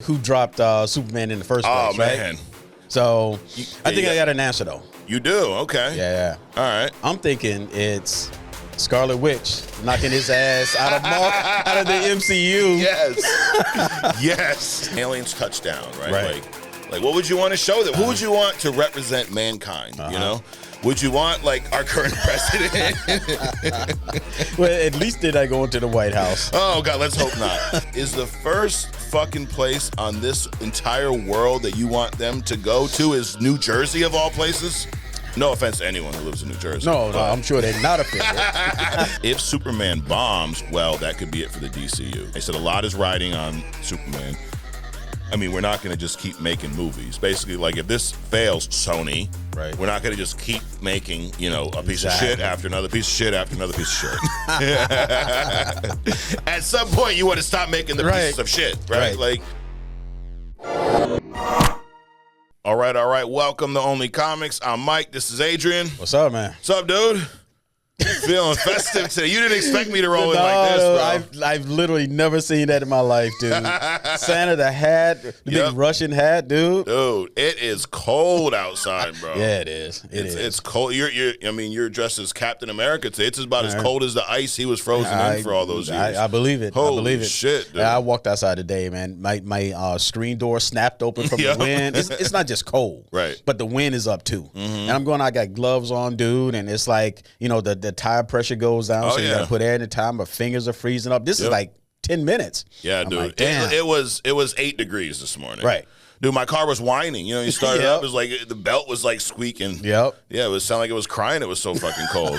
who dropped Superman in the first place, Oh, man. right? So I think I got an answer, though. You do? Okay. Yeah. All right. I'm thinking it's Scarlet Witch knocking his ass out of the MCU. Yes. Yes. Aliens touchdown, right? Like what would you want to show them? Who would you want to represent mankind, you know? Would you want, like, our current president? Well, at least they're not going to the White House. Oh, God, let's hope not. Is the first fucking place on this entire world that you want them to go to is New Jersey, of all places? No offense to anyone who lives in New Jersey. No, I'm sure they're not offended. If Superman bombs, well, that could be it for the DCU. They said a lot is riding on Superman. I mean, we're not going to just keep making movies. Basically, like, if this fails, Sony, right, we're not going to just keep making, you know, a piece of shit after another piece of shit after another piece of shit. At some point, you want to stop making the pieces of shit, right? Like, all right. Welcome to Only Comics. I'm Mike. This is Adrian. What's up, man? What's up, dude? Feeling festive today. You didn't expect me to roll in like this, bro. I've literally never seen that in my life, dude. Santa the hat, the big Russian hat, dude. Dude, it is cold outside, bro. Yeah, it is. It's cold. You're dressed as Captain America today. It's about as cold as the ice he was frozen in for all those years. I believe it. Holy I believe it. Shit, dude. I walked outside today, man. My screen door snapped open from the wind. It's not just cold, right? But the wind is up too. And I'm going. I got gloves on, dude, and it's like, you know, the tire pressure goes down, so you got to put air in the tire. My fingers are freezing up. This is like 10 minutes. Yeah, I'm dude. like, damn. It was 8 degrees this morning. Right. Dude, my car was whining. You know, you started up, it was like the belt was like squeaking. Yep. Yeah, it was sound like it was crying. It was so fucking cold.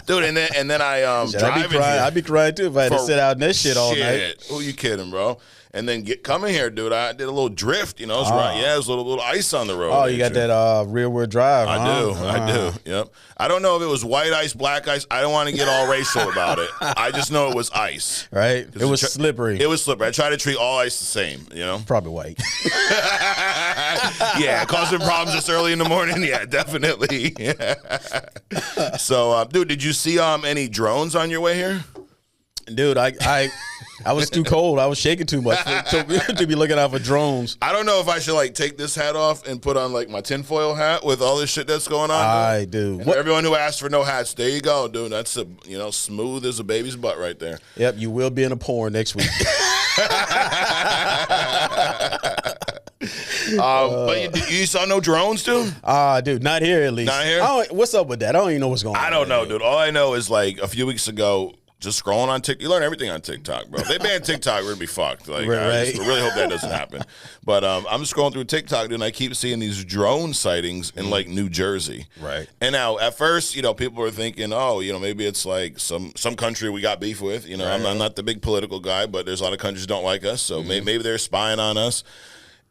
Dude, and then I driving here. I'd be crying too if I had to sit out in this shit all night. Who you kidding, bro? And then coming here, dude, I did a little drift. You know, it's right. Yeah, there's a little ice on the road. Oh, you got that rear-wheel drive. I do. Yep. I don't know if it was white ice, black ice. I don't want to get all racial about it. I just know it was ice. Right. It was slippery. It was slippery. I try to treat all ice the same. You know. Probably white. Yeah, causing problems this early in the morning. Yeah, definitely. Yeah. So, dude, did you see any drones on your way here? Dude, I was too cold. I was shaking too much to be looking out for drones. I don't know if I should like take this hat off and put on like my tinfoil hat with all this shit that's going on. I do. Everyone who asked for no hats, there you go, dude. That's smooth as a baby's butt right there. Yep, you will be in a porn next week. But you saw no drones, dude? Dude, not here at least. Not here? What's up with that? I don't even know what's going on. I don't know, dude. All I know is like a few weeks ago, just scrolling on TikTok. You learn everything on TikTok, bro. If they ban TikTok, we're going to be fucked. Like, right. I really hope that doesn't happen. But I'm scrolling through TikTok, dude, and I keep seeing these drone sightings in, like, New Jersey. Right. And now, at first, people were thinking, maybe it's, like, some country we got beef with. You know, right. I'm not the big political guy, but there's a lot of countries that don't like us, so maybe they're spying on us.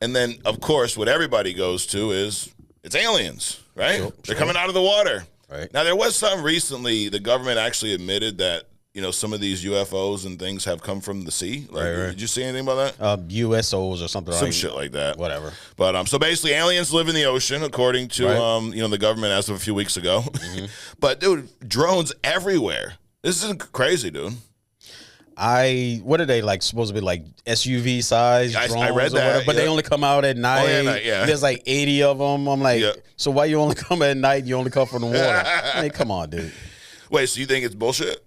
And then, of course, what everybody goes to is it's aliens, right? Sure. They're coming out of the water. Right. Now, there was something recently, the government actually admitted that some of these UFOs and things have come from the sea. Like, right. Did you see anything about that? USOs or something. Some shit like that. Whatever. But so basically, aliens live in the ocean, according to the government as of a few weeks ago. But dude, drones everywhere. This is crazy, dude. What are they like? Supposed to be like SUV size drones? I read that, but they only come out at night. Oh, yeah. There's like 80 of them. I'm like, so why you only come at night? You only come from the water? I mean, come on, dude. Wait, so you think it's bullshit?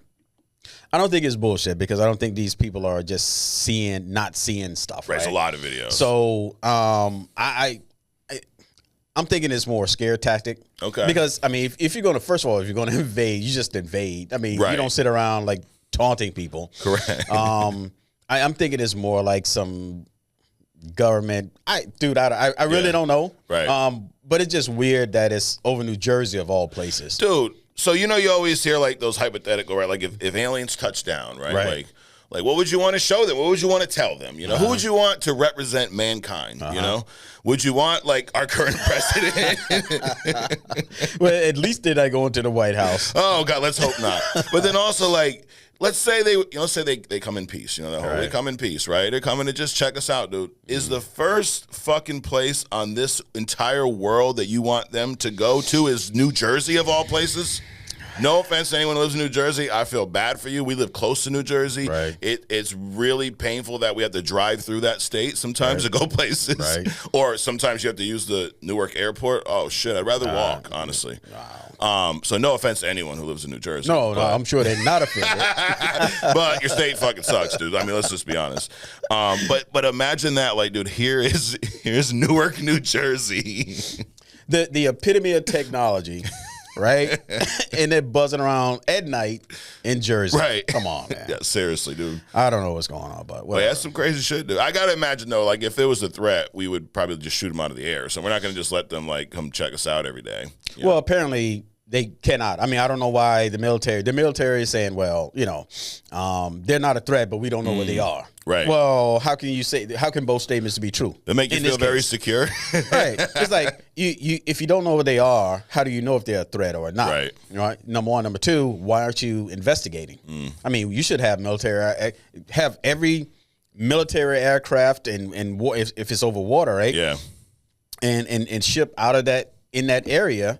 I don't think it's bullshit because I don't think these people are just not seeing stuff. Right, it's a lot of videos. So I'm thinking it's more a scare tactic. Okay. Because I mean, if you're going to invade, you just invade. I mean, you don't sit around like taunting people. Correct. I'm thinking it's more like some government. I really don't know. Right. But it's just weird that it's over New Jersey of all places, dude. So you always hear like those hypothetical, right? Like if aliens touch down, right? Like what would you want to show them? What would you want to tell them? Who would you want to represent mankind? Would you want like our current president? Well, at least they're not going to the White House. Oh God, let's hope not. But then also like, let's say they come in peace. They come in peace, right? They're coming to just check us out, dude. Is the first fucking place on this entire world that you want them to go to is New Jersey, of all places? No offense to anyone who lives in New Jersey. I feel bad for you. We live close to New Jersey. Right. It's really painful that we have to drive through that state sometimes to go places. Right. Or sometimes you have to use the Newark airport. Oh, shit. I'd rather walk, honestly. Wow. So no offense to anyone who lives in New Jersey. No, I'm sure they're not offended. But your state fucking sucks, dude. I mean, let's just be honest. But imagine that, like, dude, here's Newark, New Jersey. The epitome of technology, right? And they're buzzing around at night in Jersey. Right. Come on, man. Yeah, seriously, dude. I don't know what's going on, but whatever. That's some crazy shit, dude. I gotta imagine though, like if it was a threat, we would probably just shoot them out of the air. So we're not gonna just let them like come check us out every day. Well, apparently they cannot. I mean, I don't know why the military is saying, well, they're not a threat, but we don't know where they are. Right. Well, how can both statements be true? They make you feel very secure. Right. It's like you if you don't know where they are, how do you know if they're a threat or not? Right. Right. Number one. Number two, why aren't you investigating? I mean, you should have every military aircraft and if it's over water, right? Yeah. And ship out of that in that area,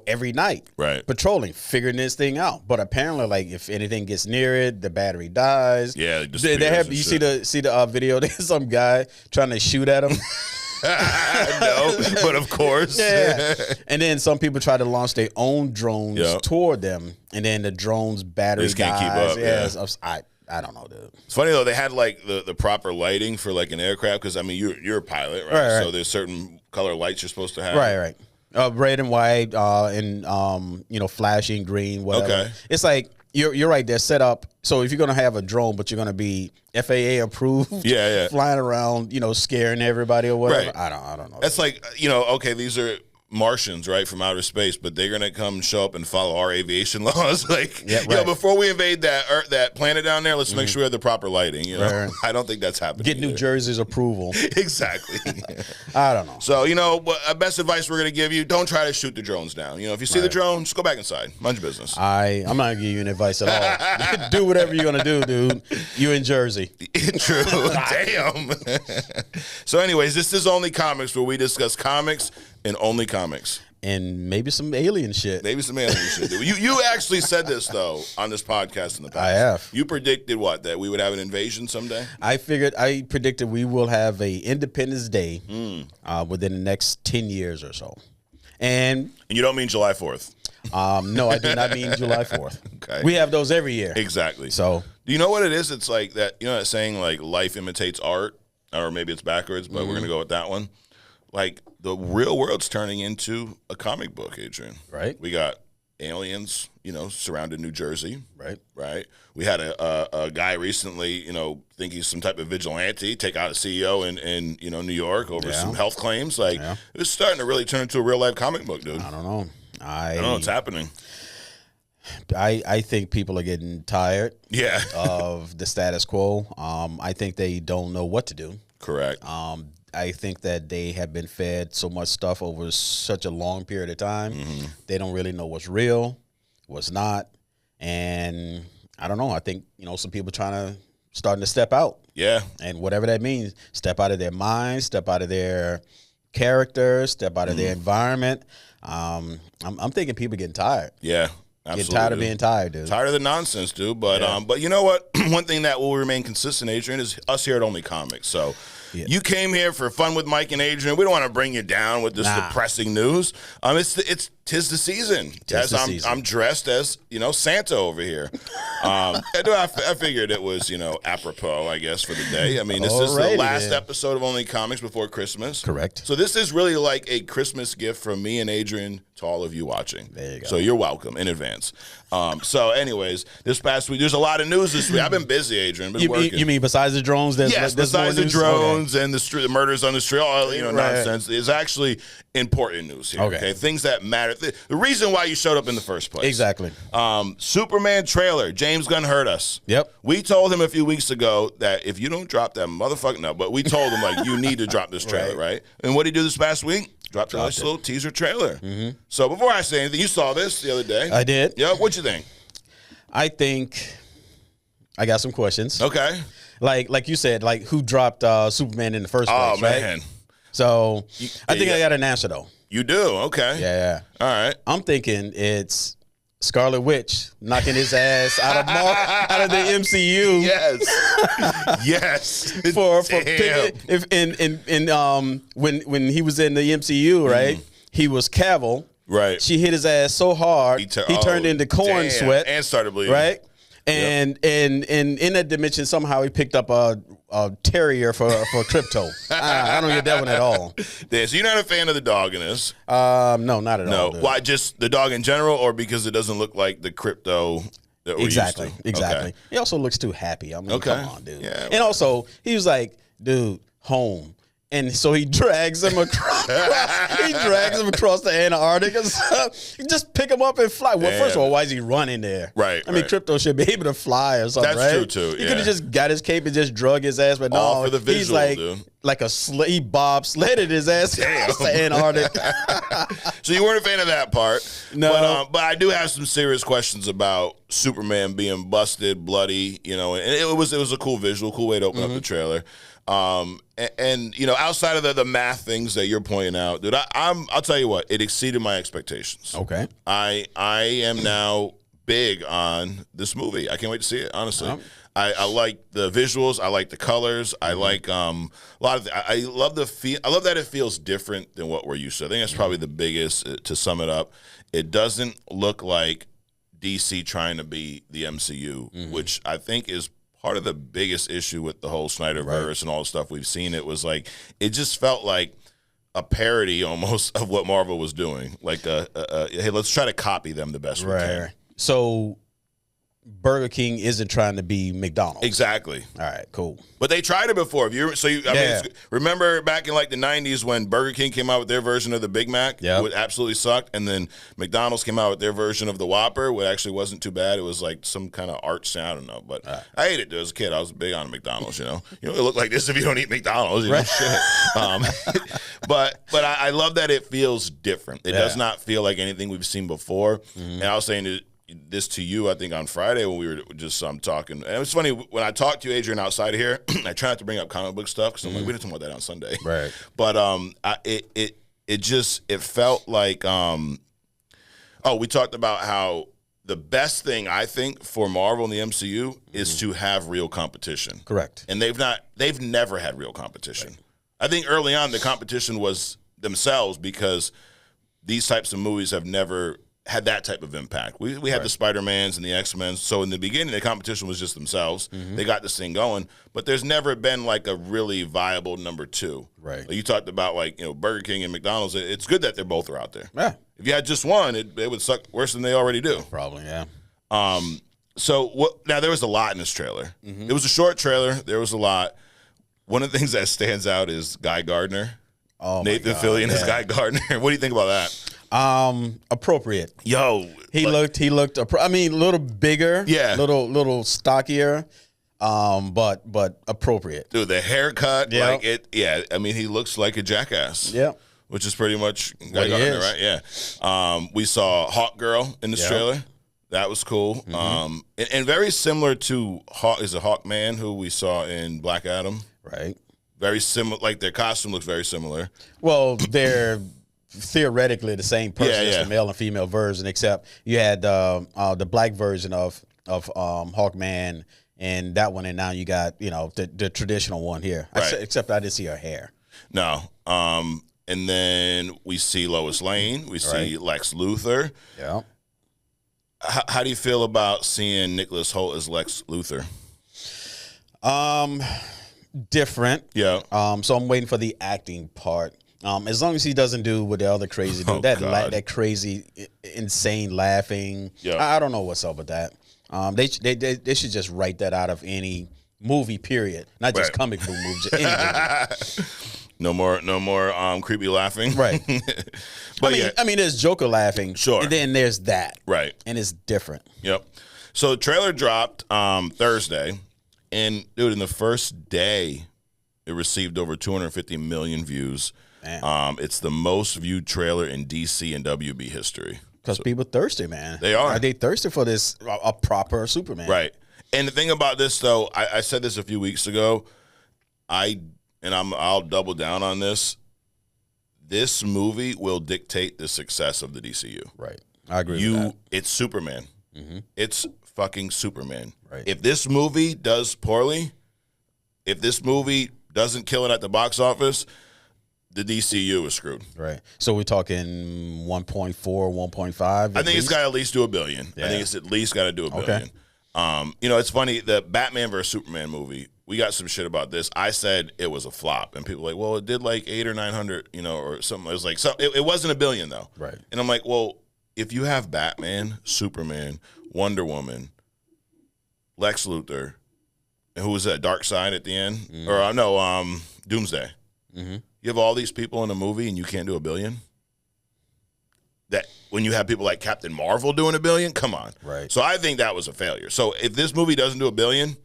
every night. Right. Patrolling, figuring this thing out. But apparently, like, if anything gets near it, the battery dies. Yeah, you see the video, there's some guy trying to shoot at him. No, but of course. Yeah. And then some people try to launch their own drones toward them, and then the drone's battery can't dies. keep up. Yeah. I don't know, dude. It's funny though, they had like the proper lighting for like an aircraft, because I mean you're a pilot, right? So there's certain color lights you're supposed to have. Right. Red and white, and flashing green, whatever. Okay. It's like you're right. They're set up. So if you're gonna have a drone, but you're gonna be FAA approved, flying around, scaring everybody or whatever. Right. I don't know. That's like okay, these are Martians, right, from outer space, but they're gonna come show up and follow our aviation laws. Like, before we invade that planet down there, let's make sure we have the proper lighting. Right. I don't think that's happening. Get New Jersey's approval. Exactly. I don't know. So best advice we're gonna give you: don't try to shoot the drones down. If you see the drone, just go back inside, mind your business. I'm not gonna give you any advice at all. Do whatever you're gonna do, dude. You in Jersey. True. Damn. So, anyways, this is Only Comics, where we discuss comics and only comics. And maybe some alien shit. You actually said this, though, on this podcast in the past. I have. You predicted what? That we would have an invasion someday? I predicted we will have a Independence Day within the next 10 years or so. And you don't mean July 4th? No, I do not mean July 4th. Okay. We have those every year. Exactly. So, do you know what it is? It's like that, that saying, like, life imitates art? Or maybe it's backwards, but we're going to go with that one. Like, the real world's turning into a comic book, Adrian. Right. We got aliens, surrounded New Jersey. Right. We had a guy recently, think he's some type of vigilante, take out a CEO in New York over some health claims. Like, it's starting to really turn into a real-life comic book, dude. I don't know. I don't know what's happening. I think people are getting tired of the status quo. I think they don't know what to do. Correct. I think that they have been fed so much stuff over such a long period of time. They don't really know what's real, what's not. And I don't know. I think, some people starting to step out. Yeah. And whatever that means, step out of their mind, step out of their character, step out of their environment. I'm thinking people getting tired. Yeah. Absolutely. Get tired of being tired, dude. Tired of the nonsense, dude. But but you know what? One thing that will remain consistent, Adrian, is us here at Only Comics. So you came here for fun with Mike and Adrian. We don't want to bring you down with this depressing news. Tis the season. I'm dressed as Santa over here. I figured it was apropos, I guess, for the day. I mean, this is the last episode of Only Comics before Christmas. Correct. So this is really like a Christmas gift from me and Adrian to all of you watching. There you go. So you're welcome in advance. So anyways, this past week there's a lot of news this week. I've been busy, Adrian. Working. You mean besides the drones? Yes, besides the drones and the murders on the street, all nonsense. It's actually important news here. Okay, things that matter. The reason why you showed up in the first place. Exactly. Superman trailer. James Gunn heard us. Yep. We told him a few weeks ago that if you don't drop that motherfucker, but we told him you need to drop this trailer, right? And what did he do this past week? Dropped a nice little teaser trailer. So before I say anything, you saw this the other day. I did. Yeah. What'd you think? I think I got some questions. Okay. Like you said, who dropped Superman in the first place? Oh man. Right? So I think I got an answer though. You do? Okay. Yeah. All right. I'm thinking it's Scarlet Witch knocking his ass out of the MCU. Yes. For when he was in the MCU, right? He was Cavill. Right. She hit his ass so hard he turned into corn sweat and started bleeding. Right. And in that dimension, somehow he picked up a terrier for Crypto. I don't get that one at all. Yeah, so you're not a fan of the dog in this? No, not at all. No, why? Just the dog in general, or because it doesn't look like the Crypto that we're exactly, used to? exactly. Okay. He also looks too happy. I mean, come on, dude. Yeah, and also, he was like, dude, home. And so he drags him across. The Antarctic and stuff. You just pick him up and fly. Well, first of all, why is he running there? Right. I mean, Crypto should be able to fly or something. That's right? true too. He could have just got his cape and just drug his ass, but all no, for the visual, he's dude. like he bobsledded his ass across the Antarctic. So you weren't a fan of that part. No, but I do have some serious questions about Superman being busted, bloody. You know, and it was a cool visual, cool way to open up the trailer. And you know, outside of the math things that you're pointing out, dude, I'll tell you what, it exceeded my expectations. Okay. I am now big on this movie. I can't wait to see it, honestly. I like the visuals. I like the colors. I like a lot of. I love the feel. I love that it feels different than what we're used to. I think that's probably the biggest. To sum it up, it doesn't look like DC trying to be the MCU, which I think is part of the biggest issue with the whole Snyderverse and all the stuff we've seen. It was like, it just felt like a parody almost of what Marvel was doing. Like, hey, let's try to copy them the best we can. So Burger King isn't trying to be McDonald's. Exactly. All right, cool. But they tried it before. Remember back in like the 90s when Burger King came out with their version of the Big Mac, which absolutely sucked, and then McDonald's came out with their version of the Whopper, which actually wasn't too bad. It was like some kind of art sound, I don't know. But I ate it as a kid. I was big on McDonald's, you know. You don't look like this if you don't eat McDonald's, you know, shit. But I love that it feels different. It does not feel like anything we've seen before. And I was saying this to you, I think, on Friday when we were just talking. And it was funny, when I talked to you, Adrian, outside of here, I try not to bring up comic book stuff because I'm like, we didn't talk about that on Sunday. Right. But it felt like, we talked about how the best thing, I think, for Marvel and the MCU is to have real competition. Correct. And they've never had real competition. Right. I think early on the competition was themselves because these types of movies have never had that type of impact. We had the Spider-Mans and the X-Men, so in the beginning the competition was just themselves. They got this thing going, but there's never been like a really viable number two. Right. Like you talked about, like, you know, Burger King and McDonald's. It's good that they're both are out there. Yeah. If you had just one, it would suck worse than they already do. Probably, yeah. So now there was a lot in this trailer. It was a short trailer. There was a lot. One of the things that stands out is Guy Gardner. Oh, Nathan Fillion is Guy Gardner. What do you think about that? Appropriate. Yo, he looked. I mean, a little bigger. Yeah. Little stockier. But appropriate. Dude, the haircut, like it. Yeah. I mean, he looks like a jackass. Yeah. Which is pretty much Guy Gardner, right? Yeah. We saw Hawk Girl in this trailer. That was cool. And very similar to Hawkman, who we saw in Black Adam. Right. Very similar. Like their costume looks very similar. Well, they're theoretically the same person as the male and female version, except you had the black version of Hawkman and that one, and now you got, you know, the traditional one here. Right. Except I didn't see her hair. No. And then we see Lois Lane. We see Lex Luthor. Yeah. How do you feel about seeing Nicholas Hoult as Lex Luthor? Different. Yeah. So I'm waiting for the acting part. As long as he doesn't do what the other crazy do, that crazy, insane laughing. Yeah. I don't know what's up with that. They should just write that out of any movie, period. Not just comic book movies. Any movie. No more creepy laughing. Right. But I mean, there's Joker laughing. Sure. And then there's that. Right. And it's different. Yep. So the trailer dropped Thursday, and dude, in the first day, it received over 250 million views. It's the most viewed trailer in DC and WB history. Because people thirsty, man. They are. They thirsty for this a proper Superman. Right. And the thing about this, though, I said this a few weeks ago. I'll double down on this. This movie will dictate the success of the DCU. Right. I agree with that. It's Superman. Mm-hmm. It's fucking Superman. Right. If this movie does poorly, if this movie doesn't kill it at the box office, the DCU is screwed. Right. So we're talking 1.4, 1.5? I think it's got to at least do $1 billion. Yeah. I think it's at least got to do $1 billion. It's funny, the Batman vs. Superman movie, we got some shit about this. I said it was a flop, and people were like, well, it did like 800 or 900, or something. It was like, it wasn't $1 billion, though. Right. And I'm like, well, if you have Batman, Superman, Wonder Woman, Lex Luthor, and who was that, Darkseid at the end? Mm-hmm. Or, Doomsday. Mm-hmm. You have all these people in a movie and you can't do $1 billion? That when you have people like Captain Marvel doing $1 billion? Come on. Right. So I think that was a failure. So if this movie doesn't do $1 billion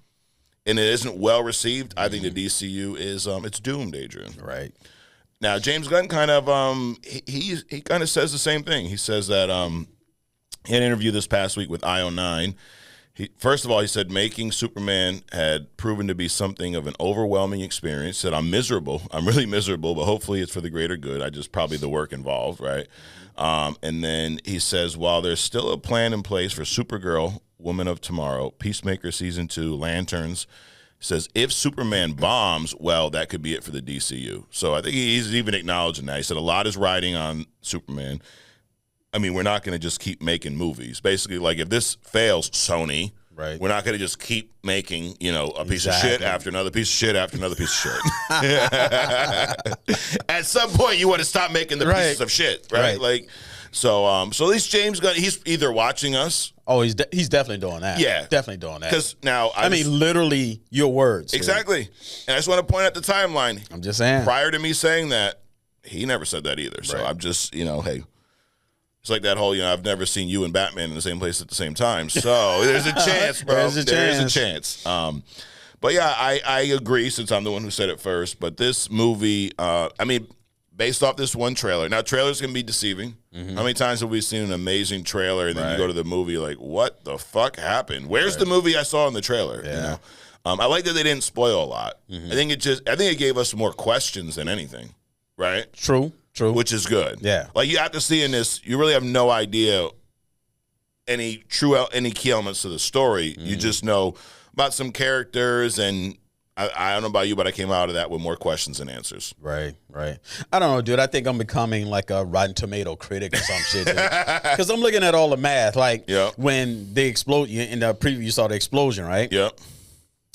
and it isn't well received, I think the DCU is it's doomed, Adrian. Right. Now James Gunn kind of he kind of says the same thing. He says that he had an interview this past week with IO9. First of all, he said making Superman had proven to be something of an overwhelming experience. He said, I'm miserable. I'm really miserable, but hopefully it's for the greater good. probably the work involved, right? And then he says, while there's still a plan in place for Supergirl, Woman of Tomorrow, Peacemaker Season 2, Lanterns, he says, if Superman bombs, well, that could be it for the DCU. So I think he's even acknowledging that. He said a lot is riding on Superman. I mean, we're not going to just keep making movies. Basically, like if this fails, Sony, right, we're not going to just keep making, a piece of shit after another piece of shit after another piece of shit. At some point, you want to stop making the pieces of shit, right? Like, so at least James Gunn, he's either watching us. Oh, he's definitely doing that. Yeah, definitely doing that. Because now, I mean, literally your words. Exactly. And I just want to point out the timeline. I'm just saying. Prior to me saying that, he never said that either. So I'm just, hey. It's like that whole, I've never seen you and Batman in the same place at the same time. So there's a chance, bro. There's a chance. But yeah, I agree since I'm the one who said it first. But this movie, based off this one trailer. Now, trailers can be deceiving. Mm-hmm. How many times have we seen an amazing trailer and then you go to the movie like, what the fuck happened? Where's the movie I saw in the trailer? Yeah. I like that they didn't spoil a lot. Mm-hmm. I think it gave us more questions than anything. Right? True. Which is good. Yeah. Like you have to see in this, you really have no idea any key elements to the story. Mm-hmm. You just know about some characters, and I don't know about you, but I came out of that with more questions than answers. Right. I don't know, dude. I think I'm becoming like a Rotten Tomato critic or some shit. Because I'm looking at all the math. Like when they explode, in the preview you saw the explosion, right? Yep.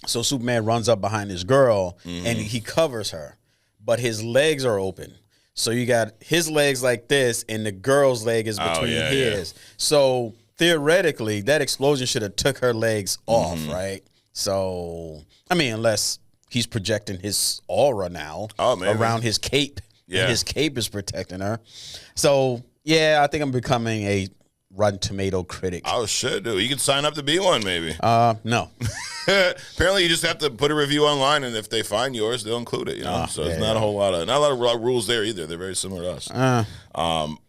So Superman runs up behind his girl, and he covers her, but his legs are open. So you got his legs like this, and the girl's leg is between his. Yeah. So theoretically, that explosion should have took her legs off, right? So, unless he's projecting his aura now around his cape. Yeah. And his cape is protecting her. So, yeah, I think I'm becoming a Rotten Tomato critic. Oh, shit, dude. You can sign up to be one, maybe. No. Apparently, you just have to put a review online, and if they find yours, they'll include it. So it's not a lot of rules there either. They're very similar to us.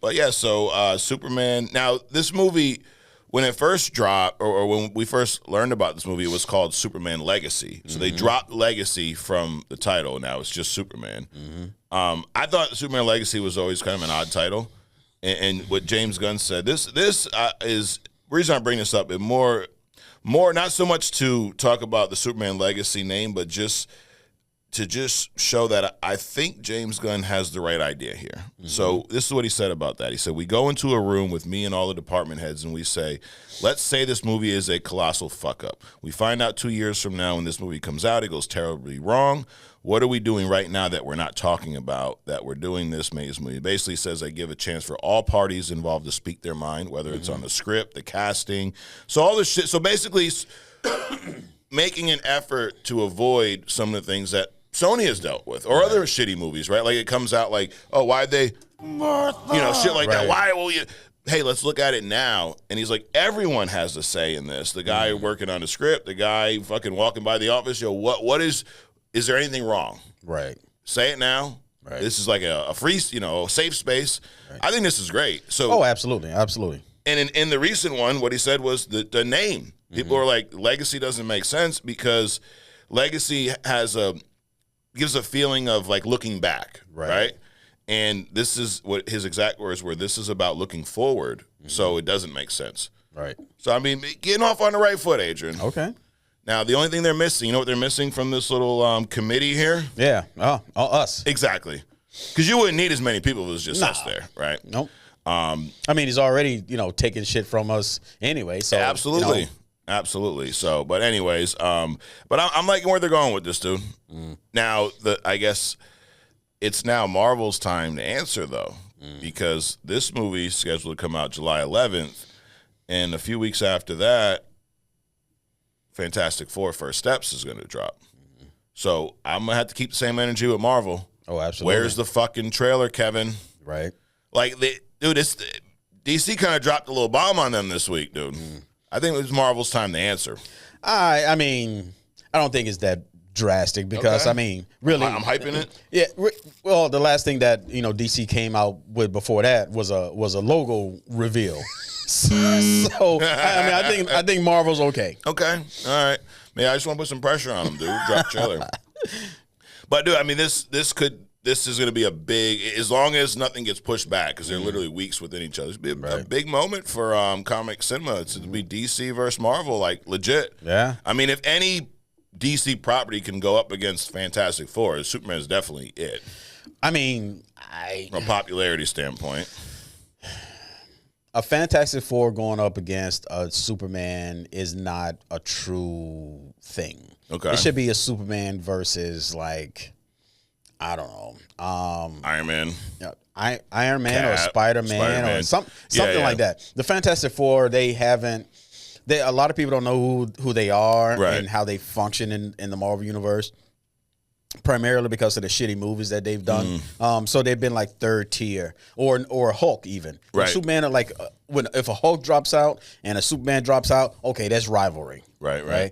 But yeah, so Superman. Now, this movie, when it first dropped, or when we first learned about this movie, it was called Superman Legacy. So they dropped Legacy from the title. Now it's just Superman. I thought Superman Legacy was always kind of an odd title. And what James Gunn said, this is the reason I bring this up. It more not so much to talk about the Superman Legacy name, but just to show that I think James Gunn has the right idea here. So this is what he said about that. He said, we go into a room with me and all the department heads and we say, let's say this movie is a colossal fuck up. We find out 2 years from now when this movie comes out, it goes terribly wrong. What are we doing right now that we're not talking about, that we're doing this Maze movie? It basically says I give a chance for all parties involved to speak their mind, whether it's on the script, the casting. So all this shit. So basically making an effort to avoid some of the things that Sony has dealt with, or other shitty movies, right? Like it comes out like, oh, why'd they, shit like that. Why will you? Hey, let's look at it now. And he's like, everyone has a say in this. The guy working on the script, the guy fucking walking by the office. What is there anything wrong? Right. Say it now. Right. This is like a free, a safe space. Right. I think this is great. So, absolutely. And in the recent one, what he said was the name. People are like, Legacy doesn't make sense because Legacy gives a feeling of like looking back, right? And this is what his exact words were. This is about looking forward so it doesn't make sense. Right. So, I mean, getting off on the right foot, Adrian. Okay. Now, the only thing they're missing, you know what they're missing from this little committee here? Yeah. Us. Exactly. Because you wouldn't need as many people if it was just us there, right? Nope. I mean, he's already, taking shit from us anyway. So absolutely. Absolutely. So, but anyways, but I'm liking where they're going with this, dude. Now, I guess it's now Marvel's time to answer, though, because this movie is scheduled to come out July 11th, and a few weeks after that, Fantastic Four First Steps is going to drop. So I'm going to have to keep the same energy with Marvel. Oh, absolutely. Where's the fucking trailer, Kevin? Right. Like, DC kind of dropped a little bomb on them this week, dude. I think it was Marvel's time to answer. I mean, I don't think it's that drastic because, I mean, really. I'm hyping it? Yeah. Well, the last thing that, DC came out with before that was a logo reveal. So, I mean, I think Marvel's okay. Okay. All right. Man, I just want to put some pressure on them, dude. Drop trailer. But, dude, I mean, this is going to be a big, as long as nothing gets pushed back, because they're literally weeks within each other. It's going to be a big moment for comic cinema. It's to be DC versus Marvel, like, legit. Yeah. I mean, if any DC property can go up against Fantastic Four, Superman is definitely it. I mean, from a popularity standpoint. A Fantastic Four going up against a Superman is not a true thing. Okay. It should be a Superman versus, like, I don't know. Iron Man. Iron Man Cap, or Spider-Man. Or something like that. The Fantastic Four, a lot of people don't know who they are and how they function in the Marvel Universe, primarily because of the shitty movies that they've done. So they've been like third tier, or Hulk even. Right. Superman are like if a Hulk drops out and a Superman drops out, okay, that's rivalry. Right.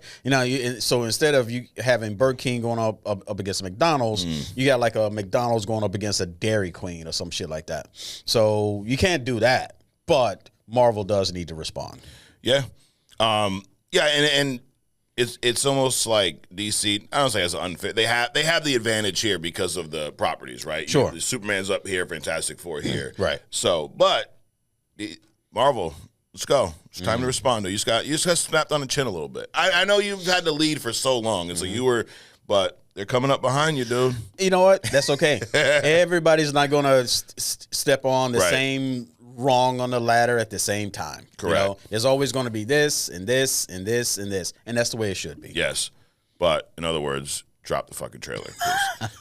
So instead of you having Burger King going up against McDonald's, you got like a McDonald's going up against a Dairy Queen or some shit like that. So you can't do that, but Marvel does need to respond. Yeah. And it's almost like DC. I don't say it's unfair. They have the advantage here because of the properties, right? Sure. Superman's up here, Fantastic Four here, right? So, but Marvel, let's go. It's time to respond. You just got snapped on the chin a little bit. I know you've had the lead for so long, and so you were, but they're coming up behind you, dude. You know what? That's okay. Everybody's not going to step on the same rung on the ladder at the same time. Correct. There's always going to be this and this and this and this, and that's the way it should be. Yes, but in other words, drop the fucking trailer,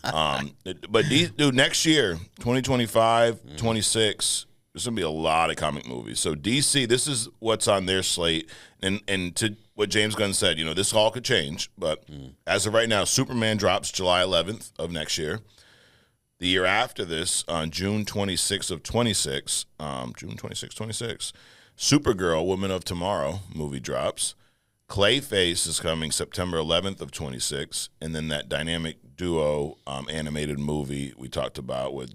please. But dude, next year, 2025, 26, there's going to be a lot of comic movies. So DC, this is what's on their slate, and to what James Gunn said, this all could change, but as of right now, Superman drops July 11th of next year. The year after this, on June 26th of 26, Supergirl, Woman of Tomorrow movie drops. Clayface is coming September 11th of 26, and then that dynamic duo animated movie we talked about with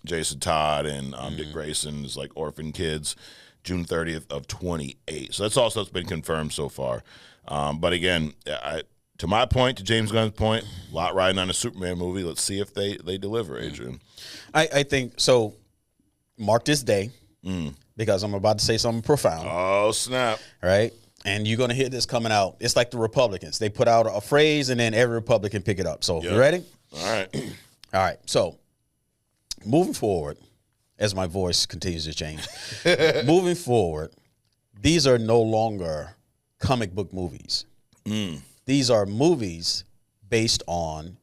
Jason Todd and Dick Grayson is like Orphan Kids, June 30th of 28. So that's all stuff's been confirmed so far. But again, to my point, to James Gunn's point, a lot riding on a Superman movie. Let's see if they deliver, Adrian. I think so. Mark this day because I'm about to say something profound. Oh, snap. Right? And you're going to hear this coming out. It's like the Republicans. They put out a phrase, and then every Republican pick it up. So, You ready? All right. All right. So, moving forward, as my voice continues to change, moving forward, these are no longer comic book movies. These are movies based on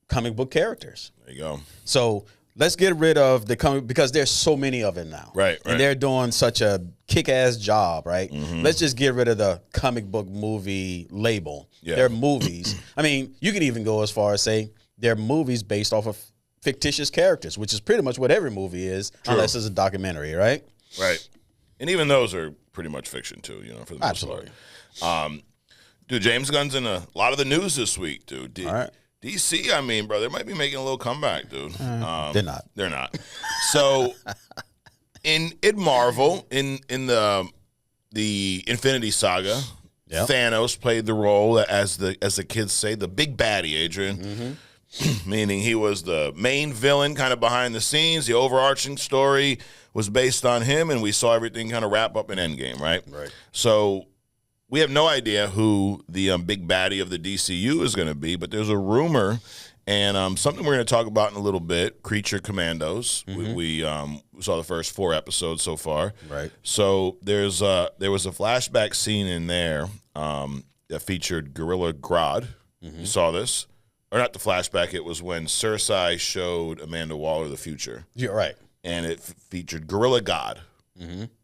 comic book characters. There you go. So let's get rid of the comic because there's so many of them now. Right. And they're doing such a kick-ass job, right? Let's just get rid of the comic book movie label. Yeah. They're movies. I mean, you could even go as far as say they're movies based off of fictitious characters, which is pretty much what every movie is, unless it's a documentary, right? Right. And even those are pretty much fiction too, for the most part. Dude, James Gunn's in a lot of the news this week, dude. All right. DC, I mean, bro, they might be making a little comeback, dude. They're not. They're not. So, in Marvel, in the Infinity Saga, Thanos played the role as the kids say, the big baddie, Adrian. meaning he was the main villain kind of behind the scenes. The overarching story was based on him, and we saw everything kind of wrap up in Endgame, right? Right. So we have no idea who the big baddie of the DCU is going to be, but there's a rumor, and something we're going to talk about in a little bit, Creature Commandos. We saw the first 4 episodes so far. Right. So there was a flashback scene in there that featured Gorilla Grodd. You saw this? Or not the flashback, it was when Cersei showed Amanda Waller the future. You're right. And it featured Gorilla God,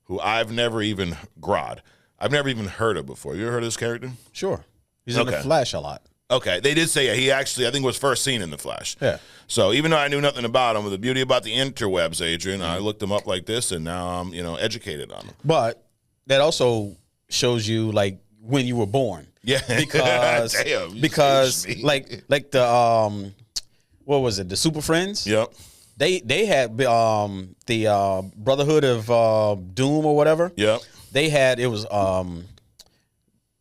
who I've never even heard of before. You ever heard of this character? Sure. He's in The Flash a lot. Okay. They did say he actually, I think, was first seen in The Flash. Yeah. So even though I knew nothing about him, the beauty about the interwebs, Adrian, I looked him up like this, and now I'm, educated on him. But that also shows you, like, when you were born. Yeah. Because, like the, what was it, the Super Friends? Yep. They had the Brotherhood of Doom or whatever. Yep. They had, it was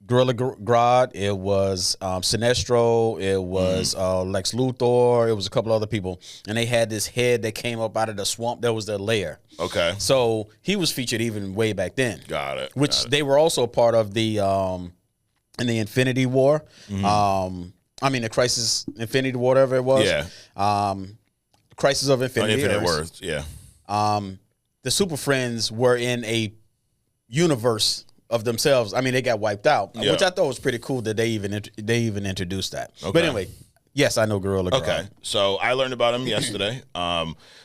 Gorilla Grodd, it was Sinestro, it was Lex Luthor, it was a couple other people, and they had this head that came up out of the swamp that was their lair. Okay. So he was featured even way back then. Got it. Which they were also part of the in the Infinity War. The Crisis Infinity War, whatever it was. Yeah. Crisis of Infinity Earths. Yeah. The Super Friends were in a universe of themselves. I mean, they got wiped out, which I thought was pretty cool that they even introduced that. Okay. But anyway, yes, I know Gorilla Grodd. Okay, so I learned about him yesterday.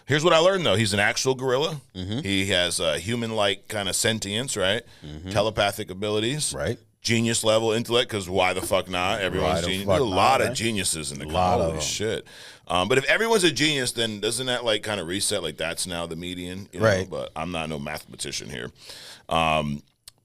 Here's what I learned, though. He's an actual gorilla. He has a human-like kind of sentience, right? Telepathic abilities. Right. Genius level intellect, because why the fuck not? Everyone's genius. There's a lot of geniuses in the comic. Holy shit. But if everyone's a genius, then doesn't that like kind of reset? Like that's now the median, right? But I'm not no mathematician here.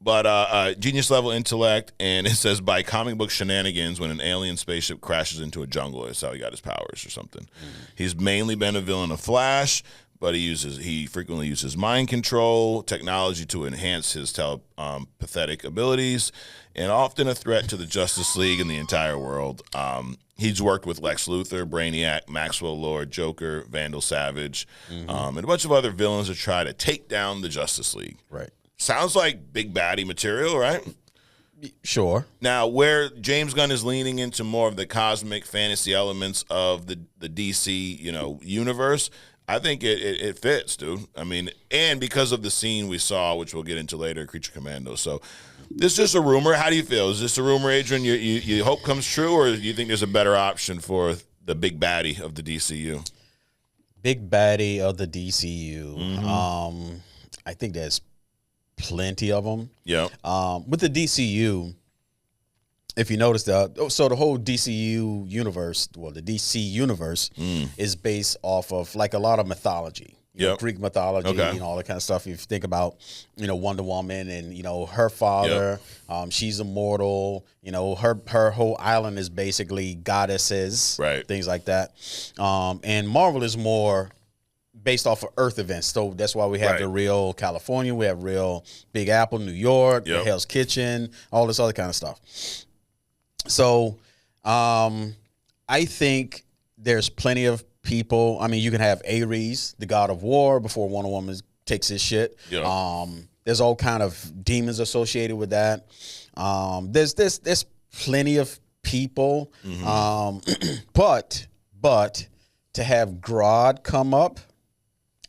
But genius level intellect, and it says by comic book shenanigans, when an alien spaceship crashes into a jungle, that's how he got his powers or something. He's mainly been a villain of Flash, but he frequently uses mind control, technology to enhance his telepathic abilities, and often a threat to the Justice League and the entire world. He's worked with Lex Luthor, Brainiac, Maxwell Lord, Joker, Vandal Savage, and a bunch of other villains to try to take down the Justice League. Right. Sounds like big baddie material, right? Sure. Now, where James Gunn is leaning into more of the cosmic fantasy elements of the DC, universe, I think it fits, dude. I mean, and because of the scene we saw, which we'll get into later, Creature Commandos. So this is just a rumor. How do you feel? Is this a rumor, Adrian? You hope comes true, or do you think there's a better option for the big baddie of the DCU? Big baddie of the DCU. I think there's plenty of them. Yeah. With the DCU, if you notice the whole DCU universe, the DC universe is based off of like a lot of mythology. Greek mythology and all that kind of stuff. If you think about, Wonder Woman and, her father, she's immortal. Her whole island is basically goddesses, right? Things like that. And Marvel is more based off of Earth events. So that's why we have the real California, we have real Big Apple, New York, the Hell's Kitchen, all this other kind of stuff. So I think there's plenty of people. I mean, you can have Ares, the god of war, before Wonder Woman takes his shit. Yeah. There's all kind of demons associated with that. There's plenty of people. But to have Grodd come up,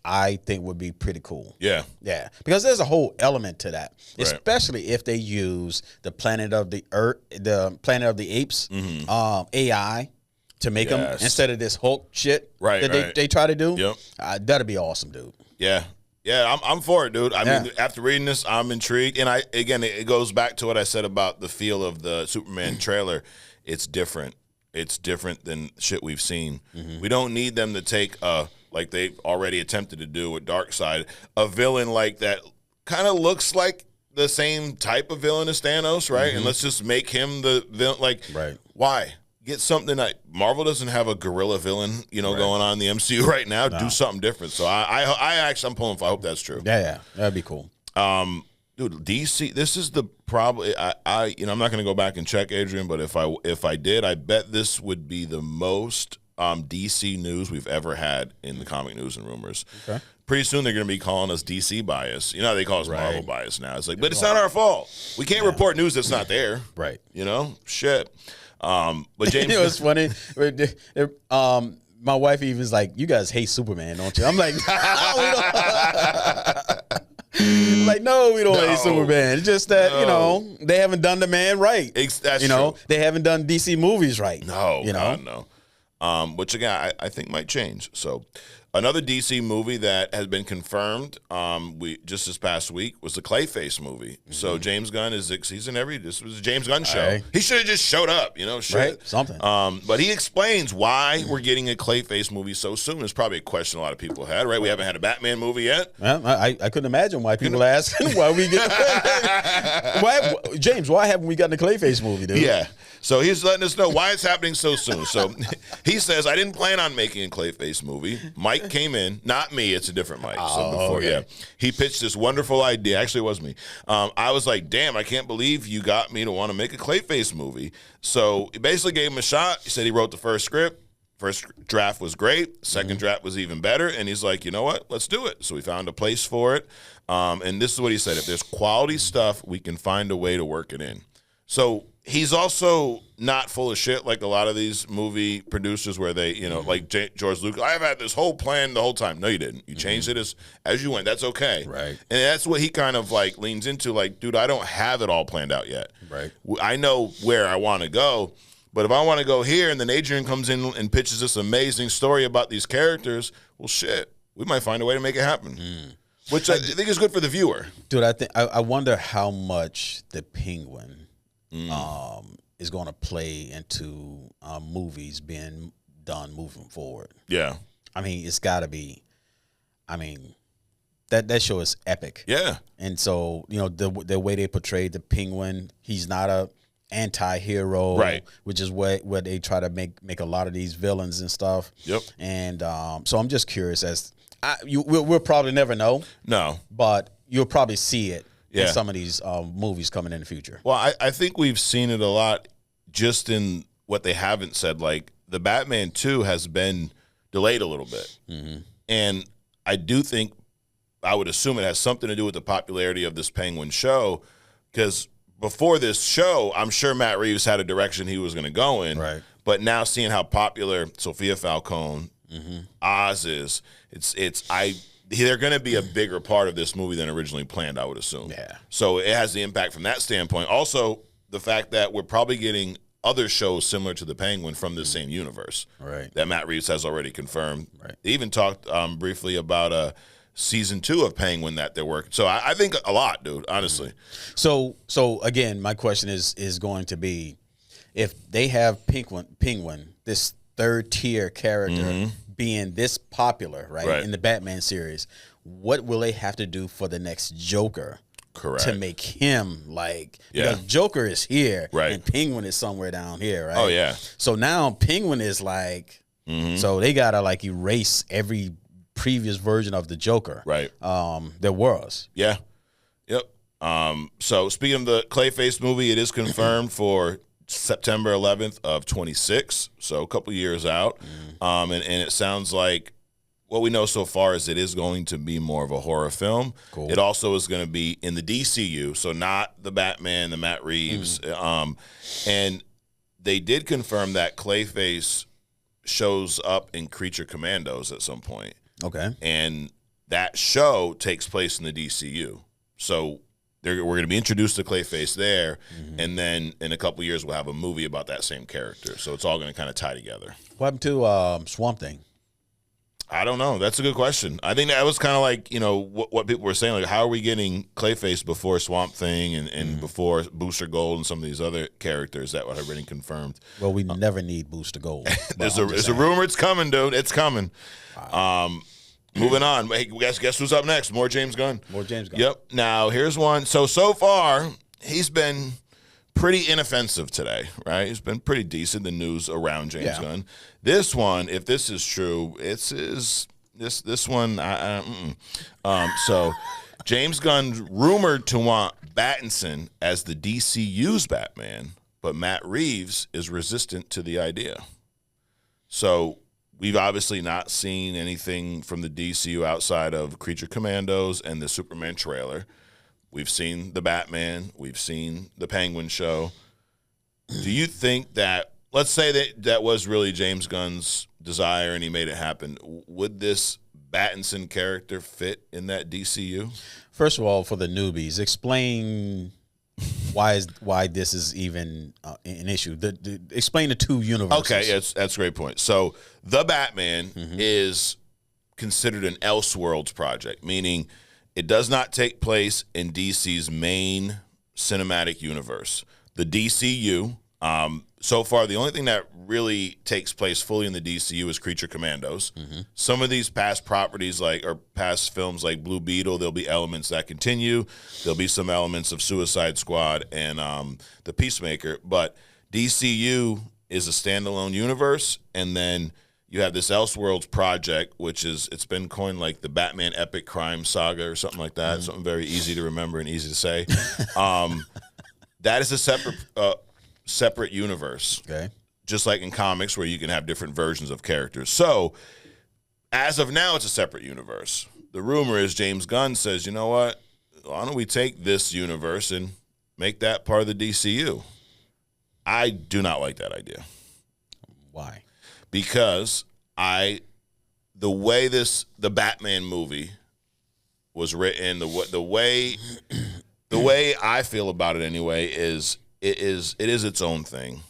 I think would be pretty cool. Yeah. Yeah. Because there's a whole element to that. Right. Especially if they use the Planet of the Apes AI to make them instead of this Hulk shit that they try to do. Yep. That'd be awesome, dude. Yeah. Yeah, I'm for it, dude. I mean, after reading this, I'm intrigued. And it goes back to what I said about the feel of the Superman trailer. It's different. It's different than shit we've seen. We don't need them to take like they've already attempted to do with Darkseid, a villain like that kind of looks like the same type of villain as Thanos, right? And let's just make him the villain. Like, why? Get something that Marvel doesn't have a gorilla villain, going on in the MCU right now. No. Do something different. So I'm pulling for. I hope that's true. Yeah, that'd be cool. Dude, DC. This is the probably. I'm not going to go back and check, Adrian, but if I did, I bet this would be the most DC news we've ever had in the comic news and rumors. Okay. Pretty soon they're going to be calling us DC bias. You know how they call us Marvel bias now. It's like, but it's not our fault. We can't report news that's not there. Right. You know? Shit. But James... It was funny. My wife even was like, you guys hate Superman, don't you? I'm like, no, we don't. Like, no, we don't hate Superman. It's just that, you know, they haven't done the man right. That's true. They haven't done DC movies right. No, God, no. Which, again, I think might change. So... Another DC movie that has been confirmed just this past week was the Clayface movie. Mm-hmm. So James Gunn he's in this was a James Gunn show. Right. He should have just showed up, you know, shit. Right, something. But he explains why we're getting a Clayface movie so soon. It's probably a question a lot of people had, right? We haven't had a Batman movie yet. Well, I couldn't imagine why people ask why we get James, why haven't we gotten a Clayface movie, dude? Yeah. So he's letting us know why it's happening so soon. So he says, I didn't plan on making a Clayface movie. Mike came in, not me, it's a different Mike. He pitched this wonderful idea. Actually, it was me. I was like, damn, I can't believe you got me to want to make a Clayface movie. So he basically gave him a shot. He said he wrote the first script. First draft was great. Second draft was even better. And he's like, you know what? Let's do it. So we found a place for it. And this is what he said. If there's quality stuff, we can find a way to work it in. So he's also not full of shit like a lot of these movie producers where they, you know, like George Lucas. I've had this whole plan the whole time. No, you didn't. You changed it as you went. That's okay. Right. And that's what he kind of like leans into. Like, dude, I don't have it all planned out yet. Right. I know where I want to go. But if I want to go here and then Adrian comes in and pitches this amazing story about these characters, well, shit, we might find a way to make it happen. Which I think is good for the viewer. Dude, I wonder how much the Penguin is going to play into movies being done moving forward. Yeah. I mean, it's got to be. I mean, that show is epic. Yeah. And so, you know, the way they portrayed the Penguin, he's not a anti-hero, right? Which is what they try to make a lot of these villains and stuff. Yep. And so I'm just curious we'll probably never know. No. But you'll probably see it in some of these movies coming in the future. Well, I think we've seen it a lot just in what they haven't said. Like the Batman 2 has been delayed a little bit. Mm-hmm. And I do think, I would assume it has something to do with the popularity of this Penguin show, because before this show, I'm sure Matt Reeves had a direction he was going to go in. Right. But now seeing how popular Sophia Falcone, Oz is, they're going to be a bigger part of this movie than originally planned, I would assume. Yeah. So it has the impact from that standpoint. Also, the fact that we're probably getting other shows similar to the Penguin from the same universe. Right. That Matt Reeves has already confirmed. Right. They even talked briefly about season 2 of Penguin that they're working. So I think a lot, dude, honestly. So again, my question is going to be, if they have Penguin, this third tier character being this popular, right, in the Batman series, what will they have to do for the next Joker? Correct. To make him because Joker is here, right, and Penguin is somewhere down here, right? Oh yeah. So now Penguin is like, so they gotta like erase every previous version of the Joker, right? There was, yeah, yep. So speaking of the Clayface movie, it is confirmed for September 11th of 26, so a couple years out. And it sounds like what we know so far is it is going to be more of a horror film. Cool. It also is going to be in the DCU, so not the Batman, the Matt Reeves. And they did confirm that Clayface shows up in Creature Commandos at some point. Okay. And that show takes place in the DCU. So we're going to be introduced to Clayface there, and then in a couple of years we'll have a movie about that same character. So it's all going to kind of tie together. What happened to Swamp Thing? I don't know. That's a good question. I think that was kind of like, you know, what people were saying, like, how are we getting Clayface before Swamp Thing and before Booster Gold and some of these other characters that have been confirmed? Well, we never need Booster Gold. There's a rumor it's coming, dude. It's coming. Moving on. Hey, guess who's up next? More James Gunn. More James Gunn. Yep. Now, here's one. So far, he's been pretty inoffensive today, right? He's been pretty decent, the news around James Gunn. This one, if this is true, this one, so James Gunn rumored to want Battinson as the DCUs Batman, but Matt Reeves is resistant to the idea. So We've obviously not seen anything from the DCU outside of Creature Commandos and the Superman trailer. We've seen the Batman. We've seen the Penguin show. Do you think that, let's say that was really James Gunn's desire and he made it happen, would this Battinson character fit in that DCU? First of all, for the newbies, explain why this is even an issue. Explain the two universes. Okay, that's a great point. So the Batman is considered an Elseworlds project, meaning it does not take place in DC's main cinematic universe. The DCU, so far, the only thing that really takes place fully in the DCU is Creature Commandos. Some of these past properties, or past films like Blue Beetle, there'll be elements that continue. There'll be some elements of Suicide Squad and the Peacemaker. But DCU is a standalone universe, and then you have this Elseworlds project, which it's been coined like the Batman Epic Crime Saga or something like that. Something very easy to remember and easy to say. That is a separate universe. Okay. Just like in comics where you can have different versions of characters. So, as of now, it's a separate universe. The rumor is James Gunn says, you know what? Why don't we take this universe and make that part of the DCU? I do not like that idea. Why? Because the way the Batman movie was written, the way I feel about it anyway is it is its own thing.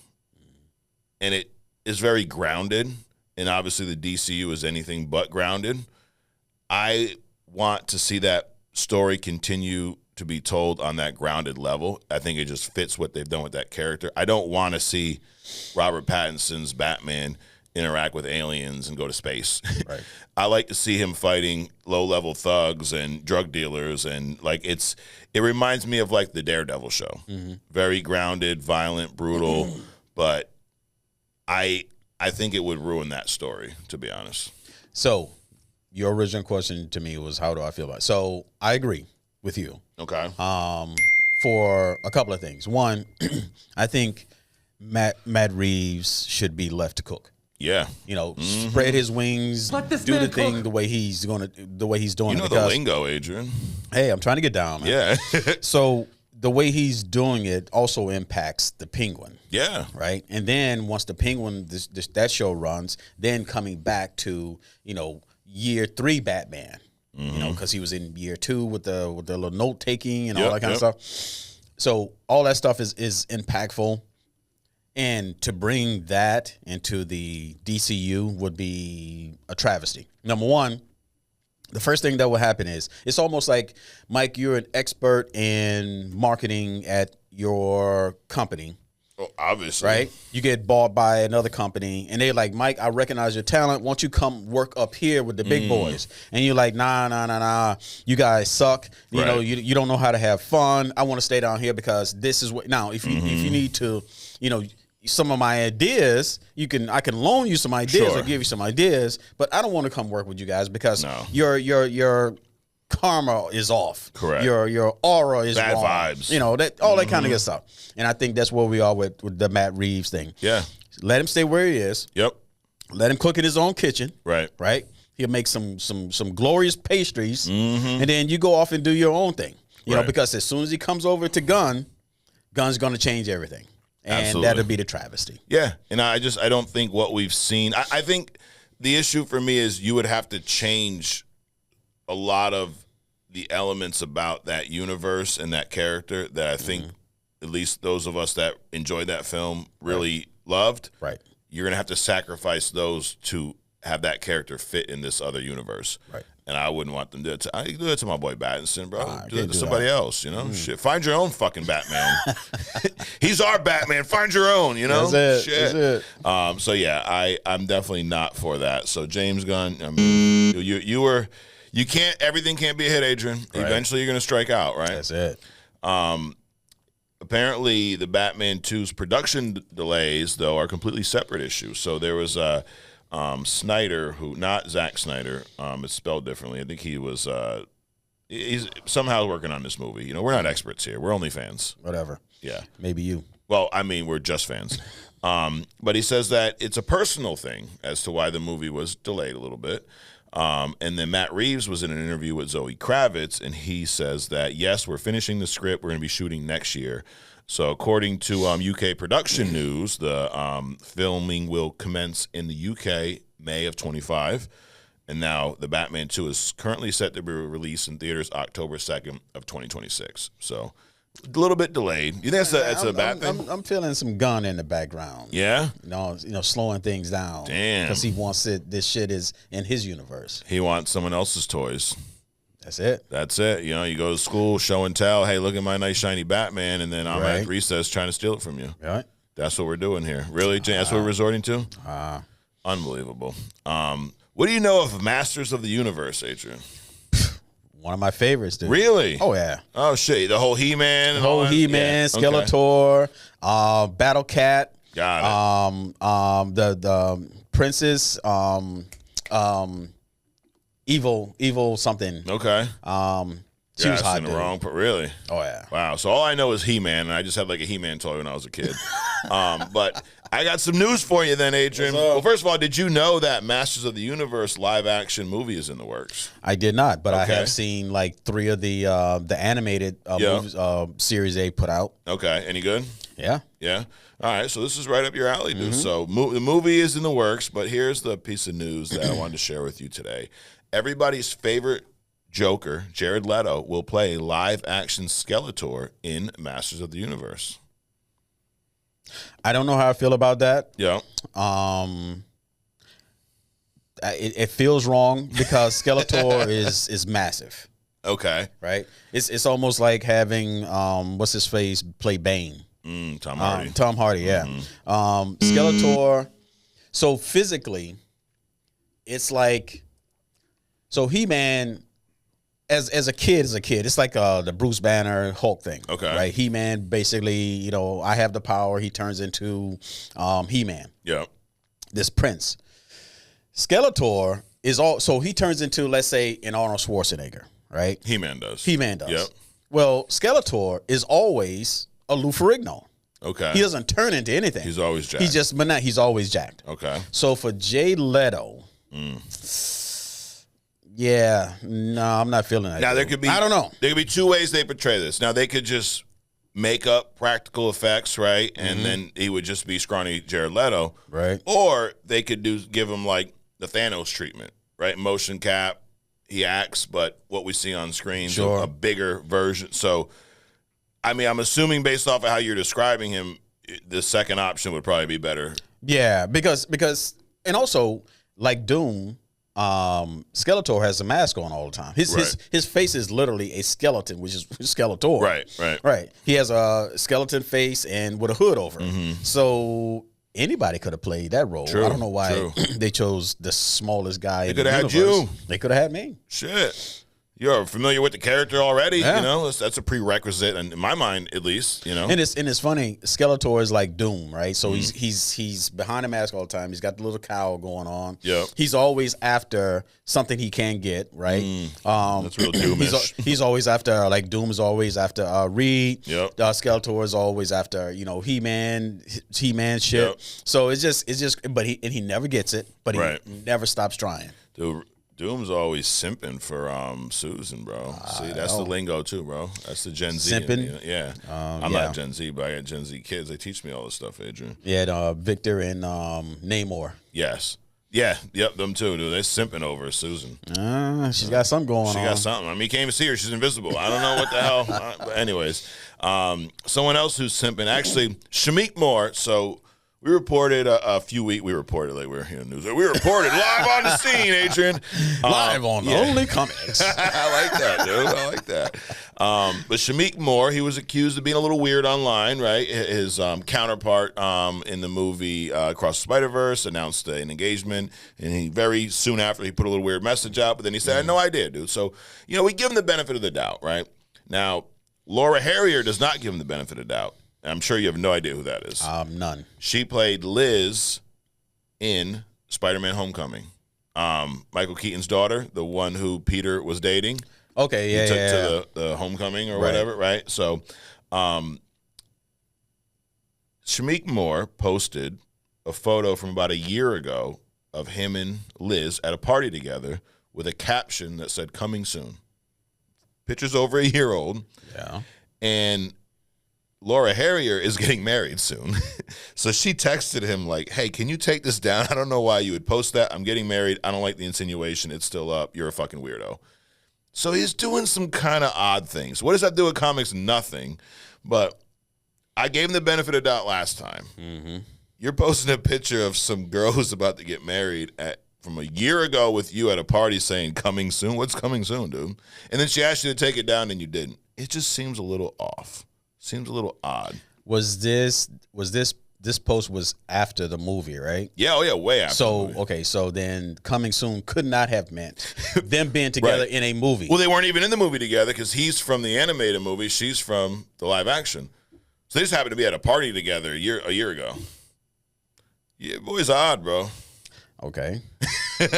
And it is very grounded, and obviously the DCU is anything but grounded. I want to see that story continue to be told on that grounded level. I think it just fits what they've done with that character. I don't want to see Robert Pattinson's Batman interact with aliens and go to space. Right. I like to see him fighting low-level thugs and drug dealers, and it reminds me of the Daredevil show. Very grounded, violent, brutal, but I think it would ruin that story, to be honest. So, your original question to me was, how do I feel about it? So, I agree with you. Okay. For a couple of things. One, I think Matt Reeves should be left to cook. Yeah. Spread his wings, do the thing the way he's doing it. The lingo, Adrian. Hey, I'm trying to get down, man. Yeah. So the way he's doing it also impacts the Penguin. Yeah. Right. And then once the Penguin, that show runs, then coming back to, year 3 Batman, because he was in year 2 with the little note taking and all that kind of stuff. So all that stuff is impactful. And to bring that into the DCU would be a travesty. Number one, the first thing that will happen is it's almost like, Mike, you're an expert in marketing at your company. Oh, obviously. Right? You get bought by another company, and they're like, Mike, I recognize your talent. Won't you come work up here with the big boys? And you're like, nah. You guys suck. Right. You don't know how to have fun. I want to stay down here because this is what. Now, if you need to, some of my ideas, I can loan you some ideas or give you some ideas, but I don't want to come work with you guys because your karma is off. Correct. Your aura is bad wrong. Vibes. All that kind of good stuff. And I think that's where we are with the Matt Reeves thing. Yeah. Let him stay where he is. Yep. Let him cook in his own kitchen. Right. He'll make some glorious pastries, and then you go off and do your own thing. You know, because as soon as he comes over to Gunn, Gunn's going to change everything. And Absolutely. That'll be the travesty. Yeah, and I don't think what we've seen. I think the issue for me is you would have to change a lot of the elements about that universe and that character that I think at least those of us that enjoyed that film really loved. Right. You're going to have to sacrifice those to have that character fit in this other universe. Right. And I wouldn't want them to do it. I do it to my boy Battinson, bro. Do it to somebody else, Shit. Find your own fucking Batman. He's our Batman. Find your own, That's it. Shit. That's it. So yeah, I'm definitely not for that. So James Gunn, I mean, you can't. Everything can't be a hit, Adrian. Right. Eventually, you're gonna strike out, right? That's it. Apparently, the Batman 2's production delays, though, are completely separate issues. So there was Snyder, who not Zack Snyder, it's spelled differently. I think he was he's somehow working on this movie. We're not experts here. We're only fans. Whatever. Yeah. Maybe you. Well, I mean, we're just fans. But he says that it's a personal thing as to why the movie was delayed a little bit. And then Matt Reeves was in an interview with Zoe Kravitz, and he says that, yes, we're finishing the script. We're going to be shooting next year. So according to UK production news, the filming will commence in the UK May of 25. And now the Batman 2 is currently set to be released in theaters October 2nd of 2026. So a little bit delayed. You think that's a bad thing? I'm feeling some Gunn in the background. Yeah? You know, slowing things down. Damn. Because he wants this shit is in his universe. He wants someone else's toys. That's it. That's it. You know, you go to school, show and tell, hey, look at my nice shiny Batman, and then I'm at recess trying to steal it from you. Right. That's what we're doing here. Really, Jane? That's what we're resorting to? Unbelievable. What do you know of Masters of the Universe, Adrian? One of my favorites, dude. Really? Oh, yeah. Oh, shit. The whole He-Man? The whole He-Man, Skeletor, Battle Cat. Got it. The Princess, Evil something. Okay. She was hot, dude. Wrong, but really? Oh, yeah. Wow. So all I know is He-Man, and I just had like a He-Man toy when I was a kid. But I got some news for you then, Adrian. Well, first of all, did you know that Masters of the Universe live-action movie is in the works? I did not, but I have seen like 3 of the animated movies, series they put out. Okay. Any good? Yeah. Yeah. All right. So this is right up your alley, dude. So the movie is in the works, but here's the piece of news that I wanted to share with you today. Everybody's favorite Joker, Jared Leto, will play live-action Skeletor in Masters of the Universe. I don't know how I feel about that. Yeah. It feels wrong because Skeletor is massive. Okay. Right? It's almost like having what's his face play Bane. Tom Hardy. Tom Hardy, yeah. Skeletor. So physically, it's like He-Man. As a kid, it's like the Bruce Banner Hulk thing. Okay. Right? He-Man basically, I have the power. He turns into He-Man. Yeah. This prince. Skeletor so he turns into, let's say, an Arnold Schwarzenegger, right? He-Man does. He-Man does. Yep. Well, Skeletor is always a Lou Ferrigno. Okay. He doesn't turn into anything. He's always jacked. He's always jacked. Okay. So for Jay Leto, yeah, no, I'm not feeling that. Now, there could be, I don't know. There could be 2 ways they portray this. Now, they could just make up practical effects, right? And then he would just be scrawny Jared Leto. Right. Or they could give him like the Thanos treatment, right? Motion cap, he acts, but what we see on screen is a bigger version. So, I mean, I'm assuming based off of how you're describing him, the second option would probably be better. Yeah, because and also like Doom, Skeletor has a mask on all the time. His face is literally a skeleton, which is Skeletor. Right. He has a skeleton face and with a hood over. So anybody could have played that role. I don't know why they chose the smallest guy. They could have had you. They could have had me. Shit. You're familiar with the character already, you know. That's a prerequisite, and in my mind, at least, you know. And it's funny. Skeletor is like Doom, right? So he's behind a mask all the time. He's got the little cowl going on. Yep. He's always after something he can get, right? That's real Doomish. He's always after, like Doom is always after Reed. Yep. Skeletor is always after He-Man shit. Yep. So it's just, but he never gets it, but he never stops trying. Dude, Doom's always simping for Susan, bro. See, that's the lingo too, bro. That's the Gen Z. Simping? Yeah. I'm not Gen Z, but I got Gen Z kids. They teach me all this stuff, Adrian. Yeah, Victor and Namor. Yes. Yeah, yep, them too, dude. They're simping over Susan. She's got something going on. She got something. I mean, you can't even see her. She's invisible. I don't know what the hell. But anyways, someone else who's simping, actually, Shameik Moore. So we reported a few weeks. We reported like we were in the news. We reported live on the scene, Adrian. Live on Only Comics. I like that, dude. I like that. But Shameik Moore, he was accused of being a little weird online, right? His counterpart in the movie Across the Spider-Verse announced an engagement, and he very soon after he put a little weird message out. But then he said, "I had no idea, dude." So we give him the benefit of the doubt, right? Now, Laura Harrier does not give him the benefit of the doubt. I'm sure you have no idea who that is. None. She played Liz in Spider-Man Homecoming. Michael Keaton's daughter, the one who Peter was dating. Okay, yeah, he took to the Homecoming or whatever, right? So Shameik Moore posted a photo from about a year ago of him and Liz at a party together with a caption that said, "Coming soon." Picture's over a year old. Yeah. And Laura Harrier is getting married soon. So she texted him like, "Hey, can you take this down? I don't know why you would post that. I'm getting married. I don't like the insinuation. It's still up. You're a fucking weirdo." So he's doing some kind of odd things. What does that do with comics? Nothing. But I gave him the benefit of the doubt last time. Mm-hmm. You're posting a picture of some girl who's about to get married from a year ago with you at a party saying "coming soon." What's coming soon, dude? And then she asked you to take it down and you didn't. It just seems a little off. Seems a little odd. Was this post was after the movie, right? Yeah, oh yeah, way after. So okay, so then "coming soon" could not have meant them being together in a movie. Well, they weren't even in the movie together because he's from the animated movie, she's from the live action. So they just happened to be at a party together a year ago. Yeah, boy's odd, bro. Okay.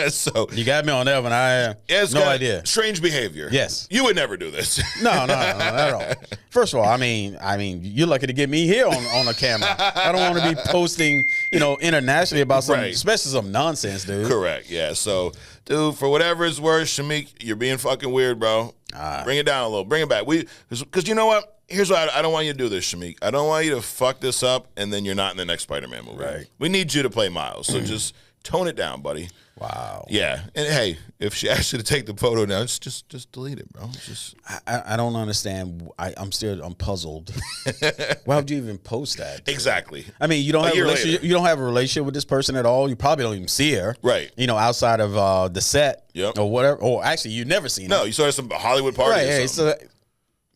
So you got me on that one. I have no idea. Strange behavior. Yes. You would never do this. No, not at all. First of all, I mean, you're lucky to get me here on a camera. I don't want to be posting, internationally about some, especially some nonsense, dude. Correct. Yeah. So, dude, for whatever it's worth, Shameik, you're being fucking weird, bro. Bring it down a little. Bring it back. Because you know what? Here's what I don't want you to do this, Shameik. I don't want you to fuck this up and then you're not in the next Spider-Man movie. Right. We need you to play Miles. So just tone it down, buddy. Wow. Yeah. And hey, if she asked you to take the photo down, just delete it, bro. I don't understand. I'm puzzled. Why would you even post that? Exactly. I mean, you don't have a relationship with this person at all. You probably don't even see her. Right. outside of the set. Yep. Or whatever. Or actually, you never seen her. No, you saw her at some Hollywood party or something. So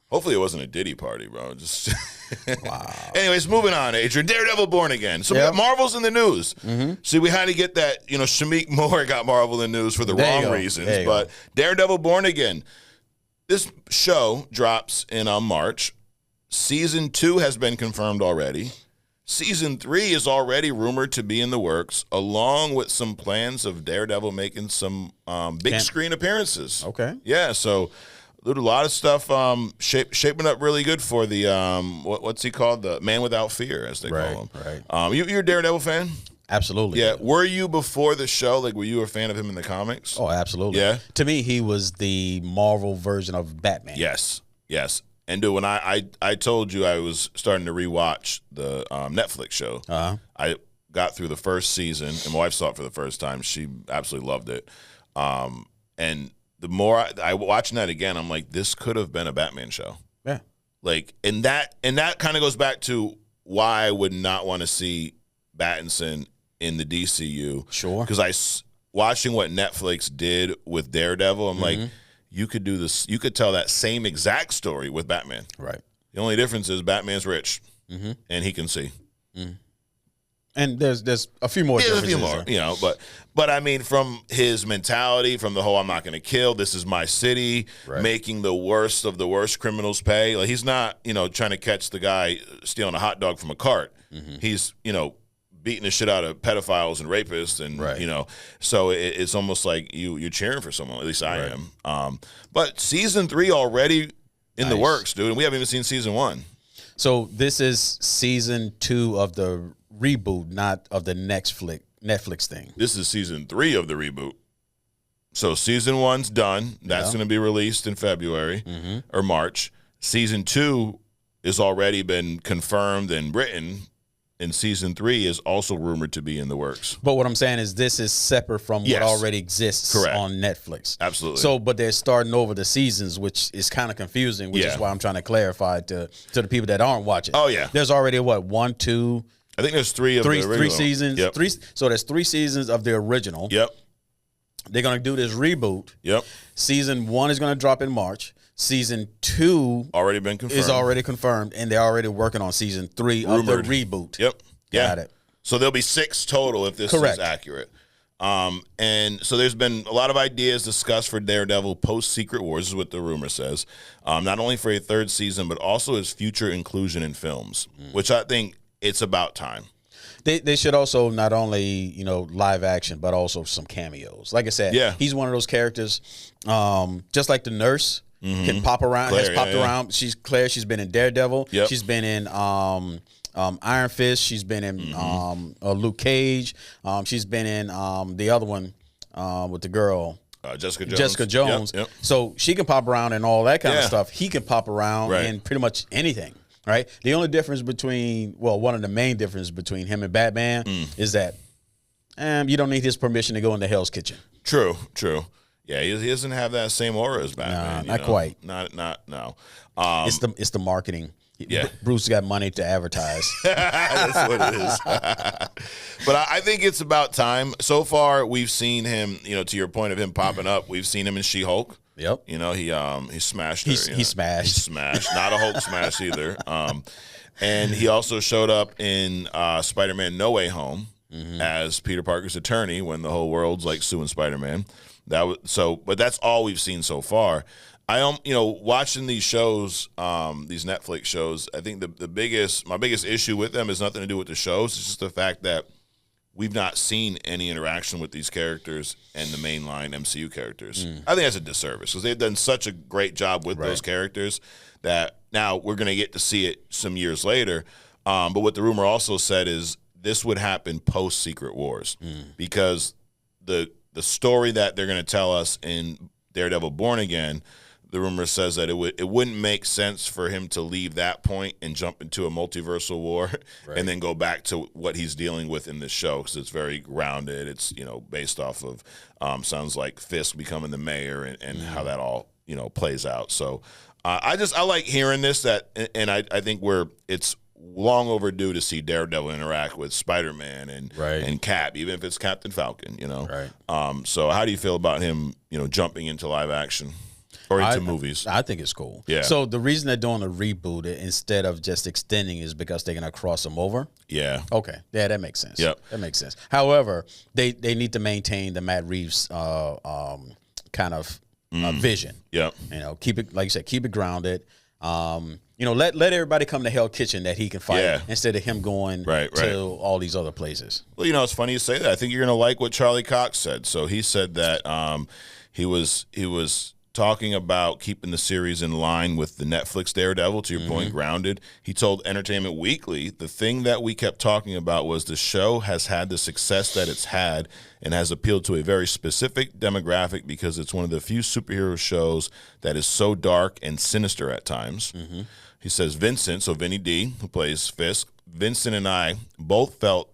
hopefully it wasn't a Diddy party, bro. Just wow. Anyways, moving on, Adrian. Daredevil Born Again. So we got Marvel's in the news. Mm-hmm. See, we had to get that, Shameik Moore got Marvel in the news for the wrong reasons. But Daredevil Born Again. This show drops in March. Season 2 has been confirmed already. Season 3 is already rumored to be in the works, along with some plans of Daredevil making some big screen appearances. Okay. Yeah, so a lot of stuff shaping up really good for the what's he called, the Man Without Fear, as they call him. Right. You're a Daredevil fan? Absolutely. Yeah. Were you before the show? Like, were you a fan of him in the comics? Oh, absolutely. Yeah. To me, he was the Marvel version of Batman. Yes. And dude, when I told you I was starting to rewatch the Netflix show, I got through the first season, and my wife saw it for the first time. She absolutely loved it. And the more I watching that again, I'm like, this could have been a Batman show. Yeah. Like, and that kind of goes back to why I would not want to see Battinson in the DCU. Sure. Because watching what Netflix did with Daredevil, I'm like, you could do this. You could tell that same exact story with Batman. Right. The only difference is Batman's rich, and he can see. And there's a few more differences. There's a few more, but I mean, from his mentality, from the whole "I'm not going to kill, this is my city," making the worst of the worst criminals pay. Like, he's not, trying to catch the guy stealing a hot dog from a cart. He's, beating the shit out of pedophiles and rapists, and so it's almost like you're cheering for someone. At least I am. But season 3 already in the works, dude, and we haven't even seen season 1. So this is season 2 of the reboot, not of the Netflix thing. This is season 3 of the reboot. So season 1's done. That's going to be released in February or March. Season 2 has already been confirmed and written, and season 3 is also rumored to be in the works. But what I'm saying is this is separate from what already exists on Netflix. Absolutely. So, but they're starting over the seasons, which is kind of confusing, which is why I'm trying to clarify to the people that aren't watching. Oh, yeah. There's already, 1, 2... I think there's 3 of the original. 3 seasons. Yep. So there's 3 seasons of the original. Yep. They're going to do this reboot. Yep. Season 1 is going to drop in March. Season 2 already been confirmed. Is already confirmed, and they're already working on season 3 Rumored. of the reboot. Yep. Got it. So there'll be 6 total if this is accurate. And so there's been a lot of ideas discussed for Daredevil post Secret Wars, is what the rumor says. Not only for a 3rd season, but also his future inclusion in films, which I think it's about time. They should also not only, live action, but also some cameos. Like I said, he's one of those characters, just like the nurse can pop around, Claire, has popped around. She's Claire. She's been in Daredevil. Yep. She's been in Iron Fist. She's been in Luke Cage. She's been in the other one with the girl. Jessica Jones. Yep. So she can pop around and all that kind of stuff. He can pop around in pretty much anything, right? The only difference one of the main differences between him and Batman is that you don't need his permission to go into Hell's Kitchen. True. Yeah, he doesn't have that same aura as Batman. Not quite. No. It's the marketing. Yeah. Bruce got money to advertise. That's what it is. But I think it's about time. So far, we've seen him, to your point of him popping up, we've seen him in She-Hulk. Yep. He smashed her. He smashed. He smashed. Not a Hulk smash either. And he also showed up in Spider-Man No Way Home as Peter Parker's attorney when the whole world's like suing Spider-Man. But that's all we've seen so far. Watching these shows, these Netflix shows, I think my biggest issue with them is nothing to do with the shows. It's just the fact that we've not seen any interaction with these characters and the mainline MCU characters. I think that's a disservice because they've done such a great job with those characters that now we're going to get to see it some years later. But what the rumor also said is this would happen post Secret Wars because the story that they're going to tell us in Daredevil Born Again, the rumor says that it wouldn't make sense for him to leave that point and jump into a multiversal war and then go back to what he's dealing with in this show because it's very grounded. It's based off of sounds like Fisk becoming the mayor and how that all plays out. So I like hearing this and I think it's long overdue to see Daredevil interact with Spider-Man and Cap, even if it's Captain Falcon. So how do you feel about him jumping into live action? Or into movies. I think it's cool. Yeah. So the reason they're doing a reboot instead of just extending is because they're going to cross them over. Yeah. Okay. Yeah, that makes sense. Yep. That makes sense. However, they need to maintain the Matt Reeves kind of vision. Yep. Keep it, like you said, keep it grounded. Let everybody come to Hell Kitchen that he can fight instead of him going to all these other places. Well, it's funny you say that. I think you're going to like what Charlie Cox said. So he said that he was talking about keeping the series in line with the Netflix Daredevil, to your point, grounded. He told Entertainment Weekly, the thing that we kept talking about was the show has had the success that it's had and has appealed to a very specific demographic because it's one of the few superhero shows that is so dark and sinister at times. He says Vincent, so Vinny D, who plays Fisk, Vincent and I both felt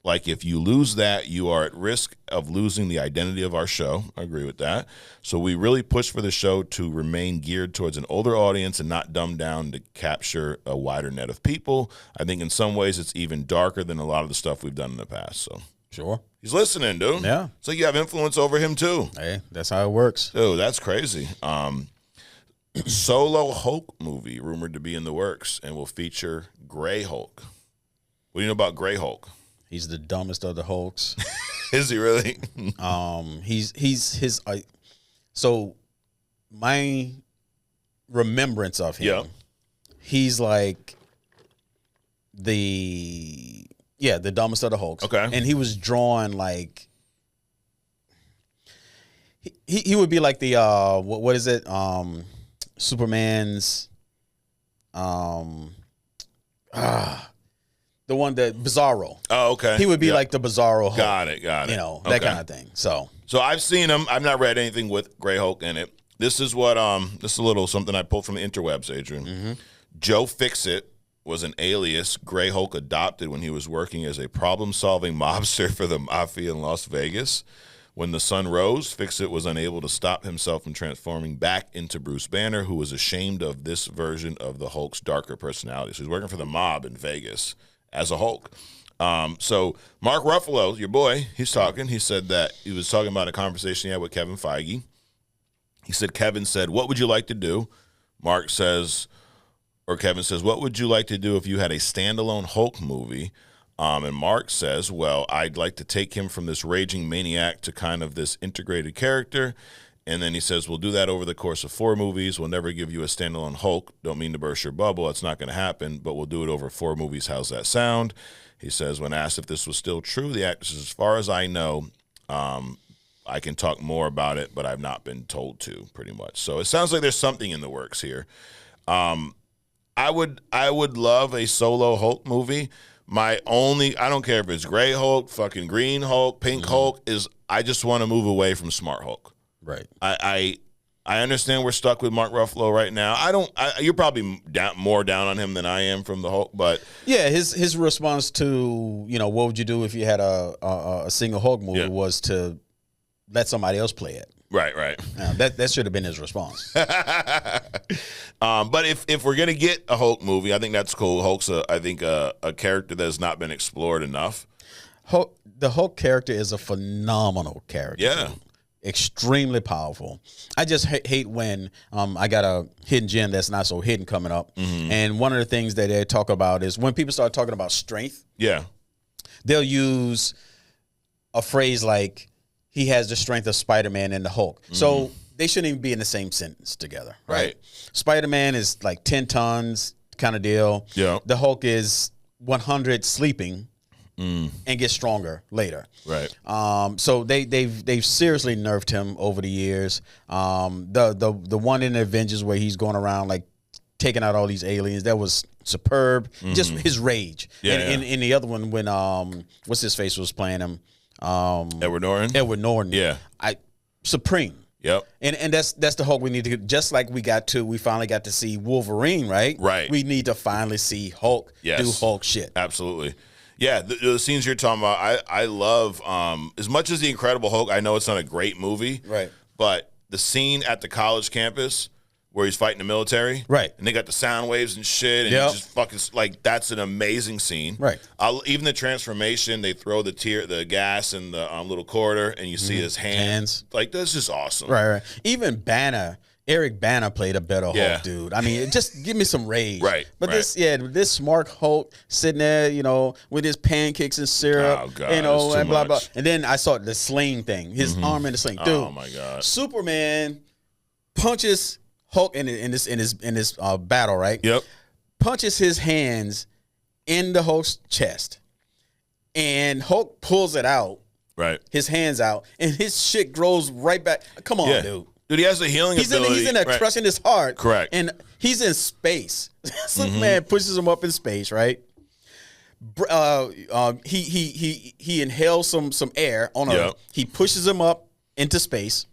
like if you lose that, you are at risk of losing the identity of our show. I agree with that. So we really push for the show to remain geared towards an older audience and not dumbed down to capture a wider net of people. I think in some ways it's even darker than a lot of the stuff we've done in the past. So sure. He's listening, dude. Yeah. So you have influence over him too. Hey, that's how it works. Dude, that's crazy. Solo Hulk movie rumored to be in the works and will feature Gray Hulk. What do you know about Gray Hulk? He's the dumbest of the Hulks. Is he really? So my remembrance of him, he's like the dumbest of the Hulks. Okay. And he was drawn like he would be like the what is it? Superman's the one that Bizarro. Oh, okay. He would be like the Bizarro Hulk. Got it. That kind of thing. So I've seen him. I've not read anything with Gray Hulk in it. This is what this is a little something I pulled from the interwebs, Adrian. Joe Fixit was an alias Gray Hulk adopted when he was working as a problem-solving mobster for the Mafia in Las Vegas. When the sun rose, Fixit was unable to stop himself from transforming back into Bruce Banner, who was ashamed of this version of the Hulk's darker personality. So he's working for the mob in Vegas as a Hulk. So Mark Ruffalo, your boy, he's talking. He said that he was talking about a conversation he had with Kevin Feige. He said, Kevin said, what would you like to do? Kevin says, what would you like to do if you had a standalone Hulk movie? And Mark says, well, I'd like to take him from this raging maniac to kind of this integrated character. And then he says, we'll do that over the course of 4 movies. We'll never give you a standalone Hulk. Don't mean to burst your bubble. It's not going to happen, but we'll do it over 4 movies. How's that sound? He says, when asked if this was still true, the actor says, as far as I know, I can talk more about it, but I've not been told to, pretty much. So it sounds like there's something in the works here. I would love a solo Hulk movie. I don't care if it's gray Hulk, fucking green Hulk, pink Hulk, I just want to move away from smart Hulk. Right. I understand we're stuck with Mark Ruffalo right now. You're probably more down on him than I am from the Hulk, but yeah, his response to what would you do if you had a single Hulk movie was to let somebody else play it. Right. That should have been his response. But if we're gonna get a Hulk movie, I think that's cool. Hulk's a character that has not been explored enough. The Hulk character is a phenomenal character. Yeah. Extremely powerful. I just hate when I got a hidden gem that's not so hidden coming up. And one of the things that they talk about is when people start talking about strength, they'll use a phrase like, he has the strength of Spider-Man and the Hulk. So they shouldn't even be in the same sentence together, right? Spider-Man is like 10 tons kind of deal. Yeah. The Hulk is 100 sleeping and gets stronger later. Right. So they've seriously nerfed him over the years. The one in the Avengers where he's going around like taking out all these aliens, that was superb. Just his rage. And in the other one when what's his face was playing him. Edward Norton. Yeah. Supreme. Yep. And that's the Hulk we need to, just like we finally got to see Wolverine, right? Right. We need to finally see Hulk do Hulk shit. Absolutely. Yeah, the scenes you're talking about, I love, as much as The Incredible Hulk, I know it's not a great movie. Right. But the scene at the college campus where he's fighting the military. Right. And they got the sound waves and shit. And he's just fucking, like, that's an amazing scene. Right. Even the transformation, they throw the gas in the little corridor and you see his hands. Like, that's just awesome. Right. Even Eric Bana played a better Hulk, dude. I mean, just give me some rage. Right. But this smart Hulk sitting there, with his pancakes and syrup, and blah, blah. And then I saw the sling thing, his arm in the sling. Dude, oh, my God. Superman punches Hulk in this battle, right? Yep. Punches his hands in the Hulk's chest, and Hulk pulls it out, right? His hands out, and his shit grows right back. Come on, dude. Dude, he has a healing ability. He's in there crushing his heart. Correct. And he's in space. Superman pushes him up in space, right? He inhales some air on Earth. He pushes him up into space.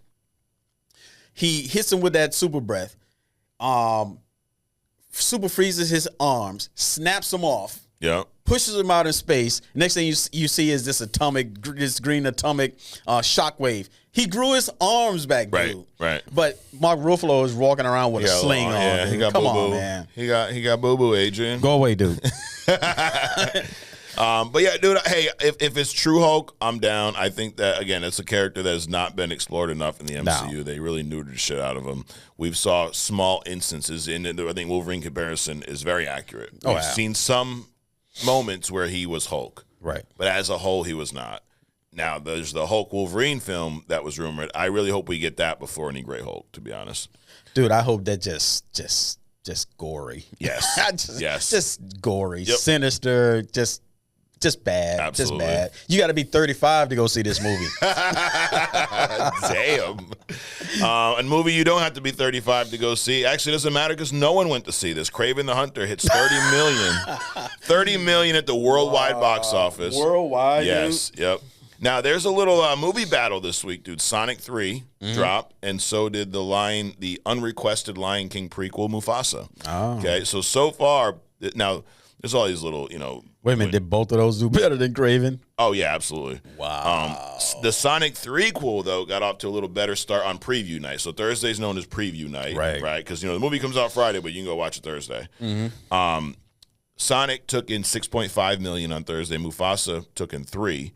He hits him with that super breath. Super freezes his arms, snaps him off. Yeah. Pushes him out in space. Next thing you see is this green atomic shockwave. He grew his arms back, dude. Right. But Mark Ruffalo is walking around with a sling on. Yeah, he got Come boo-boo. on, man. He got boo-boo, Adrian. Go away, dude. But yeah, dude, hey, if it's true Hulk, I'm down. I think that, again, it's a character that has not been explored enough in the MCU. No. They really neutered the shit out of him. We've saw small instances in it. I think Wolverine comparison is very accurate. We've seen some moments where he was Hulk. Right. But as a whole, he was not. Now, there's the Hulk Wolverine film that was rumored. I really hope we get that before any Great Hulk, to be honest. Dude, I hope that just gory. Yes. Just gory. Yep. Sinister, just bad. Absolutely. Just bad. You got to be 35 to go see this movie. Damn. A movie you don't have to be 35 to go see. Actually, it doesn't matter because no one went to see this. Kraven the Hunter hits $30 million. $30 million at the worldwide box office. Worldwide? Yes. Dude? Yep. Now, there's a little movie battle this week, dude. Sonic 3 dropped, and so did the unrequested Lion King prequel, Mufasa. Oh. Okay, so far, now, there's all these little, Wait a minute, did both of those do better than Kraven? Oh, yeah, absolutely. Wow. The Sonic 3-quel, though, got off to a little better start on preview night. So Thursday's known as preview night, right? Because, the movie comes out Friday, but you can go watch it Thursday. Sonic took in $6.5 million on Thursday. Mufasa took in $3 million.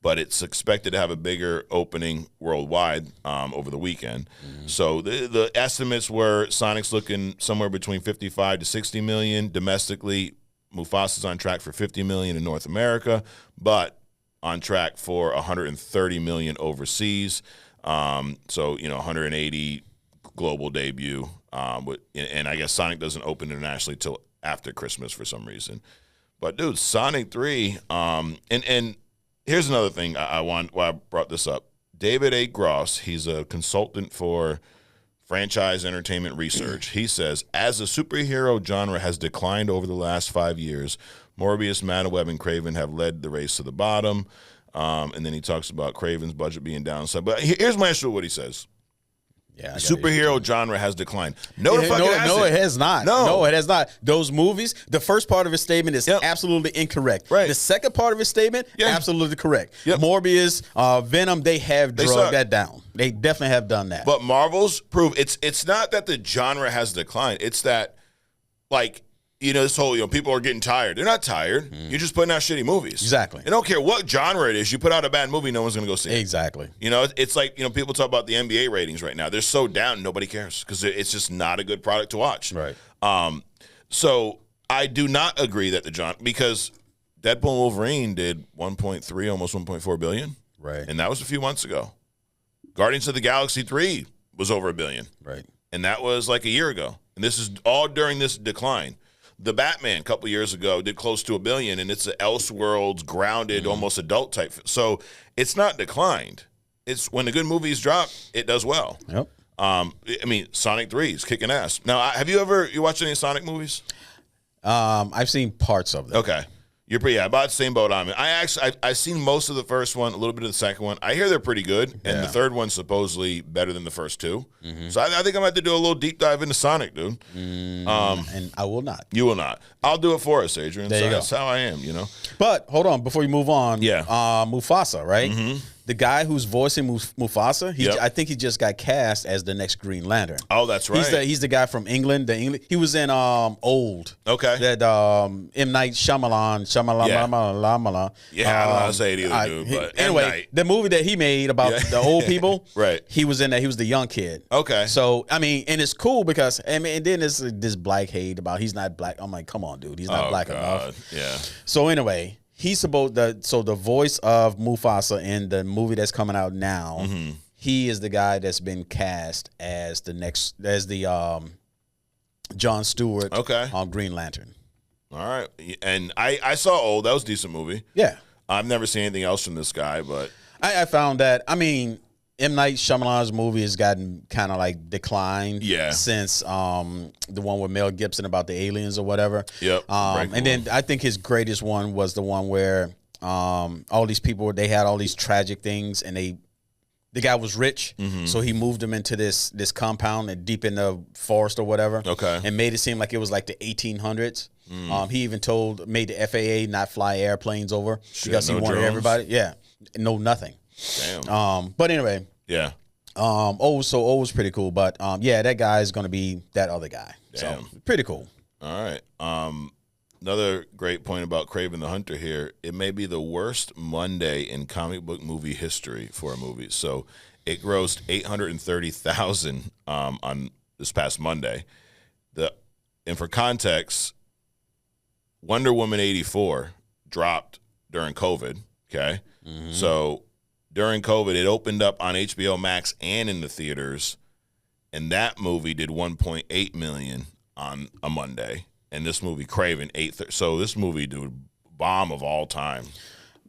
But it's expected to have a bigger opening worldwide over the weekend. So the estimates were Sonic's looking somewhere between 55 to 60 million domestically. Mufasa's on track for 50 million in North America, but on track for 130 million overseas. So 180 global debut. And I guess Sonic doesn't open internationally till after Christmas for some reason. But dude, Sonic 3, and here's another thing why I brought this up. David A. Gross, he's a consultant for Franchise Entertainment Research. He says, as the superhero genre has declined over the last 5 years, Morbius, Madweb, and Kraven have led the race to the bottom. And then he talks about Kraven's budget being downside. But here's my issue with what he says. Yeah, superhero genre has declined. No, it has not. No, it has not. Those movies, the first part of his statement is absolutely incorrect. Right. The second part of his statement, absolutely correct. Yep. Morbius, Venom, they have drugged that down. They definitely have done that. But Marvel's prove it's not that the genre has declined. It's that, like, this whole, people are getting tired. They're not tired. You're just putting out shitty movies. Exactly. I don't care what genre it is. You put out a bad movie, no one's going to go see it. Exactly. It's like, people talk about the NBA ratings right now. They're so down, nobody cares because it's just not a good product to watch. Right. So I do not agree that the genre, because Deadpool and Wolverine did 1.3, almost 1.4 billion. Right. And that was a few months ago. Guardians of the Galaxy 3 was over $1 billion. Right. And that was like a year ago. And this is all during this decline. The Batman a couple years ago did close to $1 billion, and it's an Elseworlds grounded, almost adult type. So it's not declined. It's when the good movies drop, it does well. Yep. Sonic 3 is kicking ass. Now, have you watched any Sonic movies? I've seen parts of them. Okay. You're about the same boat I'm in. I've seen most of the first one, a little bit of the second one. I hear they're pretty good, and the third one's supposedly better than the first two. So I think I'm going to have to do a little deep dive into Sonic, dude. And I will not. You will not. I'll do it for us, Adrian. There you go. That's how I am, But hold on, before you move on. Yeah. Mufasa, right? The guy who's voicing Mufasa, I think he just got cast as the next Green Lantern. Oh, that's right. He's the guy from England. He was in Old. Okay. That M. Night Shyamalan. Yeah, I don't know how to say it either, dude. But anyway, the movie that he made about the old people, right? He was in that. He was the young kid. Okay. So and it's cool because and then there's this black hate about he's not black. I'm like, come on, dude, he's not black enough. Yeah. So anyway. He's the voice of Mufasa in the movie that's coming out now. He is the guy that's been cast as the Jon Stewart on Green Lantern. All right, and I saw Old. That was a decent movie. Yeah, I've never seen anything else from this guy, but I found that. M. Night Shyamalan's movie has gotten kind of like declined since the one with Mel Gibson about the aliens or whatever. Yep. And then I think his greatest one was the one where all these people, they had all these tragic things and the guy was rich, so he moved them into this compound and deep in the forest or whatever. Okay. And made it seem like it was like the 1800s. He even made the FAA not fly airplanes over because he wanted everybody. Yeah. No, nothing. Damn. But anyway. Yeah. O was pretty cool, but that guy is going to be that other guy. Damn. So pretty cool. All right. Another great point about Kraven the Hunter here. It may be the worst Monday in comic book movie history for a movie. So it grossed $830,000 on this past Monday. And for context, Wonder Woman 84 dropped during COVID. Okay. So during COVID, it opened up on HBO Max and in the theaters, and that movie did $1.8 million on a Monday. And this movie, Kraven, so this movie, dude, bomb of all time.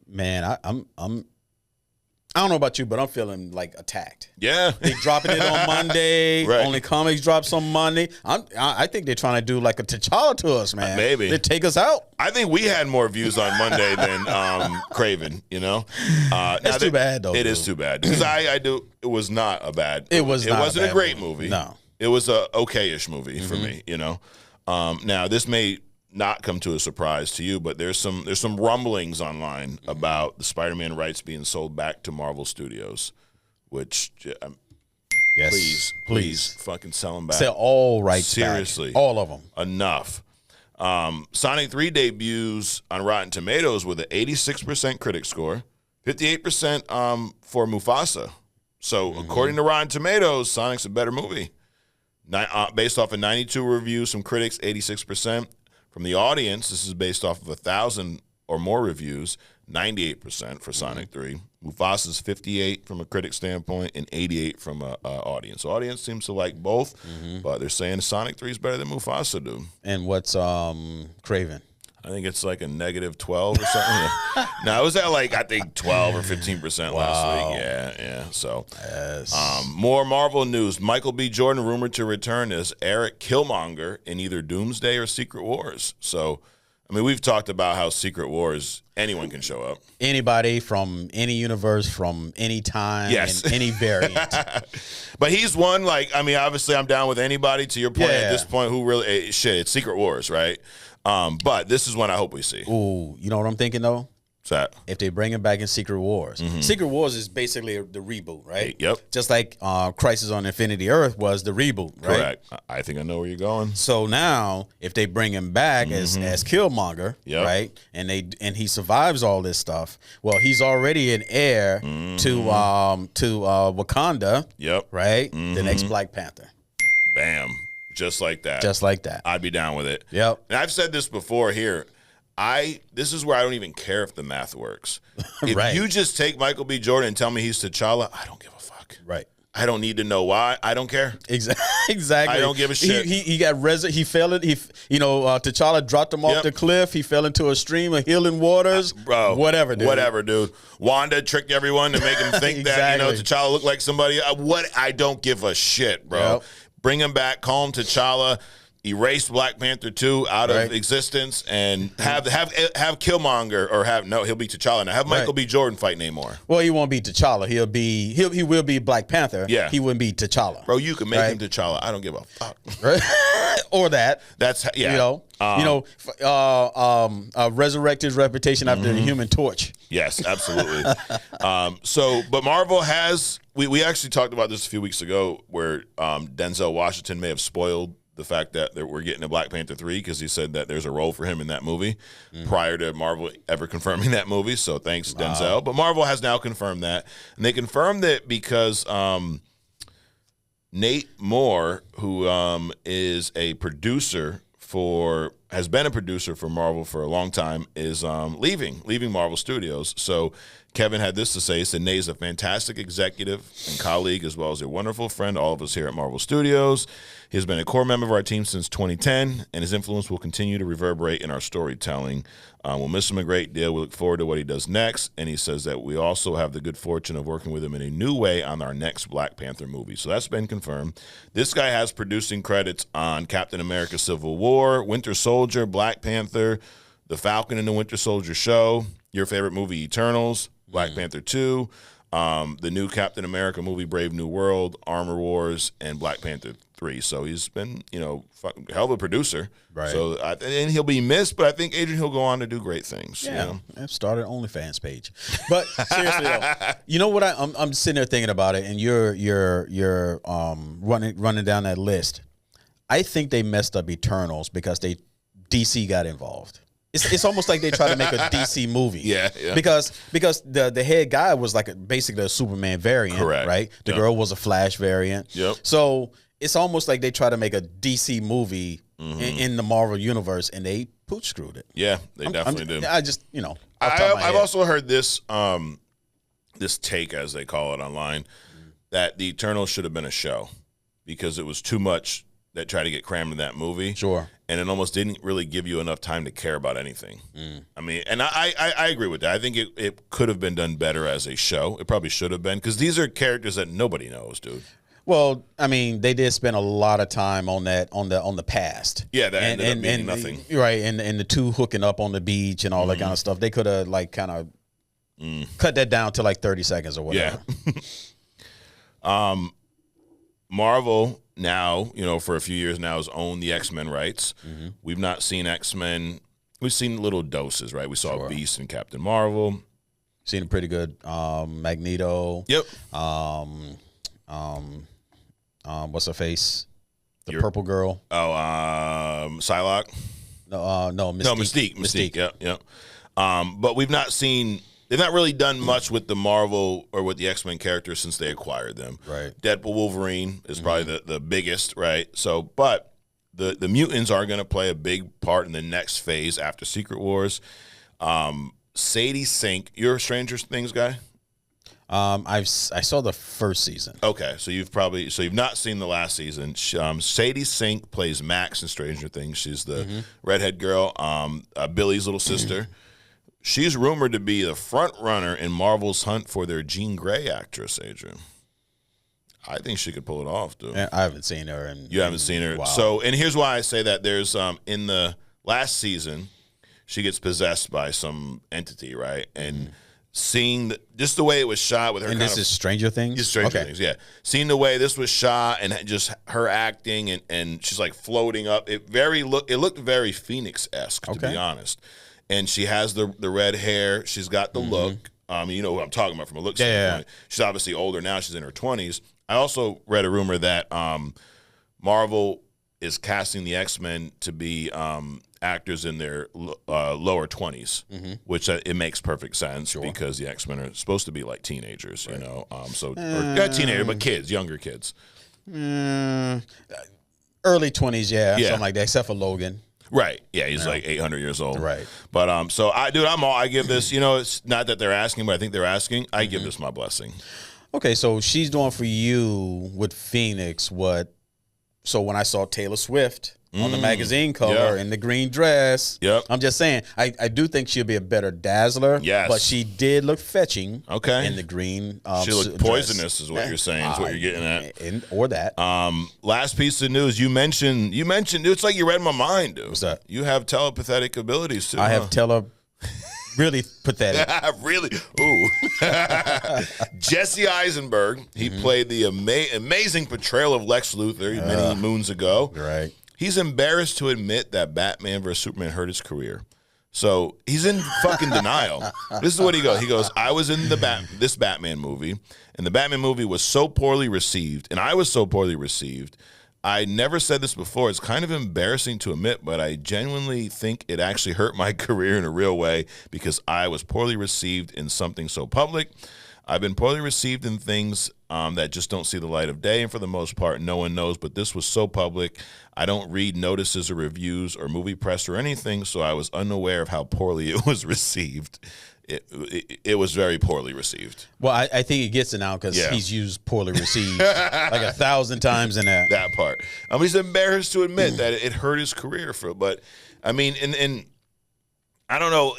Man, I don't know about you, but I'm feeling like attacked. Yeah, they dropping it on Monday. Right. Only Comics drops on Monday. I think they're trying to do like a T'Challa to us, man. Maybe they take us out. I think we had more views on Monday than Kraven. That's too bad though. It is too bad because it was not a bad. It wasn't a great movie. No, it was a okay-ish movie for me. Now this may not come to a surprise to you, but there's some rumblings online about the Spider-Man rights being sold back to Marvel Studios, which yes, please fucking sell them back. Sell all rights seriously, back. All of them. Enough. Sonic 3 debuts on Rotten Tomatoes with an 86% critic score, 58% for Mufasa. So according to Rotten Tomatoes, Sonic's a better movie. Based off of 92 reviews from critics, 86%. From the audience, this is based off of 1,000 or more reviews, 98% for Sonic 3. Mufasa's 58 from a critic standpoint and 88 from an audience. So audience seems to like both, but they're saying Sonic 3 is better than Mufasa, dude. And what's Kraven? I think it's like a -12 or something. No, it was at like, I think 12 or 15% last week. Yeah. So, yes. More Marvel news. Michael B. Jordan rumored to return as Erik Killmonger in either Doomsday or Secret Wars. So, I mean, we've talked about how Secret Wars, anyone can show up. Anybody from any universe, from any time, yes. and any variant. But he's one, like, I mean, obviously I'm down with anybody. To your point, at this point, who really, it's Secret Wars, right? But this is one I hope we see. Ooh, you know what I'm thinking, though? What's that? If they bring him back in Secret Wars. Secret Wars is basically the reboot, right? Yep. Just like Crisis on Infinity Earth was the reboot, right? Correct. I think I know where you're going. So now, if they bring him back as Killmonger, right, and he survives all this stuff, well, he's already an heir to Wakanda, right? The next Black Panther. Bam. Just like that. Just like that. I'd be down with it. Yep. And I've said this before here. This is where I don't even care if the math works. If you just take Michael B. Jordan and tell me he's T'Challa, I don't give a fuck. Right. I don't need to know why. I don't care. Exactly. I don't give a shit. He got he fell in. T'Challa dropped him off the cliff. He fell into a stream of healing waters. Bro, whatever, dude. Wanda tricked everyone to make him think that T'Challa looked like somebody. I don't give a shit, bro. Yep. Bring him back. Call him T'Challa. Erase Black Panther 2 out of existence and have Killmonger he'll be T'Challa now. Have Michael B. Jordan fight Namor. Well, he won't be T'Challa. He will be Black Panther. Yeah. He wouldn't be T'Challa. Bro, you can make him T'Challa. I don't give a fuck. Or that. That's resurrect his reputation after the Human Torch. Yes, absolutely. But Marvel has we actually talked about this a few weeks ago where Denzel Washington may have spoiled the fact that we're getting a Black Panther 3 because he said that there's a role for him in that movie prior to Marvel ever confirming that movie. So thanks, Denzel. But Marvel has now confirmed that. And they confirmed it because Nate Moore, who is a producer has been a producer for Marvel for a long time, is leaving Marvel Studios. So Kevin had this to say. He said, Nate is a fantastic executive and colleague as well as a wonderful friend to all of us here at Marvel Studios. He has been a core member of our team since 2010, and his influence will continue to reverberate in our storytelling. We'll miss him a great deal. We look forward to what he does next. And he says that we also have the good fortune of working with him in a new way on our next Black Panther movie. So that's been confirmed. This guy has producing credits on Captain America Civil War, Winter Soldier, Black Panther, The Falcon and the Winter Soldier Show, your favorite movie, Eternals, Black Panther 2, the new Captain America movie, Brave New World, Armor Wars, and Black Panther 3. So he's been, hell of a producer. Right. So and he'll be missed, but I think Adrian he'll go on to do great things. Yeah. I've started an OnlyFans page. But seriously though, you know what I'm sitting there thinking about it, and you're running down that list. I think they messed up Eternals because DC got involved. It's almost like they try to make a DC movie. Yeah. Because the head guy was basically a Superman variant. Correct. Right? The girl was a Flash variant. Yep. So it's almost like they try to make a DC movie in the Marvel universe, and they pooch screwed it. Yeah, they definitely did. I just, I've also heard this this take, as they call it online, that the Eternals should have been a show because it was too much that tried to get crammed in that movie. Sure. And it almost didn't really give you enough time to care about anything. I mean, and I agree with that. I think it could have been done better as a show. It probably should have been because these are characters that nobody knows, dude. Well, I mean, they did spend a lot of time on the past. Yeah, that ended up meaning nothing. Right, and the two hooking up on the beach and all that kind of stuff. They could have kind of cut that down to 30 seconds or whatever. Yeah. Marvel now, for a few years now has owned the X-Men rights. We've not seen X-Men. We've seen little doses, right? We saw Beast and Captain Marvel. Seen a pretty good Magneto. Yep. What's her face? The purple girl. Oh, Psylocke. No, Mystique. Mystique. Yep. But we've not seen. They've not really done much with the Marvel or with the X-Men characters since they acquired them. Right. Deadpool Wolverine is probably the biggest, right? So, but the mutants are going to play a big part in the next phase after Secret Wars. Sadie Sink, you're a Stranger Things guy? I saw the first season. Okay, so you've not seen the last season. Sadie Sink plays Max in Stranger Things. She's the redhead girl, Billy's little sister. She's rumored to be the front runner in Marvel's hunt for their Jean Grey actress, Adrian. I think she could pull it off, dude. I haven't seen her. You haven't seen her. Wow. So, and here's why I say that. There's in the last season, she gets possessed by some entity, right? And seeing just the way it was shot with her. And this is Stranger Things? It's Stranger Things, yeah. Seeing the way this was shot and just her acting and she's like floating up. It looked very Phoenix-esque, to be honest. And she has the red hair. She's got the look. You know what I'm talking about from a look standpoint. She's obviously older now. She's in her 20s. I also read a rumor that Marvel is casting the X-Men to be actors in their lower 20s, which it makes perfect sense because the X-Men are supposed to be like teenagers, you know. Not teenagers, but kids, younger kids. Early 20s, something like that, except for Logan. Right. Yeah, he's like 800 years old. Right. But so I give this, you know, it's not that they're asking, but I think they're asking. I give this my blessing. Okay, so she's doing for you with Phoenix what so when I saw Taylor Swift on the magazine cover in the green dress, I'm just saying, I do think she'll be a better Dazzler. Yes. But she did look fetching in the green she looked poisonous is what you're saying, is what you're getting at. Or that. Last piece of news, you mentioned it's like you read my mind, dude. What's that? You have telepathic abilities too. I have really pathetic. Really? Ooh. Jesse Eisenberg, he played the amazing portrayal of Lex Luthor many moons ago. Right. He's embarrassed to admit that Batman vs. Superman hurt his career. So he's in fucking denial. This is what he goes. He goes, I was in this Batman movie, and the Batman movie was so poorly received, and I was so poorly received. I never said this before. It's kind of embarrassing to admit, but I genuinely think it actually hurt my career in a real way because I was poorly received in something so public. I've been poorly received in things that just don't see the light of day, and for the most part, no one knows, but this was so public. I don't read notices or reviews or movie press or anything, so I was unaware of how poorly it was received. It was very poorly received. Well, I think he gets it now because he's used poorly received like 1,000 times in that part. He's embarrassed to admit that it hurt his career but I mean, and I don't know.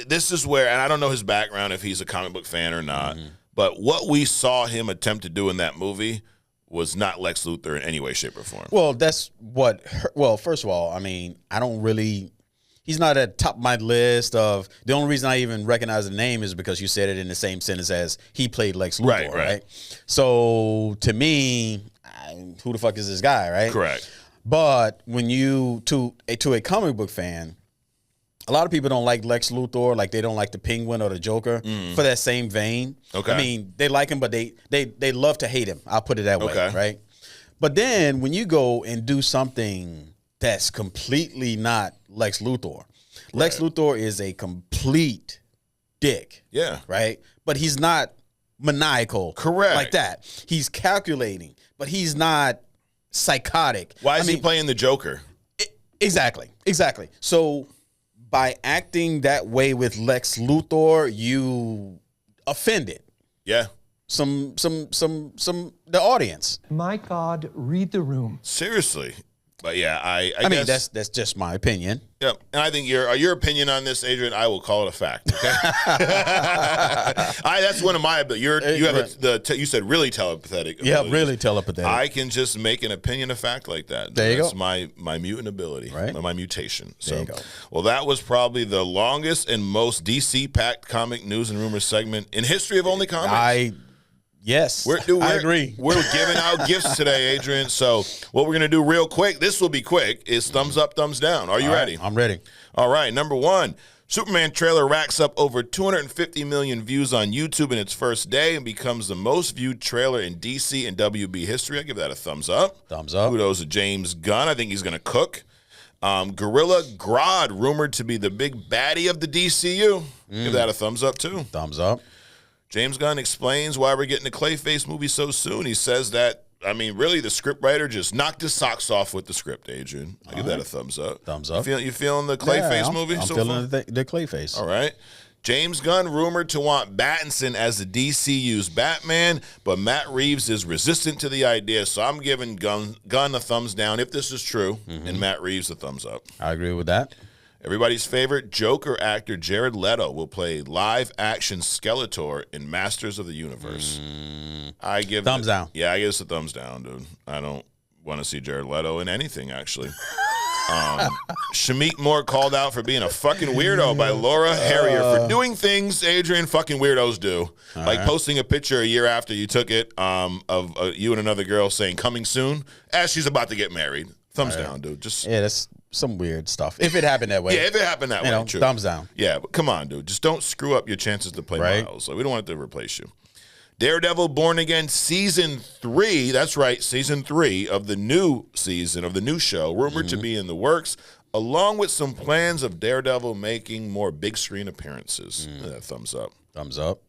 This is where, and I don't know his background if he's a comic book fan or not, but what we saw him attempt to do in that movie was not Lex Luthor in any way, shape, or form. Well, that's what. Well, first of all, I mean, I don't really. He's not at the top of my list of. The only reason I even recognize the name is because you said it in the same sentence as he played Lex Luthor, right? So to me, who the fuck is this guy, right? Correct. But when you to a comic book fan, a lot of people don't like Lex Luthor, like they don't like the Penguin or the Joker for that same vein. Okay. I mean, they like him, but they love to hate him. I'll put it that way, right? But then when you go and do something that's completely not Lex Luthor, Lex Luthor is a complete dick. Yeah. Right? But he's not maniacal. Correct. Like that. He's calculating, but he's not psychotic. Why is he playing the Joker? Exactly. So by acting that way with Lex Luthor, you offended. Yeah. The audience. My God, read the room. Seriously. But yeah, I mean, guess, that's just my opinion. Yep. And I think your opinion on this, Adrian, I will call it a fact. Okay. That's one of my abilities. You said really telepathic abilities. Yeah, really telepathic. I can just make an opinion a fact like that. There you go. That's my mutant ability, right? My mutation. So, there you go. Well, that was probably the longest and most DC-packed comic news and rumors segment in history of Only Comics. Yes, I agree. We're giving out gifts today, Adrian. So what we're going to do real quick, this will be quick, is thumbs up, thumbs down. Are you ready? I'm ready. All right. Number one, Superman trailer racks up over 250 million views on YouTube in its first day and becomes the most viewed trailer in DC and WB history. I give that a thumbs up. Thumbs up. Kudos to James Gunn. I think he's going to cook. Gorilla Grodd, rumored to be the big baddie of the DCU. Give that a thumbs up, too. Thumbs up. James Gunn explains why we're getting a Clayface movie so soon. He says that, I mean, really, the scriptwriter just knocked his socks off with the script, Adrian. I give that a thumbs up. Thumbs up. You feeling the Clayface movie? I'm feeling the Clayface. All right. James Gunn rumored to want Battinson as the DCU's Batman, but Matt Reeves is resistant to the idea, so I'm giving Gunn a thumbs down if this is true, and Matt Reeves a thumbs up. I agree with that. Everybody's favorite Joker actor Jared Leto will play live-action Skeletor in Masters of the Universe. I give thumbs down. Yeah, I give this a thumbs down, dude. I don't want to see Jared Leto in anything, actually. Shameik Moore called out for being a fucking weirdo by Laura Harrier for doing things Adrian fucking weirdos do. Like posting a picture a year after you took it of you and another girl saying coming soon as she's about to get married. Thumbs down, dude. Just that's some weird stuff. If it happened that way. Yeah, if it happened that way, true. Thumbs down. Yeah, but come on, dude. Just don't screw up your chances to play Miles. So we don't want it to replace you. Daredevil Born Again Season 3, that's right, Season 3 of the new season of the new show, rumored to be in the works, along with some plans of Daredevil making more big screen appearances. Thumbs up. Thumbs up.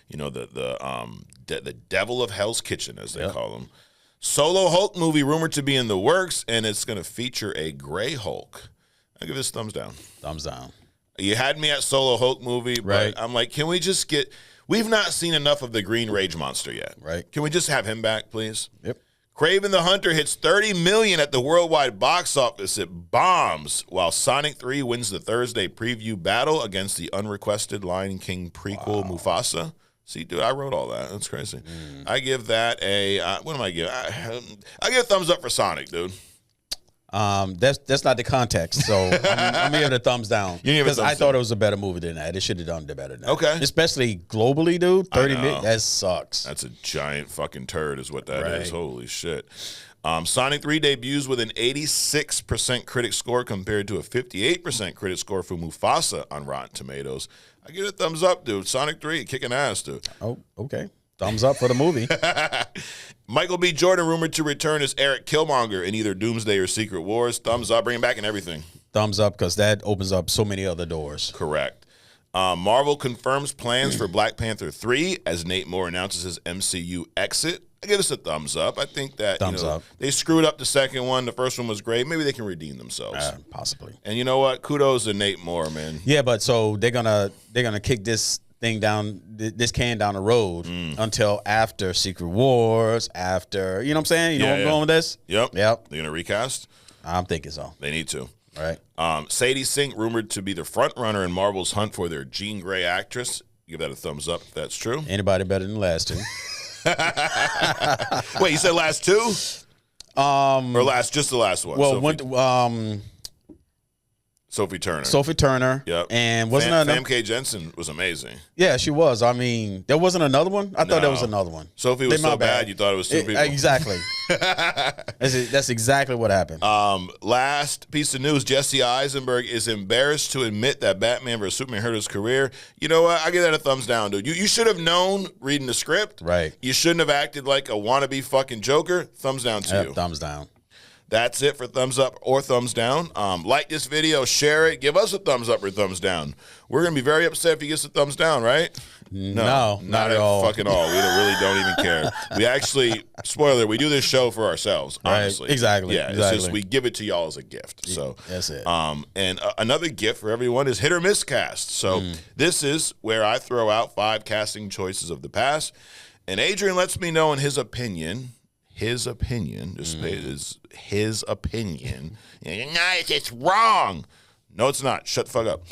You know, the Devil of Hell's Kitchen, as they call him. Solo Hulk movie rumored to be in the works, and it's going to feature a gray Hulk. I give this thumbs down. Thumbs down. You had me at Solo Hulk movie, but I'm like, can we just get... We've not seen enough of the Green Rage monster yet. Right. Can we just have him back, please? Yep. Kraven the Hunter hits $30 million at the worldwide box office. It bombs, while Sonic 3 wins the Thursday preview battle against the unrequested Lion King prequel Mufasa. See, dude, I wrote all that. That's crazy. I give that a what am I giving? I give a thumbs up for Sonic, dude. That's not the context, so I'm giving a thumbs down because I thought it was a better movie than that. It should have done better than that. Okay, especially globally, dude. 30 million, that sucks. That's a giant fucking turd, is what that is. Holy shit. Sonic 3 debuts with an 86% critic score compared to a 58% critic score for Mufasa on Rotten Tomatoes. I give it a thumbs up, dude. Sonic 3, kicking ass, dude. Oh, okay. Thumbs up for the movie. Michael B. Jordan rumored to return as Erik Killmonger in either Doomsday or Secret Wars. Thumbs up. Bring him back and everything. Thumbs up because that opens up so many other doors. Correct. Marvel confirms plans for Black Panther 3 as Nate Moore announces his MCU exit. I give this a thumbs up. I think that thumbs up. They screwed up the second one. The first one was great. Maybe they can redeem themselves. Possibly. And you know what? Kudos to Nate Moore, man. Yeah, but so they're gonna kick this thing down, this can down the road until after Secret Wars, after, you know what I'm saying? You know where I'm going with this? Yep. They're going to recast? I'm thinking so. They need to. All right. Sadie Sink rumored to be the front runner in Marvel's hunt for their Jean Grey actress. Give that a thumbs up if that's true. Anybody better than the last two? Wait, you said last two? Or just the last one? Well, Sophie Turner. Sophie Turner. Yep. And wasn't Famke Jensen was amazing. Yeah, she was. I mean, there wasn't another one? I thought there was another one. Sophie was so bad you thought it was two people. Exactly. That's exactly what happened. Last piece of news, Jesse Eisenberg is embarrassed to admit that Batman vs. Superman hurt his career. You know what? I give that a thumbs down, dude. You should have known reading the script. Right. You shouldn't have acted like a wannabe fucking Joker. Thumbs down to you. Thumbs down. That's it for thumbs up or thumbs down. Like this video, share it, give us a thumbs up or thumbs down. We're going to be very upset if he gets a thumbs down, right? No, not at all. Fucking all. We really don't even care. We actually, spoiler, we do this show for ourselves, honestly. Right. Exactly. Yeah, exactly. It's just we give it to y'all as a gift. So that's it. And another gift for everyone is hit or miss cast. So this is where I throw out 5 casting choices of the past. And Adrian lets me know in his opinion, his opinion, it's wrong. No, it's not. Shut the fuck up.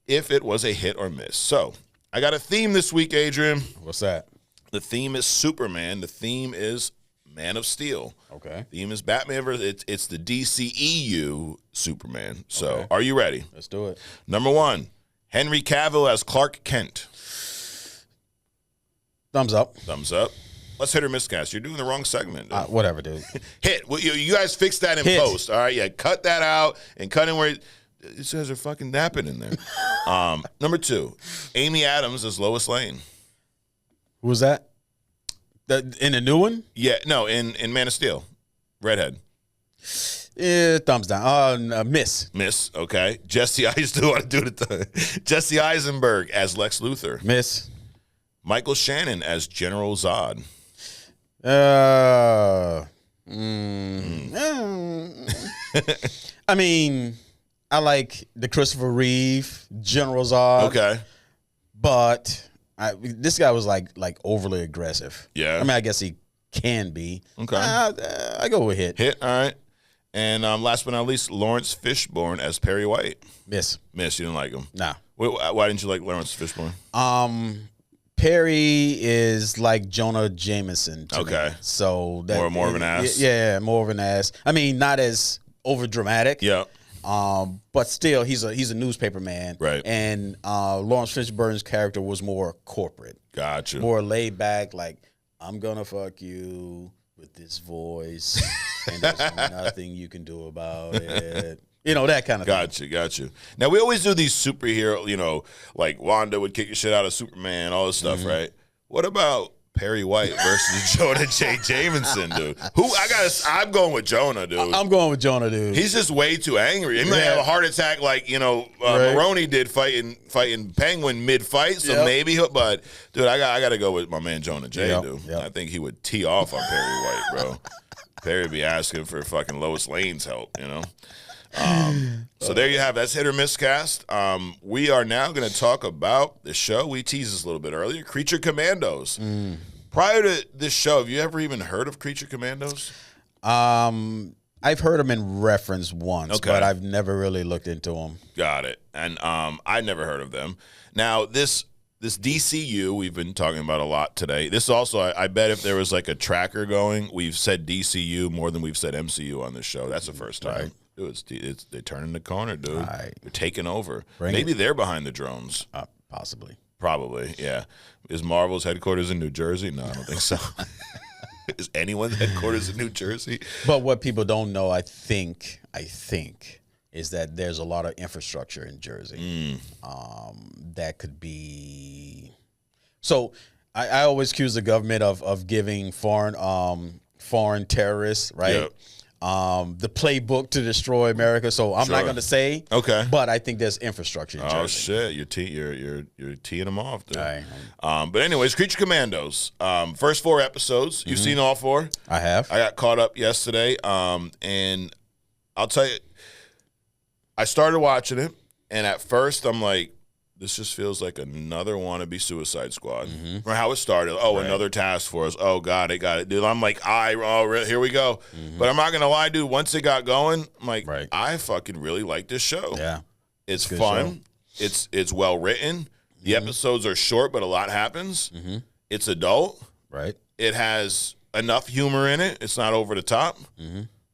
If it was a hit or miss. So I got a theme this week, Adrian. What's that? The theme is Superman. The theme is Man of Steel. Okay. The theme is Batman versus it's the DCEU Superman. So Are you ready? Let's do it. Number 1, Henry Cavill as Clark Kent. Thumbs up. Thumbs up. Let's hit or miss cast. You're doing the wrong segment. Whatever, dude. Hit. Well, you guys fix that in post. All right. Yeah. Cut that out and cut in where these guys are fucking napping in there. Number 2, Amy Adams as Lois Lane. Who was that? In the new one? Yeah. No. In Man of Steel, redhead. Thumbs down. Miss. Miss. Okay. Jesse Eisenberg as Lex Luthor. Miss. Michael Shannon as General Zod. I mean, I like the Christopher Reeve General Zod. Okay. But this guy was like overly aggressive. Yeah. I mean, I guess he can be. Okay. I go with Hit. Hit, all right. And last but not least, Lawrence Fishburne as Perry White. Miss. You didn't like him? Nah. Why didn't you like Lawrence Fishburne? Perry is like Jonah Jameson to me. So that more of an ass. Yeah, more of an ass. I mean, not as over dramatic. Yeah. But still, he's a newspaper man. Right. And Lawrence Fishburne's character was more corporate. Gotcha. More laid back, like, I'm gonna fuck you with this voice, and there's nothing you can do about it. You know, that kind of thing. Got you. Now, we always do these superhero, like Wanda would kick your shit out of Superman, all this stuff, right? What about Perry White versus Jonah J. Jameson, dude? I'm going with Jonah, dude. I'm going with Jonah, dude. He's just way too angry. He might have a heart attack like, Maroney did fighting Penguin mid-fight, so maybe but dude, I got to go with my man Jonah J, dude. Yep. I think he would tee off on Perry White, bro. Perry would be asking for fucking Lois Lane's help, So there you have it. That's Hit or Miss Cast. We are now going to talk about the show we teased this a little bit earlier, Creature Commandos. Prior to this show, have you ever even heard of Creature Commandos? I've heard them in reference once, but I've never really looked into them. Got it. And I never heard of them. Now, this DCU we've been talking about a lot today. This also, I bet if there was like a tracker going, we've said DCU more than we've said MCU on this show. That's the first time. Right. Dude, they're turning the corner, dude. Right. They're taking over. Maybe they're behind the drones. Possibly. Probably, yeah. Is Marvel's headquarters in New Jersey? No, I don't think so. Is anyone's headquarters in New Jersey? But what people don't know, I think, is that there's a lot of infrastructure in Jersey. That could be. So I always accuse the government of giving foreign terrorists, right? Yep. The playbook to destroy America. So I'm not going to say. Okay. But I think there's infrastructure in Jersey. Oh shit, you're teeing them off, dude. Right. But anyways, Creature Commandos. First 4 episodes. You've seen all 4? I have. I got caught up yesterday. And I'll tell you, I started watching it, and at first I'm like, this just feels like another wannabe Suicide Squad. From how it started. Oh, another task force. Oh, got it. Dude, I'm like, here we go. But I'm not going to lie, dude. Once it got going, I'm like, I fucking really like this show. Yeah. It's fun. Show. It's well written. The episodes are short, but a lot happens. It's adult. Right. It has enough humor in it. It's not over the top.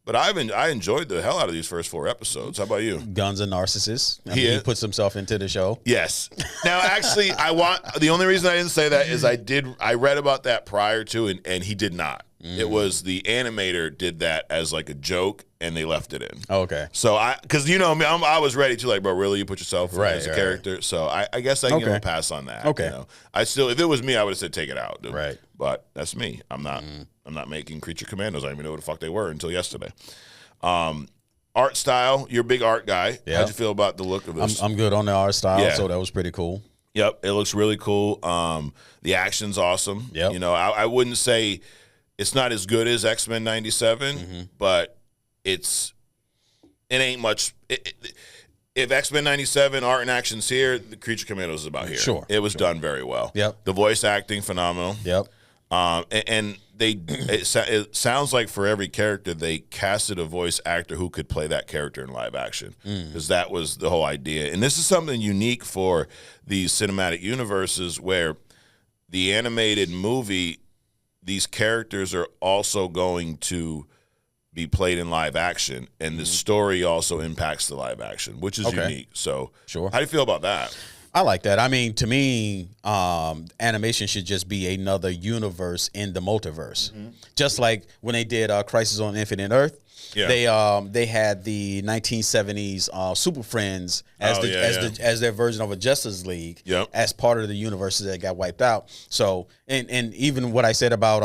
But I enjoyed the hell out of these first 4 episodes. How about you? Gunn's a narcissist. He puts himself into the show. Yes. Now, actually, the only reason I didn't say that is I read about that prior to, and he did not. It was the animator did that as like a joke, and they left it in. Oh, okay. So because I was ready to like, bro, really, you put yourself as a character. So I guess I can give him a pass on that. Okay. I still, if it was me, I would have said take it out. Dude. Right. But that's me. I'm not making Creature Commandos. I didn't even know what the fuck they were until yesterday. Art style, you're a big art guy. Yeah. How'd you feel about the look of this? I'm good on the art style, so that was pretty cool. Yep, it looks really cool. The action's awesome. Yep. I wouldn't say it's not as good as X-Men 97, but it ain't much. If X-Men 97 art and action's here, the Creature Commandos is about here. Sure. It was done very well. Yep. The voice acting, phenomenal. Yep. And it sounds like for every character they casted a voice actor who could play that character in live action, because that was the whole idea. And this is something unique for these cinematic universes where the animated movie, these characters are also going to be played in live action, and the story also impacts the live action, which is unique. So sure. How do you feel about that? I like that. I mean, to me, animation should just be another universe in the multiverse. Just like when they did Crisis on Infinite Earth, they had the 1970s Super Friends as their version of a Justice League as part of the universes that got wiped out. So, and even what I said about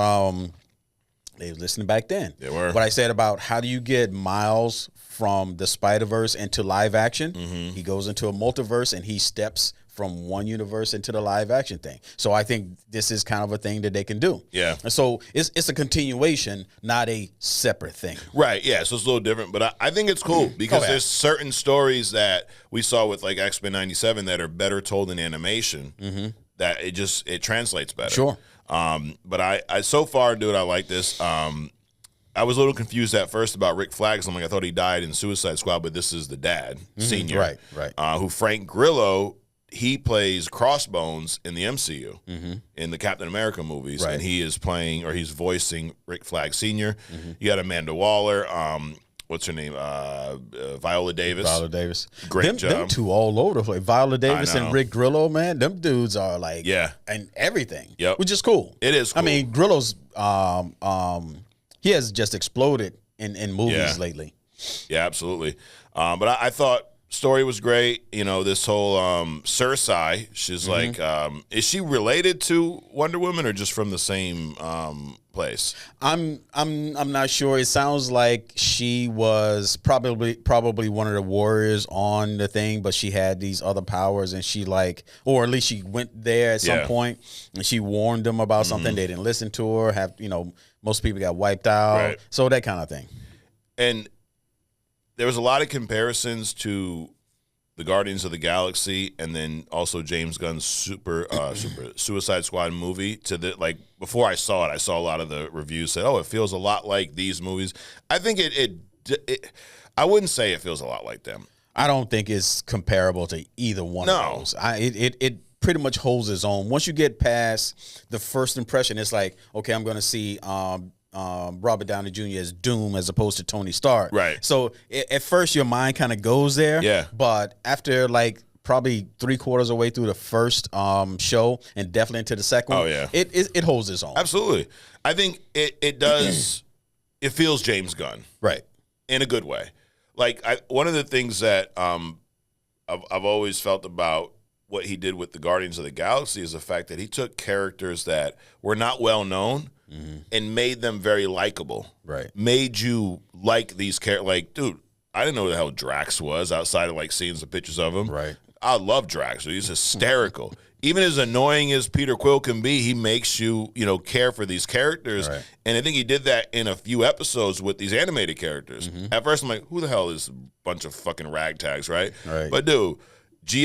they were listening back then. They were. What I said about how do you get Miles from the Spider-Verse into live action? He goes into a multiverse and he steps from one universe into the live action thing. So I think this is kind of a thing that they can do. Yeah. And so it's a continuation, not a separate thing. Right. Yeah. So it's a little different, but I think it's cool because there's certain stories that we saw with like X-Men 97 that are better told in animation. That it translates better. Sure. But I so far, dude, I like this. I was a little confused at first about Rick Flag. I'm like, I thought he died in Suicide Squad, but this is the dad, senior. Right. Who Frank Grillo, he plays Crossbones in the MCU, in the Captain America movies. Right. And he is playing, or he's voicing Rick Flag Sr. You got Amanda Waller. What's her name? Viola Davis. Viola Davis. Great job. Them two all over the place. Viola Davis and Rick Grillo, man, them dudes are like, and everything. Yep. Which is cool. It is cool. I mean, Grillo's, he has just exploded in movies lately. Yeah, absolutely. But I thought story was great. You know, this whole Cersei, she's like, is she related to Wonder Woman or just from the same place? I'm not sure. It sounds like she was probably one of the warriors on the thing, but she had these other powers, and she or at least she went there at some point, and she warned them about something. They didn't listen to her. Most people got wiped out, so that kind of thing. And there was a lot of comparisons to the Guardians of the Galaxy, and then also James Gunn's Super Suicide Squad movie. Before I saw it, I saw a lot of the reviews said, "Oh, it feels a lot like these movies." I think I wouldn't say it feels a lot like them. I don't think it's comparable to either one of those. It pretty much holds its own. Once you get past the first impression, it's like, okay, I'm going to see Robert Downey Jr. as Doom as opposed to Tony Stark. Right. So at first your mind kind of goes there. Yeah. But after probably 3/4 of the way through the first show and definitely into the second one, it holds its own. Absolutely. I think it does. It feels James Gunn. Right. In a good way. One of the things that I've always felt about what he did with the Guardians of the Galaxy is the fact that he took characters that were not well known and made them very likable. Right. Made you like these characters. Dude, I didn't know who the hell Drax was outside of seeing some pictures of him. Right. I love Drax. He's hysterical. Even as annoying as Peter Quill can be, he makes you, care for these characters. Right. And I think he did that in a few episodes with these animated characters. At first, I'm like, who the hell is a bunch of fucking ragtags, right? But dude,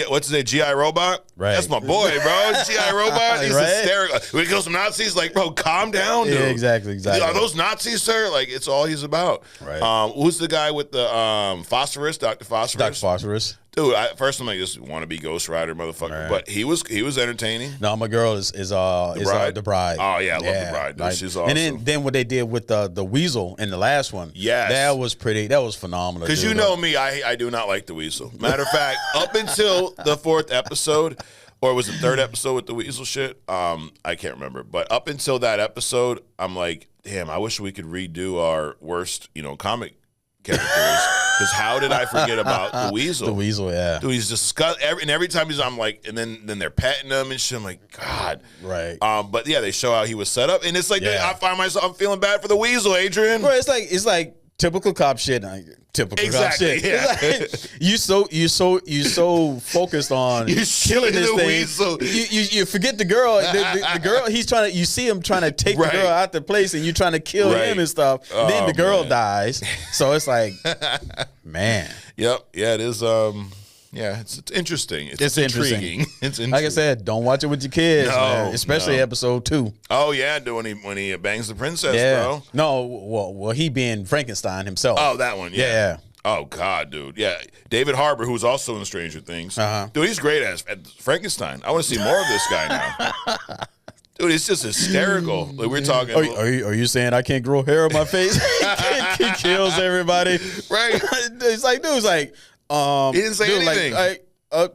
what's his name? G.I. Robot? Right. That's my boy, bro. G.I. Robot. He's hysterical. When he kills some Nazis, bro, calm down, dude. Yeah, exactly. Are those Nazis, sir? It's all he's about. Right. Who's the guy with the Phosphorus? Dr. Phosphorus? Dr. Phosphorus. Dude, first I'm like, this wannabe Ghost Rider motherfucker, right. But he was entertaining. No, my girl is the bride. Oh yeah, I love the bride. Dude. She's awesome. And then what they did with the Weasel in the last one, that was pretty. That was phenomenal. Because you know me, I do not like the Weasel. Matter of fact, up until the 4th episode, or was it the 3rd episode with the Weasel shit? I can't remember. But up until that episode, I'm like, damn, I wish we could redo our worst, comic characters. Because how did I forget about the Weasel? The Weasel, yeah. Dude, he's disgusting. And every time I'm like, and then they're petting him and shit. I'm like, God. Right. But yeah, they show how he was set up. And it's like, I find myself, I'm feeling bad for the Weasel, Adrian. Bro, it's like typical cop shit. Typical cop shit. Yeah. You so focused on killing this thing. Weasel. You forget the girl. The girl, you see him trying to take the girl out the place, and you're trying to kill him and stuff. Oh, then the girl dies. So it's like, man. Yep. Yeah, it is. Yeah, it's interesting. It's intriguing. It's interesting. Like I said, don't watch it with your kids, man. Especially episode 2. Oh yeah, when he bangs the princess, bro. No, well, he being Frankenstein himself. Oh, that one. Yeah. Oh God, dude. Yeah, David Harbour, who's also in Stranger Things. Dude, he's great as Frankenstein. I want to see more of this guy now. Dude, it's just hysterical. We're talking. Are you saying I can't grow hair on my face? He kills everybody. Right. It's like, dude, he didn't say anything.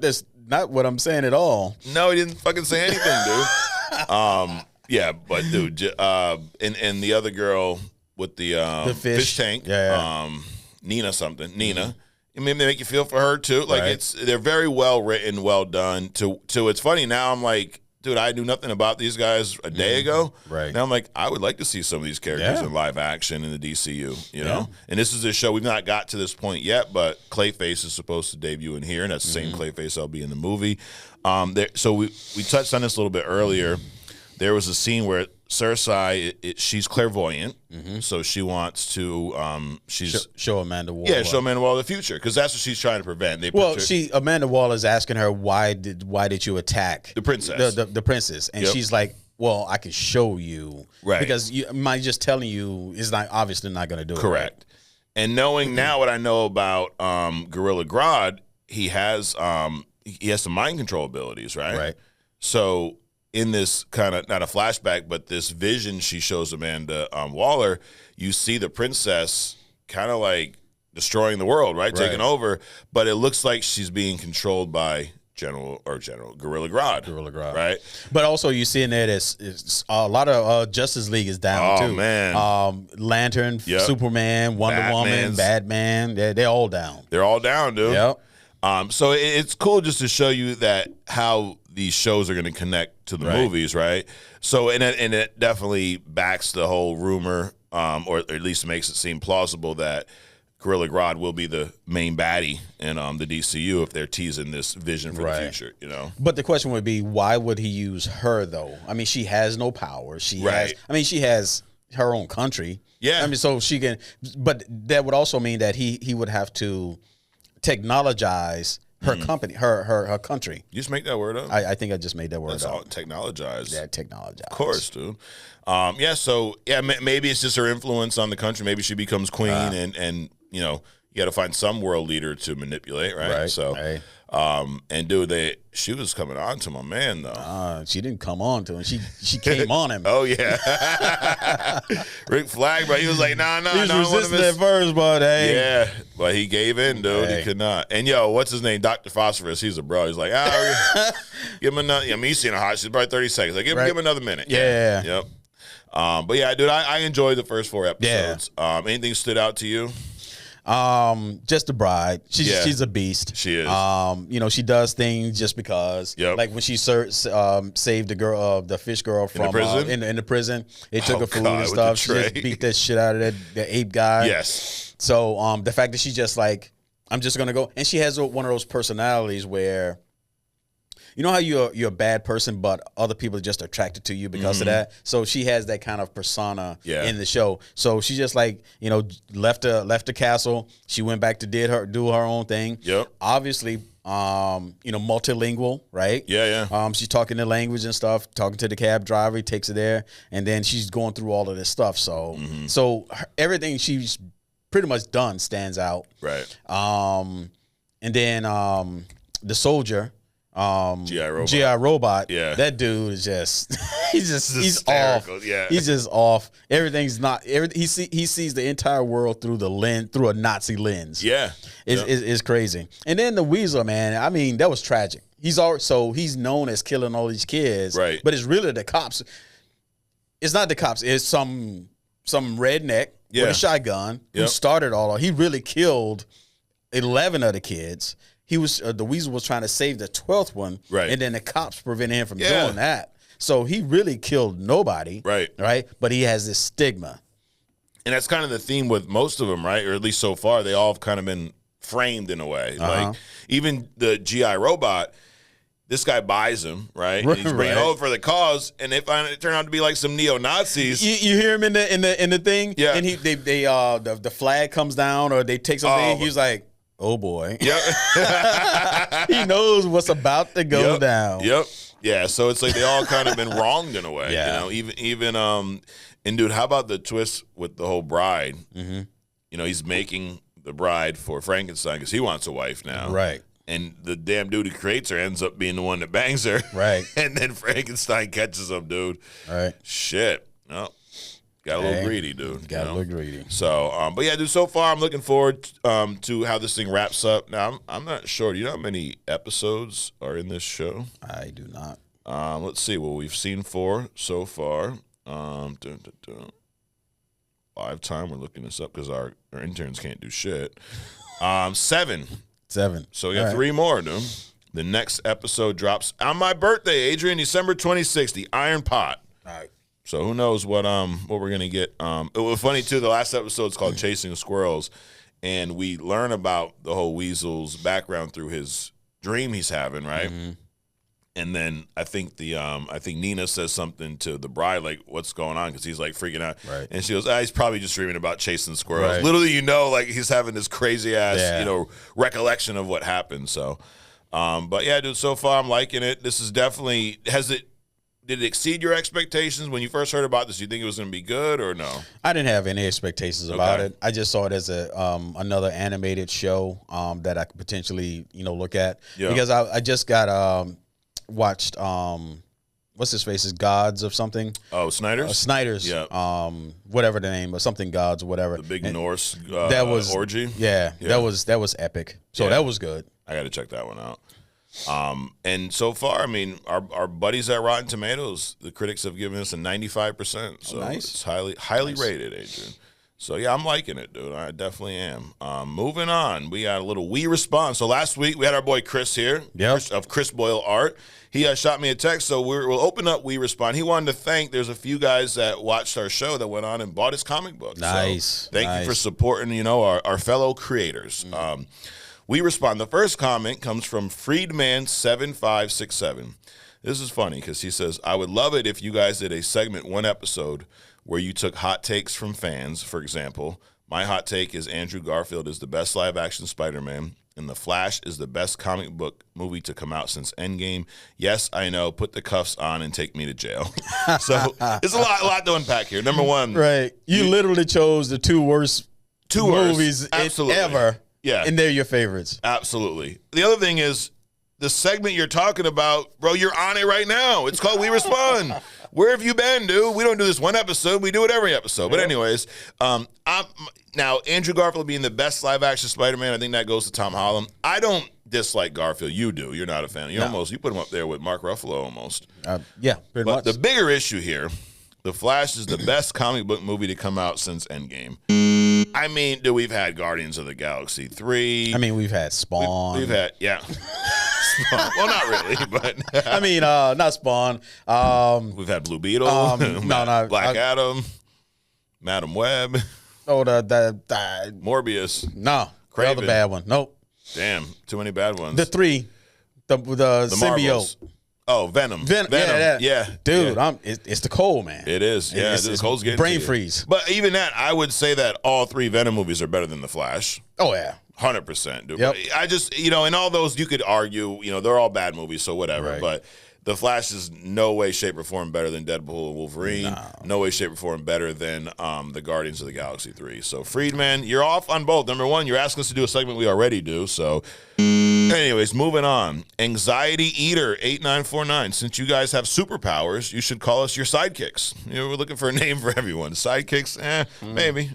That's not what I'm saying at all. No, he didn't fucking say anything, dude. Yeah, but dude, and the other girl with the fish tank, Nina something, Nina. I mean, they make you feel for her too. They're very well written, well done. To it's funny now. I'm like, dude, I knew nothing about these guys a day ago. Right. Now I'm like, I would like to see some of these characters in live action in the DCU, you know? And this is a show we've not got to this point yet, but Clayface is supposed to debut in here, and that's the same Clayface I'll be in the movie. So we touched on this a little bit earlier. There was a scene where Cersei, she's clairvoyant, so she wants to show Amanda Waller. Yeah, show Amanda Waller the future, because that's what she's trying to prevent. Amanda Waller is asking her, why did you attack the princess? The princess, and she's like, well, I can show you, right? Because my just telling you is not obviously not going to do it. Correct. Right? And knowing now what I know about Gorilla Grodd, he has some mind control abilities, right? Right. So in this kind of, not a flashback, but this vision she shows Amanda Waller, you see the princess kind of like destroying the world, right? Taking over, but it looks like she's being controlled by General Gorilla Grodd. Right? But also you see in there it's a lot of Justice League is down too. Oh, man. Lantern, Superman, Wonder Woman, Batman, they're all down. They're all down, dude. Yep. So it's cool just to show you that how these shows are going to connect to the movies, right? So and it definitely backs the whole rumor, or at least makes it seem plausible that Gorilla Grodd will be the main baddie in the DCU if they're teasing this vision for the future, you know. But the question would be, why would he use her though? I mean, she has no power. She has her own country. Yeah. I mean, so she can. But that would also mean that he would have to technologize her company, her country. You just make that word up? I think I just made that word up. That's all, technologize. Yeah, technologize. Of course, dude. Maybe it's just her influence on the country. Maybe she becomes queen, and you know, you got to find some world leader to manipulate, right? So, and dude, she was coming on to my man though. She didn't come on to him. She came on him. Oh yeah, Rick Flag, bro. He was like, nah. He was resisting at first, but hey, yeah, but he gave in, dude. He could not. And what's his name? Dr. Phosphorus. He's a bro. He's like, give him another. I mean, he's seen a hot. She's probably 30 seconds. Like, give him another minute. Yeah. Yep. But yeah, dude, I enjoyed the first 4 episodes. Yeah. Anything stood out to you? Just the bride. She's a beast. She is. She does things just because. Yep. Like when she saved the girl, the fish girl from in the prison. They took her food and stuff. She just beat that shit out of the ape guy. Yes. So the fact that she just like, I'm just gonna go, and she has one of those personalities where, you know how you're a bad person, but other people are just attracted to you because of that. So she has that kind of persona in the show. So she just like, left the castle. She went back to do her own thing. Yep. Obviously, multilingual, right? Yeah. She's talking the language and stuff. Talking to the cab driver, he takes her there, and then she's going through all of this stuff. So, everything she's pretty much done stands out. Right. And then the soldier. G.I. Robot. Yeah. That dude is just he's off. Yeah. He's just off. Everything's not he sees the entire world through a Nazi lens. Yeah. It's crazy. And then the Weasel, man, I mean, that was tragic. He's known as killing all these kids. Right. But it's really the cops. It's not the cops, it's some redneck with a shotgun who started all of. He really killed 11 of the kids. He was the Weasel was trying to save the 12th one, right? And then the cops prevented him from doing that. So he really killed nobody, right? But he has this stigma, and that's kind of the theme with most of them, right? Or at least so far, they all have kind of been framed in a way. Like even the GI Robot, this guy buys him, right? And he's bringing over for the cause, and they find it turn out to be like some neo Nazis. You hear him in the thing, and the flag comes down, or they take something. He's like, oh boy. Yep. He knows what's about to go down. Yep. Yeah. So it's like they all kind of been wronged in a way. Yeah. Even and dude, how about the twist with the whole bride? He's making the bride for Frankenstein because he wants a wife now. Right. And the damn dude who creates her ends up being the one that bangs her. Right. And then Frankenstein catches him, dude. Right. Shit. No. Got a little greedy, dude. Got a little greedy. So, but yeah, dude, so far I'm looking forward to how this thing wraps up. Now, I'm not sure. Do you know how many episodes are in this show? I do not. Let's see. Well, we've seen 4 so far. Live time, we're looking this up because our interns can't do shit. 7. So we got 3 more, dude. The next episode drops on my birthday, Adrian, December 26th, the Iron Pot. All right. So who knows what we're gonna get. It was funny too. The last episode is called Chasing Squirrels, and we learn about the whole Weasel's background through his dream he's having, right? Mm-hmm. And then I think Nina says something to the bride, like, what's going on? Because he's like freaking out. Right. And she goes, he's probably just dreaming about chasing squirrels. Right. Literally, like he's having this crazy ass, recollection of what happened. So, but yeah, dude, so far I'm liking it. This is definitely, did it exceed your expectations when you first heard about this? Do you think it was going to be good or no? I didn't have any expectations about it. I just saw it as another animated show that I could potentially, look at. Yeah. Because I just got watched what's his face is Gods of something. Oh, Snyder's? Snyder's. Yeah. Whatever the name, or something Gods or whatever. The big Norse that was orgy. Yeah, that was epic. So that was good. I got to check that one out. And so far, I mean, our buddies at Rotten Tomatoes, the critics have given us a 95%. So it's highly rated, Adrian. So yeah, I'm liking it, dude. I definitely am. Moving on, we got a little We Respond. So last week we had our boy Chris here, of Chris Boyle Art. He shot me a text, so we'll open up We Respond. He wanted to thank. There's a few guys that watched our show that went on and bought his comic book. Nice. So thank you for supporting, our fellow creators. We Respond. The first comment comes from Freedman7567. This is funny because he says, I would love it if you guys did a segment, one episode, where you took hot takes from fans. For example, my hot take is Andrew Garfield is the best live-action Spider-Man, and The Flash is the best comic book movie to come out since Endgame. Yes, I know. Put the cuffs on and take me to jail. So it's a lot to unpack here. Number one. Right. You literally chose the two worst movies ever. Yeah. And they're your favorites. Absolutely. The other thing is, the segment you're talking about, bro, you're on it right now. It's called We Respond. Where have you been, dude? We don't do this one episode. We do it every episode. But anyways, now, Andrew Garfield being the best live-action Spider-Man, I think that goes to Tom Holland. I don't dislike Garfield. You do. You're not a fan. You put him up there with Mark Ruffalo almost. Yeah, pretty much. But the bigger issue here, The Flash is the best comic book movie to come out since Endgame. I mean, dude, we've had Guardians of the Galaxy 3. I mean, we've had Spawn. We've had, Spawn. Well, not really, but. I mean, not Spawn. We've had Blue Beetle. Black Adam. Madam Web. Oh, the Morbius. No. Kraven. The other bad one. Nope. Damn, too many bad ones. The three. The symbiote. Marvels. Oh, Venom. Yeah. Dude, it's the cold, man. It is. Yeah, the cold's getting brain freeze. But even that, I would say that all three Venom movies are better than The Flash. Oh, yeah. 100%, dude. Yep. I just, in all those, you could argue, they're all bad movies, so whatever. Right. But The Flash is no way, shape, or form better than Deadpool and Wolverine. No way, shape, or form better than the Guardians of the Galaxy 3. So, Friedman, you're off on both. Number one, you're asking us to do a segment we already do. So, anyways, moving on. Anxiety Eater 8949. Since you guys have superpowers, you should call us your sidekicks. We're looking for a name for everyone. Sidekicks, maybe.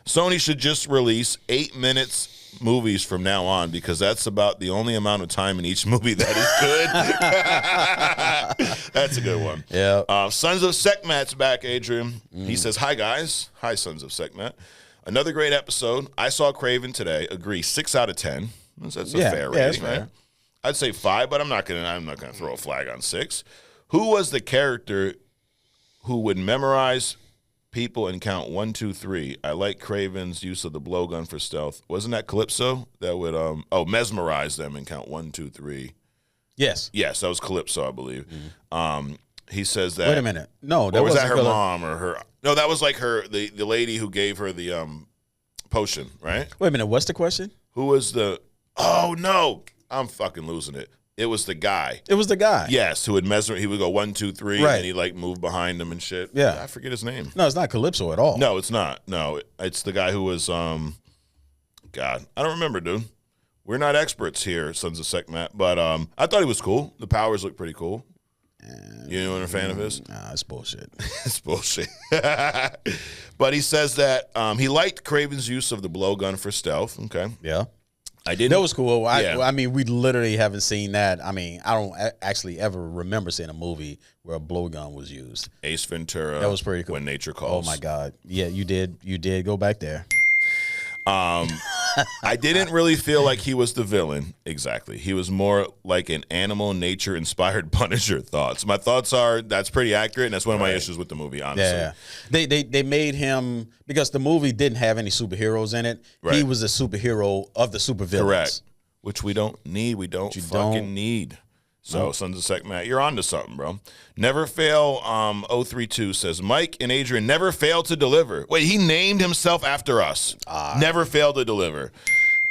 Sony should just release 8 minutes movies from now on, because that's about the only amount of time in each movie that is good. That's a good one. Yeah. Sons of Sekhmet's back, Adrian. He says, hi, guys. Hi, Sons of Sekhmet. Another great episode. I saw Kraven today. Agree, 6 out of 10. That's a fair rating, right? Fair. I'd say 5, but I'm not gonna throw a flag on 6. Who was the character who would memorize people and count 1, 2, 3? I like Kraven's use of the blowgun for stealth. Wasn't that Calypso that would mesmerize them and count 1, 2, 3? Yes, that was Calypso, I believe. He says that. Wait a minute, no, that was that her mom or her? No, that was like her the lady who gave her the potion, right? Wait a minute, what's the question? Who was the? Oh no, I'm fucking losing it. It was the guy. It was the guy. Yes, who would mesmerize. He would go 1, 2, 3, right, and he'd like move behind him and shit. Yeah, I forget his name. No, it's not Calypso at all. No, it's not. No, it's the guy who was. God, I don't remember, dude. We're not experts here, Sons of Sekhmet, but I thought he was cool. The powers look pretty cool. You know what a fan of his? Nah, it's bullshit. It's bullshit. But he says that he liked Kraven's use of the blowgun for stealth. Okay. Yeah. I didn't. That was cool. I mean, we literally haven't seen that. I mean, I don't actually ever remember seeing a movie where a blowgun was used. Ace Ventura. That was pretty cool. When Nature Calls. Oh, my God. Yeah, you did. You did go back there. I didn't really feel like he was the villain. Exactly. He was more like an animal nature-inspired Punisher. Thoughts. My thoughts are that's pretty accurate, and that's one of my issues with the movie, honestly. Yeah. They made him, because the movie didn't have any superheroes in it, he was a superhero of the supervillains. Correct. Which we don't need. We don't fucking need. So, Sons of Sec Matt, you're on to something, bro. Never Fail 032 says, Mike and Adrian never fail to deliver. Wait, he named himself after us. Never fail to deliver.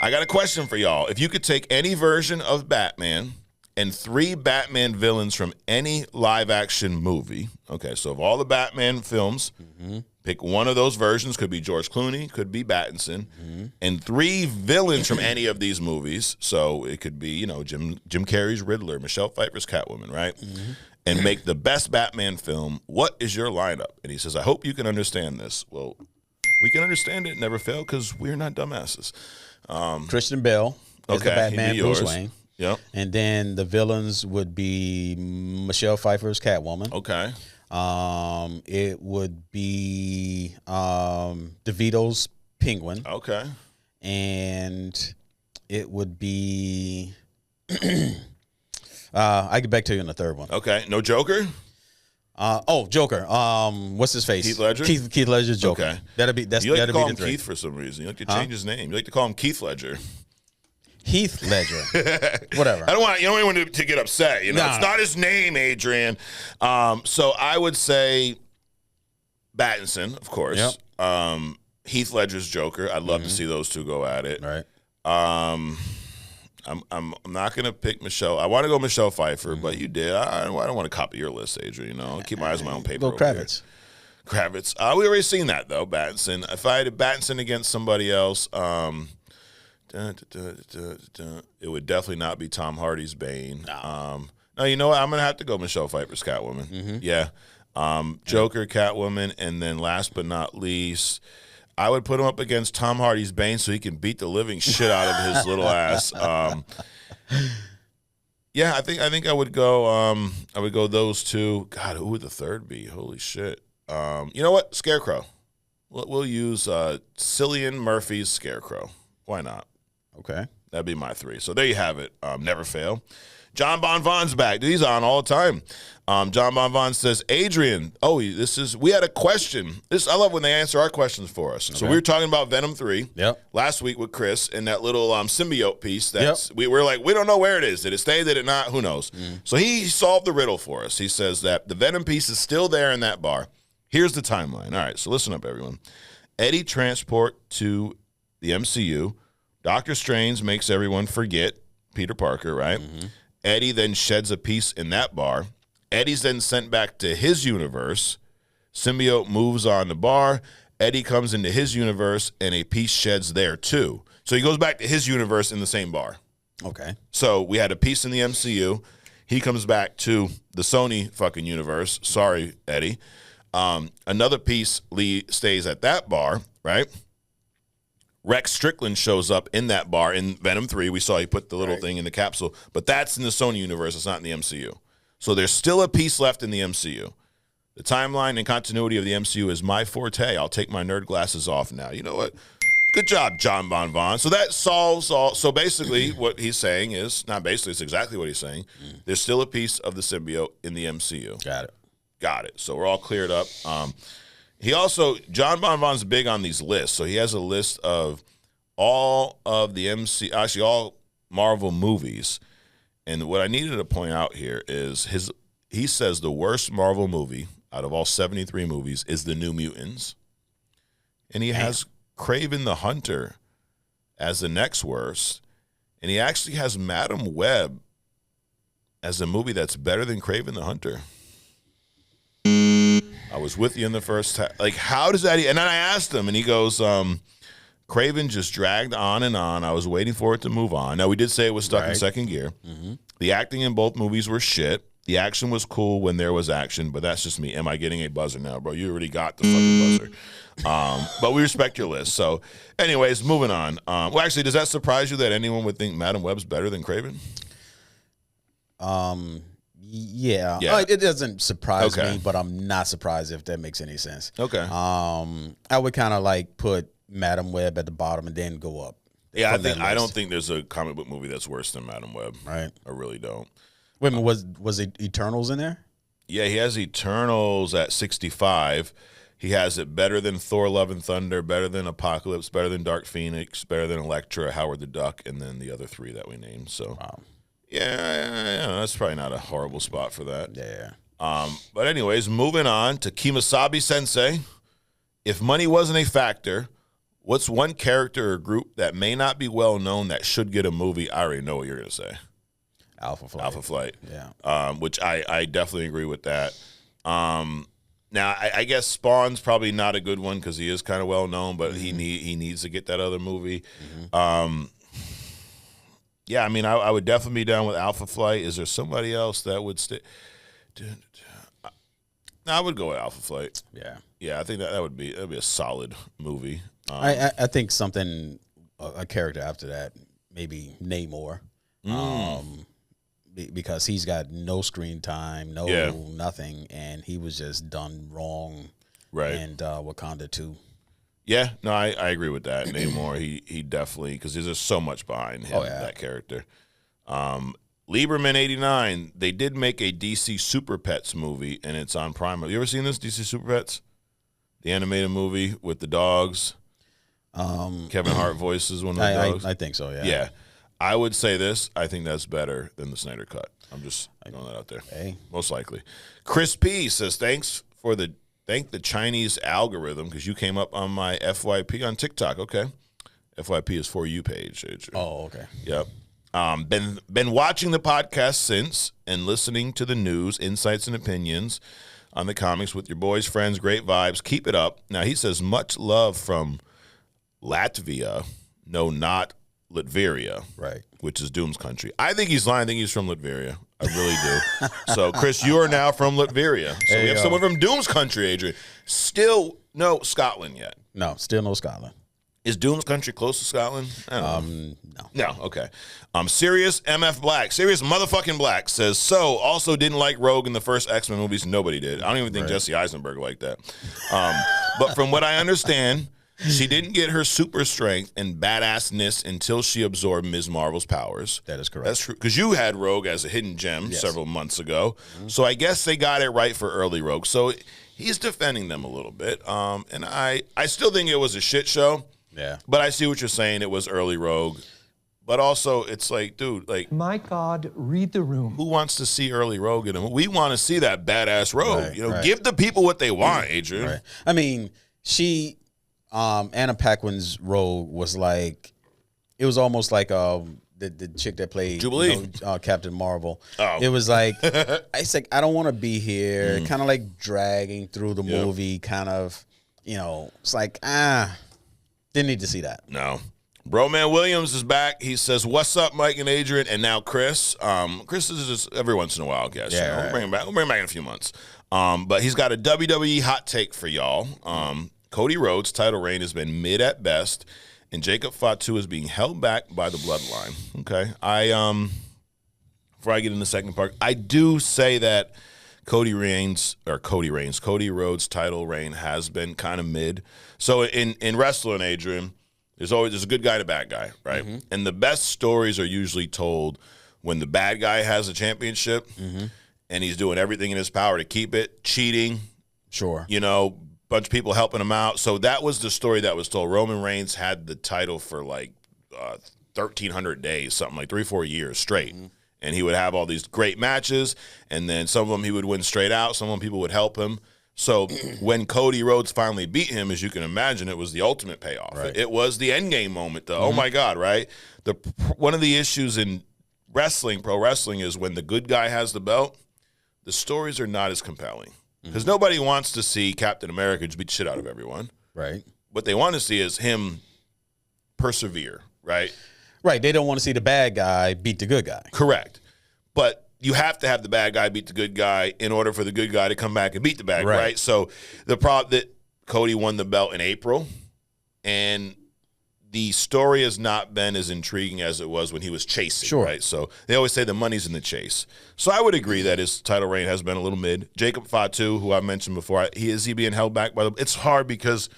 I got a question for y'all. If you could take any version of Batman and 3 Batman villains from any live-action movie, okay, so of all the Batman films, pick one of those versions. Could be George Clooney, could be Battinson, and 3 villains from any of these movies. So it could be, you know, Jim Carrey's Riddler, Michelle Pfeiffer's Catwoman, right? And make the best Batman film. What is your lineup? And he says, I hope you can understand this. Well, we can understand it. Never fail, because we're not dumbasses. Christian Bale as the Batman, Bruce Wayne. Yep. And then the villains would be Michelle Pfeiffer's Catwoman. Okay. It would be DeVito's Penguin. Okay. And it would be I get back to you in the third one. Okay. No Joker? Joker. What's his face? Keith Ledger? Keith Ledger's Joker. Okay. That'll be You like to call him 3. Keith for some reason. You like to change his name. You like to call him Keith Ledger. Heath Ledger. Whatever. You don't want to get upset. You know, It's not his name, Adrian. So I would say Battinson, of course. Yep. Heath Ledger's Joker. I'd love to see those two go at it. Right. I'm not gonna pick Michelle. I want to go Michelle Pfeiffer, but you did. I don't want to copy your list, Adrian. You know, I'll keep my eyes on my own paper. Go Kravitz. Kravitz. We already seen that though. Battinson. If I had a Battinson against somebody else, it would definitely not be Tom Hardy's Bane. No, you know what? I'm gonna have to go Michelle Pfeiffer's Catwoman. Yeah. Joker, Catwoman, and then last but not least, I would put him up against Tom Hardy's Bane so he can beat the living shit out of his little ass. Yeah, I think I would go. I would go those two. God, who would the third be? Holy shit! You know what? Scarecrow. We'll use Cillian Murphy's Scarecrow. Why not? Okay, that'd be my 3. So there you have it. Never fail. John Bonvon's back. Dude, he's on all the time. John Bonvon says, Adrian, we had a question. I love when they answer our questions for us. Okay. So we were talking about Venom 3 last week with Chris and that little symbiote piece. We were like, we don't know where it is. Did it stay? Did it not? Who knows? So he solved the riddle for us. He says that the Venom piece is still there in that bar. Here's the timeline. All right, so listen up, everyone. Eddie transport to the MCU. Doctor Strange makes everyone forget Peter Parker, right? Eddie then sheds a piece in that bar. Eddie's then sent back to his universe. Symbiote moves on the bar. Eddie comes into his universe, and a piece sheds there too. So he goes back to his universe in the same bar. Okay. So we had a piece in the MCU. He comes back to the Sony fucking universe. Sorry, Eddie. Another piece stays at that bar, right? Rex Strickland shows up in that bar in Venom 3. We saw he put the little thing in the capsule, but that's in the Sony universe. It's not in the MCU. So there's still a piece left in the MCU. The timeline and continuity of the MCU is my forte. I'll take my nerd glasses off now. You know what? Good job, John Bonvon. So that solves all. So basically what he's saying is, not basically, it's exactly what he's saying. There's still a piece of the symbiote in the MCU. Got it. So we're all cleared up. John Bonvon's big on these lists. So he has a list of all of the all Marvel movies. And what I needed to point out here is he says the worst Marvel movie out of all 73 movies is The New Mutants. And he has Kraven the Hunter as the next worst. And he actually has Madam Web as a movie that's better than Kraven the Hunter. I was with you in the first time. Like, how does that? And then I asked him, and he goes, Kraven just dragged on and on. I was waiting for it to move on. Now, we did say it was stuck in second gear. The acting in both movies were shit. The action was cool when there was action, but that's just me. Am I getting a buzzer now, bro? You already got the fucking buzzer. But we respect your list. So, anyways, moving on. Well, actually, does that surprise you that anyone would think Madam Web's better than Kraven? Yeah. It doesn't surprise me, but I'm not surprised if that makes any sense. Okay. I would kind of like put Madam Web at the bottom and then go up. Yeah, I don't think there's a comic book movie that's worse than Madam Web. Right. I really don't. Wait a minute, was it Eternals in there? Yeah, he has Eternals at 65. He has it better than Thor: Love and Thunder, better than Apocalypse, better than Dark Phoenix, better than Elektra, Howard the Duck, and then the other 3 that we named. So, wow. Yeah, that's probably not a horrible spot for that. Yeah. But anyways, moving on to Kemosabe Sensei. If money wasn't a factor, what's one character or group that may not be well known that should get a movie? I already know what you're going to say. Alpha Flight. Alpha Flight. Yeah. Which I definitely agree with that. Now, I guess Spawn's probably not a good one because he is kind of well known, but he needs to get that other movie. Yeah, I mean, I would definitely be down with Alpha Flight. Is there somebody else that would stay? No, I would go with Alpha Flight. Yeah. Yeah, I think that would be a solid movie. I think something, a character after that, maybe Namor. Because he's got no screen time, nothing, and he was just done wrong. Right. And Wakanda too. Yeah, no, I agree with that. Namor, he definitely, because there's just so much behind him, that character. Lieberman 89, they did make a DC Super Pets movie, and it's on Prime. Have you ever seen this, DC Super Pets? The animated movie with the dogs. Kevin Hart voices one of the dogs. I think so, yeah. Yeah. I would say this. I think that's better than the Snyder Cut. I'm just throwing that out there. Hey. Most likely. Chris P says, thank the Chinese algorithm because you came up on my FYP on TikTok. Okay. FYP is For You page. Oh, okay. Yep. Been watching the podcast since and listening to the news, insights, and opinions on the comics with your boys, friends. Great vibes. Keep it up. Now, he says, much love from Latvia. No, not Latveria. Right. Which is Doom's country. I think he's lying. I think he's from Latveria. I really do. So, Chris, you are now from Latveria. So we have someone from Doom's country, Adrian. Still no Scotland yet. No, still no Scotland. Is Doom's country close to Scotland? I don't know. No, okay. Serious MF Black, Serious motherfucking Black says, so also didn't like Rogue in the first X-Men movies. Nobody did. I don't even think Jesse Eisenberg liked that. But from what I understand, she didn't get her super strength and badassness until she absorbed Ms. Marvel's powers. That is correct. That's true. Because you had Rogue as a hidden gem several months ago. So I guess they got it right for early Rogue. So he's defending them a little bit. And I still think it was a shit show. Yeah. But I see what you're saying. It was early Rogue. But also, it's like, dude, like, my God, read the room. who wants to see early Rogue in him? We want to see that badass Rogue. Right, give the people what they want, Adrian. Right. I mean, Anna Paquin's Rogue was like, it was almost like the chick that played Jubilee, Captain Marvel. Oh. It was like, it's like, I don't want to be here. Kind of like dragging through the movie. Kind of, it's like didn't need to see that. No. Broman Williams is back. He says, what's up, Mike and Adrian? And now Chris. Chris is just every once in a while, I guess. Yeah, We'll bring him back. We'll bring him back in a few months. But he's got a WWE hot take for y'all. Cody Rhodes' title reign has been mid at best, and Jacob Fatu is being held back by the bloodline. Okay. Before I get in the second part, I do say that Cody Rhodes' title reign has been kind of mid. So in wrestling, Adrian, there's a good guy and a bad guy, right? Mm-hmm. And the best stories are usually told when the bad guy has a championship and he's doing everything in his power to keep it, cheating. Sure. Bunch of people helping him out. So that was the story that was told. Roman Reigns had the title for like 1,300 days, something like 3-4 years straight. Mm-hmm. And he would have all these great matches, and then some of them he would win straight out. Some of them people would help him. So when Cody Rhodes finally beat him, as you can imagine, it was the ultimate payoff. Right. It was the endgame moment, though. Oh, my God, right? One of the issues in wrestling, pro wrestling, is when the good guy has the belt, the stories are not as compelling. Because nobody wants to see Captain America just beat the shit out of everyone. Right. What they want to see is him persevere, right? Right. They don't want to see the bad guy beat the good guy. Correct. But you have to have the bad guy beat the good guy in order for the good guy to come back and beat the bad guy, right? So the problem that Cody won the belt in April, and the story has not been as intriguing as it was when he was chasing, right? So they always say the money's in the chase. So I would agree that his title reign has been a little mid. Jacob Fatu, who I mentioned before, is he being held back by the – it's hard because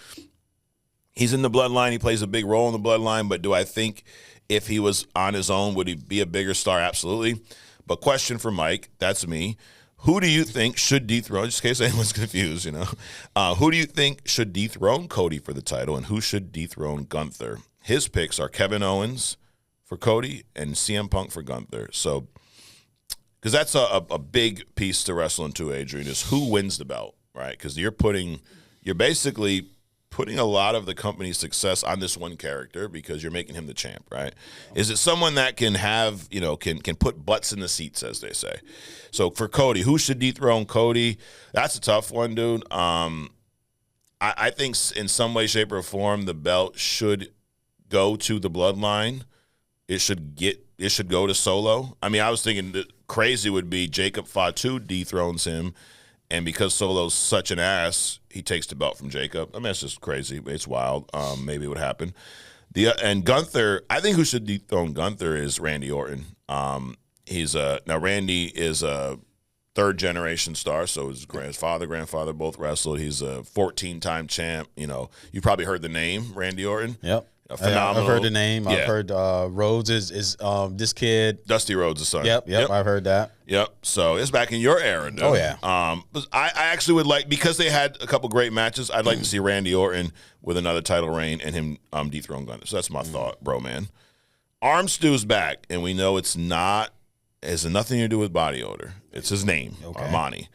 He's in the bloodline. He plays a big role in the bloodline. But do I think if he was on his own, would he be a bigger star? Absolutely. But question for Mike, that's me. Who do you think should dethrone, just in case anyone's confused, who do you think should dethrone Cody for the title, and who should dethrone Gunther? His picks are Kevin Owens for Cody and CM Punk for Gunther. So, because that's a big piece to wrestle into, Adrian, is who wins the belt, right? Because you're basically putting a lot of the company's success on this one character because you're making him the champ, right? Is it someone that can have, can put butts in the seats, as they say? So for Cody, who should dethrone Cody? That's a tough one, dude. I think in some way, shape, or form, the belt should go to the bloodline. It should go to Solo. I mean, I was thinking that crazy would be Jacob Fatu dethrones him, and because Solo's such an ass, he takes the belt from Jacob. I mean, it's just crazy. It's wild. Maybe it would happen. And Gunther, I think who should dethrone Gunther is Randy Orton. Now Randy is a third-generation star, so his father, grandfather both wrestled. He's a 14-time champ. You probably heard the name, Randy Orton. Yep. Phenomenal. I've heard the name. Yeah. I've heard Rhodes is this kid. Dusty Rhodes' son. Yep. I've heard that. Yep. So it's back in your era, dude. Oh, yeah. But I actually would like, because they had a couple great matches, I'd like to see Randy Orton with another title reign and him dethrone Gunther. So that's my thought, bro, man. Arm Stew's back, and we know it has nothing to do with body odor. It's his name, Armani.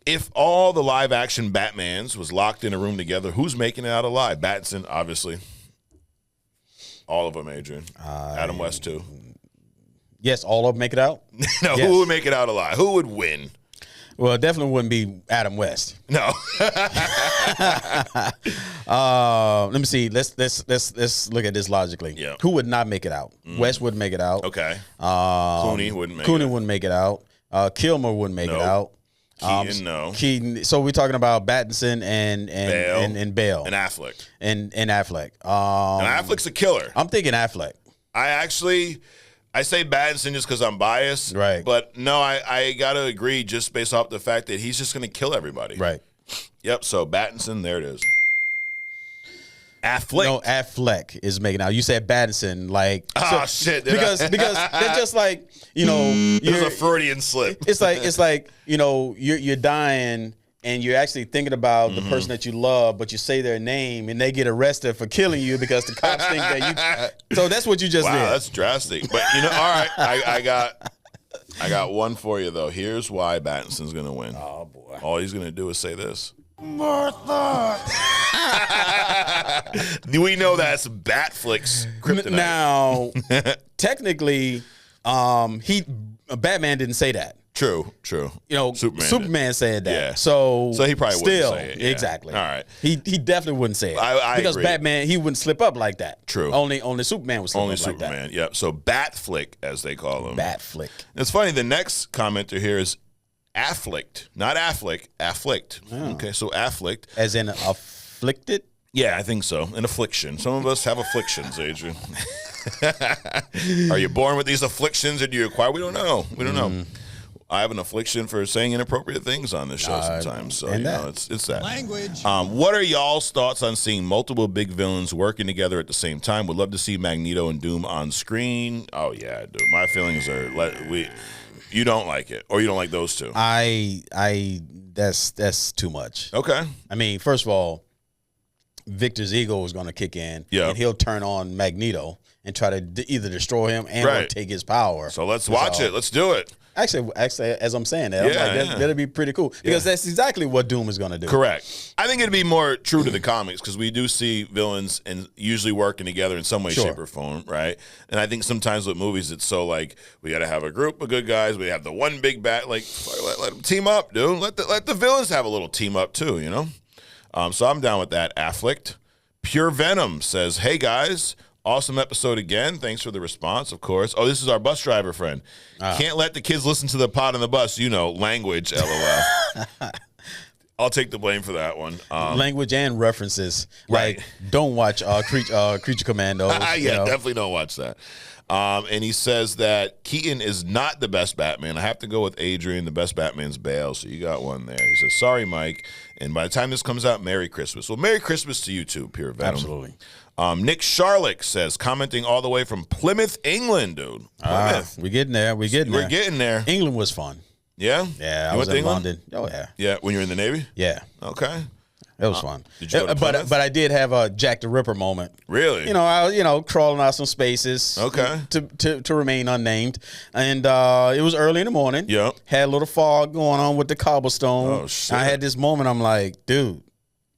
If all the live-action Batmans was locked in a room together, who's making it out alive? Battinson, obviously. All of them, Adrian. Adam West, too. Yes, all of them make it out? No, yes. Who would make it out alive? Who would win? Well, it definitely wouldn't be Adam West. No. Let me see. Let's look at this logically. Yeah. Who would not make it out? West wouldn't make it out. Okay. Clooney wouldn't make it out. Kilmer wouldn't make it out. Keaton, no. Keaton. So we're talking about Battinson and Bale and Affleck and Affleck. And Affleck's a killer. I'm thinking Affleck. I say Battinson just because I'm biased, right? But no, I gotta agree just based off the fact that he's just gonna kill everybody, right? Yep. So Battinson, there it is. Affleck. No, Affleck is making out. You said Battinson, like shit. Because they're just like there's a Freudian slip. It's like you're dying and you're actually thinking about the person that you love, but you say their name and they get arrested for killing you because the cops think that you. So that's what you just did. Wow, that's drastic. But all right, I got one for you though. Here's why Battinson's gonna win. Oh boy! All he's gonna do is say this. Martha. We know that's Batflick's kryptonite. Now, technically, Batman didn't say that. True. Superman said that. Yeah. So he probably wouldn't say it. Yeah. Exactly. All right. He definitely wouldn't say it. I because agree. Batman, he wouldn't slip up like that. True. Only Superman would slip up like that. Only Superman. Yep. So Batflick, as they call him. Batflick. It's funny. The next commenter here is afflict, not Affleck. Afflict. Oh. Okay. So afflict, as in afflicted. Yeah, I think so. An affliction. Some of us have afflictions, Adrian. Are you born with these afflictions or do you acquire? We don't know. Know. I have an affliction for saying inappropriate things on this show sometimes. So, it's that. Language. What are y'all's thoughts on seeing multiple big villains working together at the same time? Would love to see Magneto and Doom on screen. Oh, yeah, dude. My feelings are you don't like it, or you don't like those two. That's too much. Okay. I mean, first of all, Victor's ego is going to kick in, and he'll turn on Magneto and try to either destroy him or take his power. So let's watch it. Let's do it. Actually, as I'm saying that, that'd be pretty cool because that's exactly what Doom is going to do. Correct. I think it'd be more true to the comics because we do see villains and usually working together in some way, shape, or form, right? And I think sometimes with movies, it's so like we got to have a group of good guys. We have the one big bat. Like let them team up, dude. Let the villains have a little team up too, So I'm down with that. Afflict. Pure Venom says, "Hey guys. Awesome episode again. Thanks for the response, of course. Oh, this is our bus driver friend. Can't let the kids listen to the pod on the bus. Language, LOL. I'll take the blame for that one. Language and references. Right. Like, don't watch Creature Commandos. Definitely don't watch that. And he says that Keaton is not the best Batman. I have to go with Adrian. The best Batman's Bale. So you got one there. He says, sorry, Mike. And by the time this comes out, Merry Christmas. Well, Merry Christmas to you too, Pure Venom. Absolutely. Nick Charlock says, commenting all the way from Plymouth, England, dude. Plymouth. We're getting there. We're getting there. England was fun. Yeah? Yeah, I was in London. Oh, yeah. Yeah, when you were in the Navy? Yeah. Okay. It was fun. Did you go to Plymouth? But I did have a Jack the Ripper moment. Really? I was crawling out some spaces. Okay. To remain unnamed, and it was early in the morning. Yep. Had a little fog going on with the cobblestone. Oh shit! I had this moment. I'm like, dude,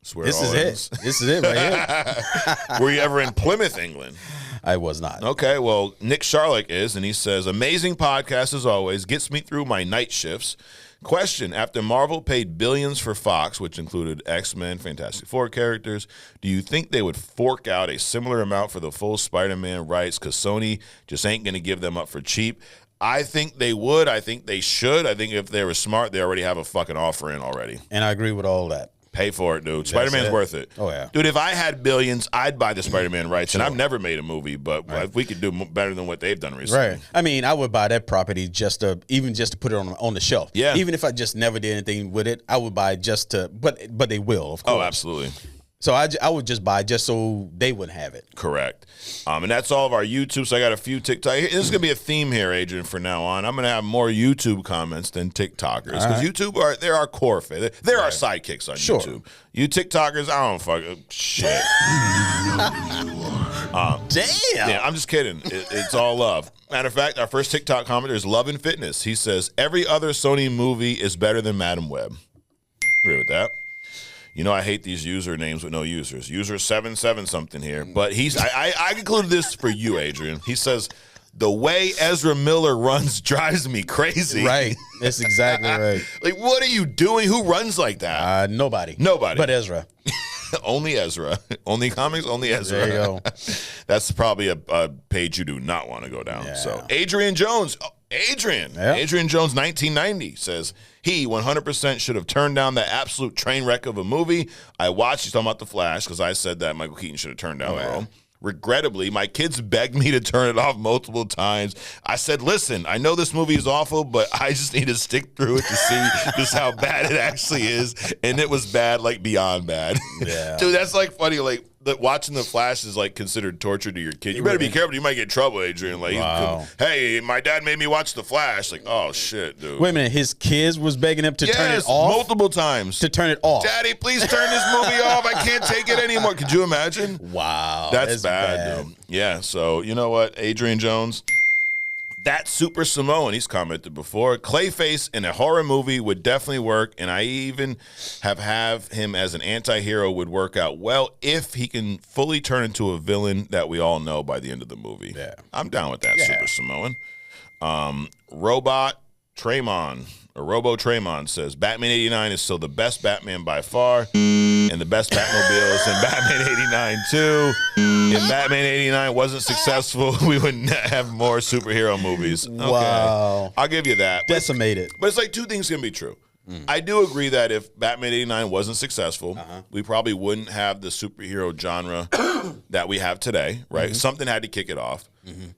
this is it. This is it right here. Were you ever in Plymouth, England? I was not. Okay, well, Nick Charlock is, and he says, amazing podcast as always, gets me through my night shifts. Question, after Marvel paid billions for Fox, which included X-Men, Fantastic Four characters, do you think they would fork out a similar amount for the full Spider-Man rights because Sony just ain't going to give them up for cheap? I think they would. I think they should. I think if they were smart, they already have a fucking offer in already. And I agree with all that. Pay for it, dude. Spider-Man's worth it. Oh, yeah. Dude, if I had billions, I'd buy the Spider-Man rights. Sure. And I've never made a movie, but if we could do better than what they've done recently. Right. I mean, I would buy that property just to put it on the shelf. Yeah. Even if I just never did anything with it, I would buy just to, but they will, of course. Oh, absolutely. So I would just buy just so they wouldn't have it. Correct. And that's all of our YouTube. So I got a few TikTok. This is going to be a theme here, Adrian, from now on. I'm going to have more YouTube comments than TikTokers. Because YouTube, they're our core fan. They're our sidekicks on YouTube. You TikTokers, I don't fucking shit. Damn. Yeah, I'm just kidding. It's all love. Matter of fact, our first TikTok commenter is Love and Fitness. He says, every other Sony movie is better than Madam Web. Agree with that. I hate these usernames with no users. User 77 something here. But I concluded this for you, Adrian. He says, the way Ezra Miller runs drives me crazy. Right. That's exactly right. Like, what are you doing? Who runs like that? Nobody. Nobody. But Ezra. Only Ezra. Only comics, only Ezra. There you go. That's probably a page you do not want to go down. Yeah. So Adrian Jones. Adrian Jones, 1990, says he 100% should have turned down that absolute train wreck of a movie. I watched, he's talking about The Flash, because I said that Michael Keaton should have turned down the role. Regrettably, my kids begged me to turn it off multiple times. I said, listen, I know this movie is awful, but I just need to stick through it to see just how bad it actually is. And it was bad, like beyond bad. Yeah. Dude, that's like funny. Like, watching The Flash is like considered torture to your kid. You better be careful. You might get in trouble, Adrian. Like, hey, my dad made me watch The Flash. Like, oh shit, dude. Wait a minute. His kids was begging him to turn it off multiple times. To turn it off. Daddy, please turn this movie off. I can't take it anymore. Could you imagine? Wow, that's bad, dude. Yeah. So you know what, Adrian Jones. That Super Samoan, he's commented before. Clayface in a horror movie would definitely work, and I even have him as an anti-hero would work out well if he can fully turn into a villain that we all know by the end of the movie. Yeah. I'm down with that, Super Samoan. Robo Traymon says, Batman 89 is still the best Batman by far, and the best Batmobile is in Batman 89 too. If Batman 89 wasn't successful, we wouldn't have more superhero movies. Okay. Wow. I'll give you that. Decimated. But it's like two things can be true. I do agree that if Batman 89 wasn't successful, we probably wouldn't have the superhero genre that we have today, right? Something had to kick it off.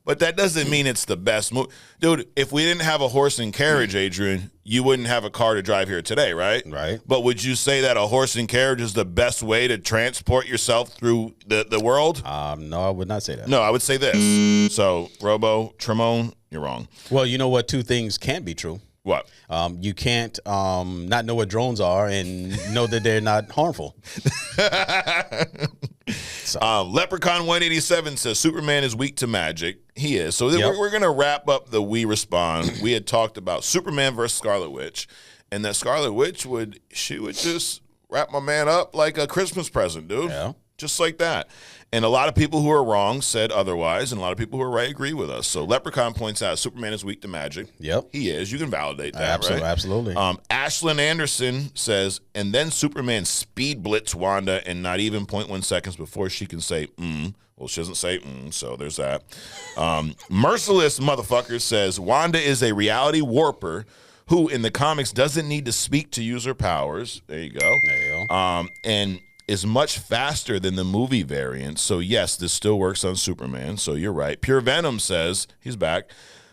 But that doesn't mean it's the best movie. Dude, if we didn't have a horse and carriage, Adrian, you wouldn't have a car to drive here today, right? Right. But would you say that a horse and carriage is the best way to transport yourself through the world? No, I would not say that. No, I would say this. So, Robo, Tremone, you're wrong. Well, you know what? Two things can't be true. What? You can't not know what drones are and know that they're not harmful. Leprechaun 187 says Superman is weak to magic. He is. So we're going to wrap up the We Respond. We had talked about Superman versus Scarlet Witch, and that Scarlet Witch would just wrap my man up like a Christmas present, dude. Yeah. Just like that. And a lot of people who are wrong said otherwise, and a lot of people who are right agree with us. So Leprechaun points out Superman is weak to magic. Yep. He is. You can validate that, right? Absolutely. Ashlyn Anderson says, and then Superman speed blitz Wanda in not even 0.1 seconds before she can say, Well, she doesn't say, so there's that. Merciless Motherfucker says, Wanda is a reality warper who in the comics doesn't need to speak to use her powers. There you go. And is much faster than the movie variant. So yes, this still works on Superman. So you're right. Pure Venom says, he's back,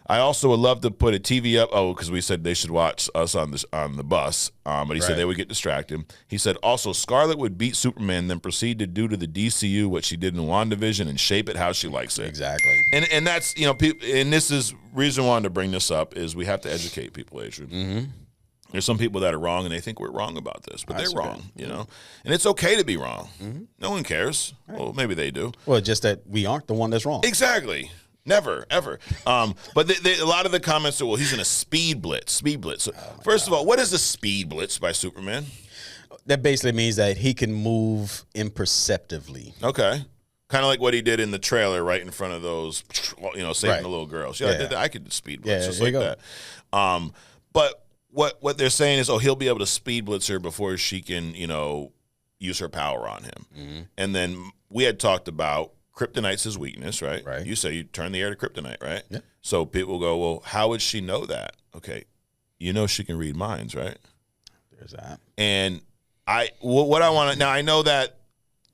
I also would love to put a TV up. Oh, because we said they should watch us on the bus. But he said they would get distracted. He said also Scarlet would beat Superman, then proceed to do to the DCU what she did in WandaVision and shape it how she likes it. Exactly. And that's, you know, and this is reason I wanted to bring this up is we have to educate people, Adrian. Mm-hmm. There's some people that are wrong and they think we're wrong about this, but they're wrong, you know. And it's okay to be wrong. Mm-hmm. No one cares. Right. Well, maybe they do. Well, just that we aren't the one that's wrong. Exactly. Never, ever. But a lot of the comments are, well, he's in a speed blitz. So, first of all, what is a speed blitz by Superman? That basically means that he can move imperceptibly. Okay. Kind of like what he did in the trailer right in front of those, you know, saving the little girls. Yeah, I could speed blitz just like that. But what they're saying is, he'll be able to speed blitz her before she can, you know, use her power on him. Mm-hmm. And then we had talked about kryptonite's his weakness, right? Right. You say you turn the air to kryptonite, right? Yeah. So people go, well, how would she know that? Okay, you know she can read minds, right? There's that. And what I want to now, I know that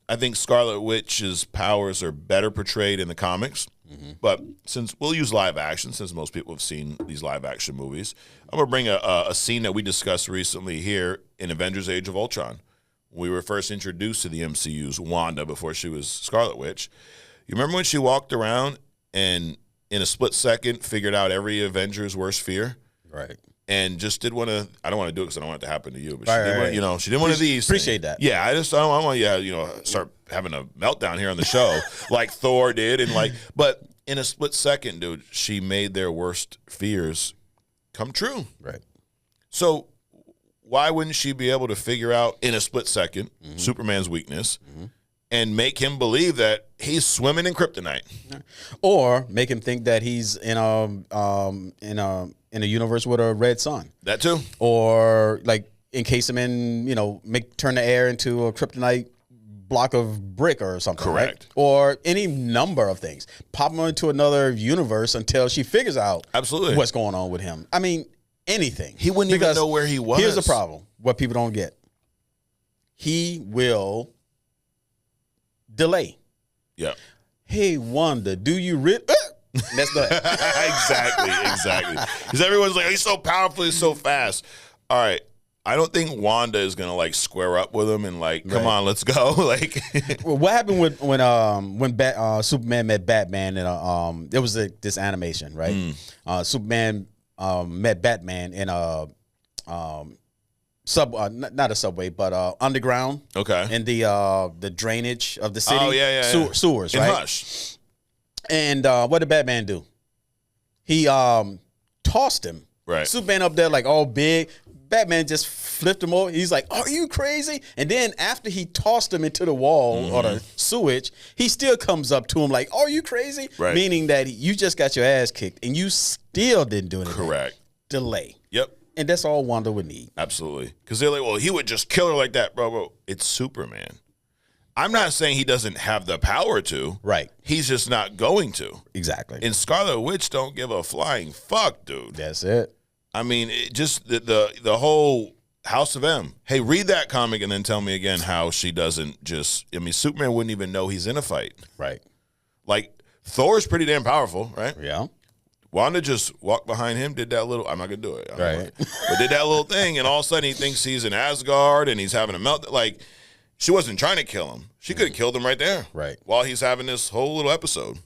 I think Scarlet Witch's powers are better portrayed in the comics, but since we'll use live action, since most people have seen these live action movies, I'm gonna bring a scene that we discussed recently here in Avengers: Age of Ultron. We were first introduced to the MCU's Wanda before she was Scarlet Witch. You remember when she walked around and in a split second figured out every Avenger's worst fear? Right. And just did one of, I don't want to do it because I don't want it to happen to you, but she did one, you know, she did one of these. Appreciate that. Yeah, I don't want you know, start having a meltdown here on the show like Thor did. But in a split second, dude, she made their worst fears come true. Right. So why wouldn't she be able to figure out in a split second Superman's weakness and make him believe that he's swimming in kryptonite, or make him think that he's in a universe with a red sun? That too, or like encase him in, you know, turn the air into a kryptonite block of brick or something. Correct. Right? Or any number of things. Pop him into another universe until she figures out what's going on with him. I mean, anything. He wouldn't even know where he was. Here's the problem. What people don't get. He will delay. Yeah. Hey, Wanda, do you That's the exactly. Because everyone's like, he's so powerful, he's so fast. All right. I don't think Wanda is gonna like square up with him and like, come on, let's go. Like, well, what happened when Superman met Batman and there was this animation, right? Superman met Batman in a not a subway, but underground. Okay. In the drainage of the city. Oh yeah. Sewers, right? In Hush. And what did Batman do? He tossed him. Right. Superman up there like all big. Batman just flipped him over. He's like, "Are you crazy?" And then after he tossed him into the wall or the sewage, he still comes up to him like, "Are you crazy?" Right. Meaning that you just got your ass kicked and you still didn't do anything. Correct. Delay. Yep. And that's all Wanda would need. Absolutely. Because they're like, well, he would just kill her like that, bro. It's Superman. I'm not saying he doesn't have the power to. Right. He's just not going to. Exactly. And Scarlet Witch don't give a flying fuck, dude. That's it. I mean, just the whole House of M. Hey, read that comic and then tell me again how she doesn't just, I mean, Superman wouldn't even know he's in a fight. Right. Like, Thor's pretty damn powerful, right? Yeah. Wanda just walked behind him, did that little, I'm not going to do it. Right. But did that little thing, and all of a sudden he thinks he's in Asgard and he's having a melt. Like, she wasn't trying to kill him. She could have killed him right there. Right. While he's having this whole little episode.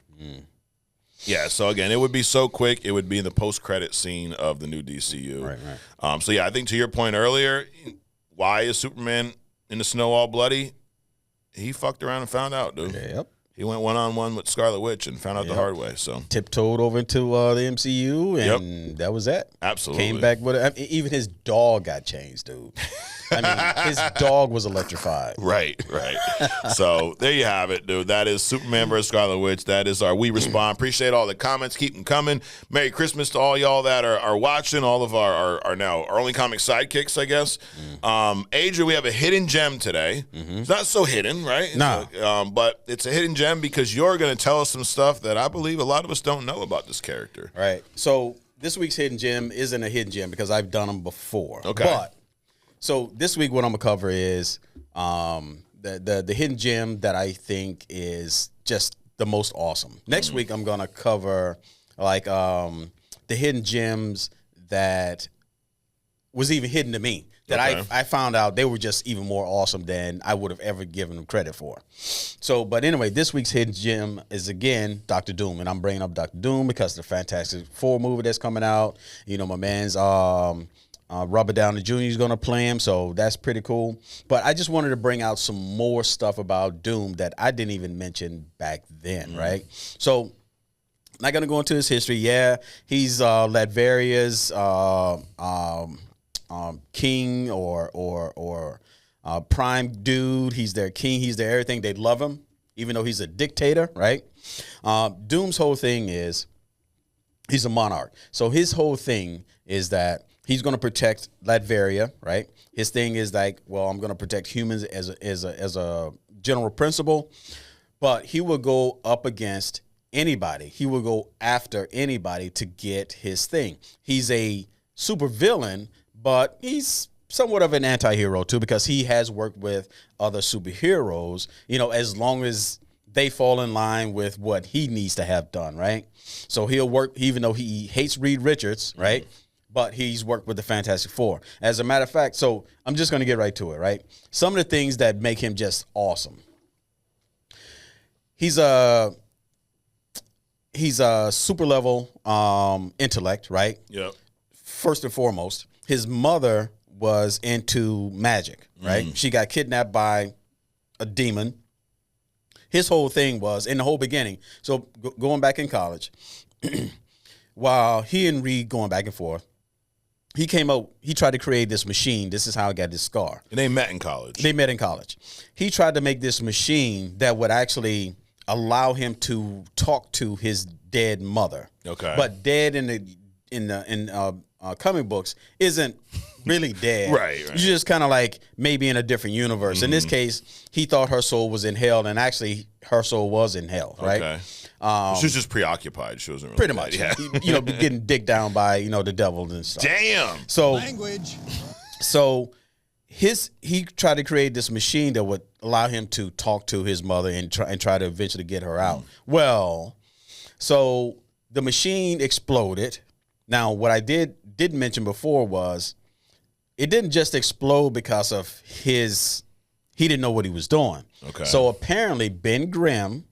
Yeah, so again, it would be so quick. It would be in the post-credit scene of the new DCU. Right. So yeah, I think to your point earlier, why is Superman in the snow all bloody? He fucked around and found out, dude. Yep. He went one-on-one with Scarlet Witch and found out the hard way. So tiptoed over into the MCU, and that was it. Absolutely. Came back with it. I mean, even his dog got changed, dude. I mean, his dog was electrified. Right. So there you have it, dude. That is Superman vs. Scarlet Witch. That is our We Respond. Appreciate all the comments. Keep them coming. Merry Christmas to all y'all that are watching. All of our now our only comic sidekicks, I guess. Adrian, we have a hidden gem today. It's not so hidden, right? No. But it's a hidden gem because you're going to tell us some stuff that I believe a lot of us don't know about this character. Right. So this week's hidden gem isn't a hidden gem because I've done them before. Okay. But so this week, what I'm gonna cover is the hidden gem that I think is just the most awesome. Next week, I'm gonna cover like the hidden gems that was even hidden to me. That I found out they were just even more awesome than I would have ever given them credit for. So, but anyway, this week's hidden gem is, again, Dr. Doom. And I'm bringing up Dr. Doom because of the Fantastic Four movie that's coming out. You know, my man's Robert Downey Jr. is going to play him, so that's pretty cool. But I just wanted to bring out some more stuff about Doom that I didn't even mention back then, right? So, not going to go into his history. Yeah, he's Latveria's king or prime dude. He's their king. He's their everything. They love him, even though he's a dictator, right? Doom's whole thing is he's a monarch. So his whole thing is that he's going to protect Latveria, right? His thing is like, well, I'm going to protect humans as a general principle, but he will go up against anybody. He will go after anybody to get his thing. He's a super villain, but he's somewhat of an anti-hero too, because he has worked with other superheroes, you know, as long as they fall in line with what he needs to have done, right? So he'll work, even though he hates Reed Richards, right? But he's worked with the Fantastic Four. As a matter of fact, so I'm just going to get right to it, right? Some of the things that make him just awesome. He's a super level intellect, right? Yeah. First and foremost, his mother was into magic, right? She got kidnapped by a demon. His whole thing was, in the whole beginning, so going back in college, while he and Reed going back and forth, he tried to create this machine. This is how he got his scar. And they met in college. He tried to make this machine that would actually allow him to talk to his dead mother. Okay. But dead in comic books isn't really dead. Right. You're just kind of like maybe in a different universe. In this case, he thought her soul was in hell, and actually her soul was in hell, right? Okay. She was just preoccupied. She wasn't really pretty much. Yeah. You know, getting digged down by, you know, the devil and stuff. Damn. So Language. So he tried to create this machine that would allow him to talk to his mother and try to eventually get her out. Well, so the machine exploded. Now, what I didn't mention before was it didn't just explode because of he didn't know what he was doing. Okay. So apparently Ben Grimm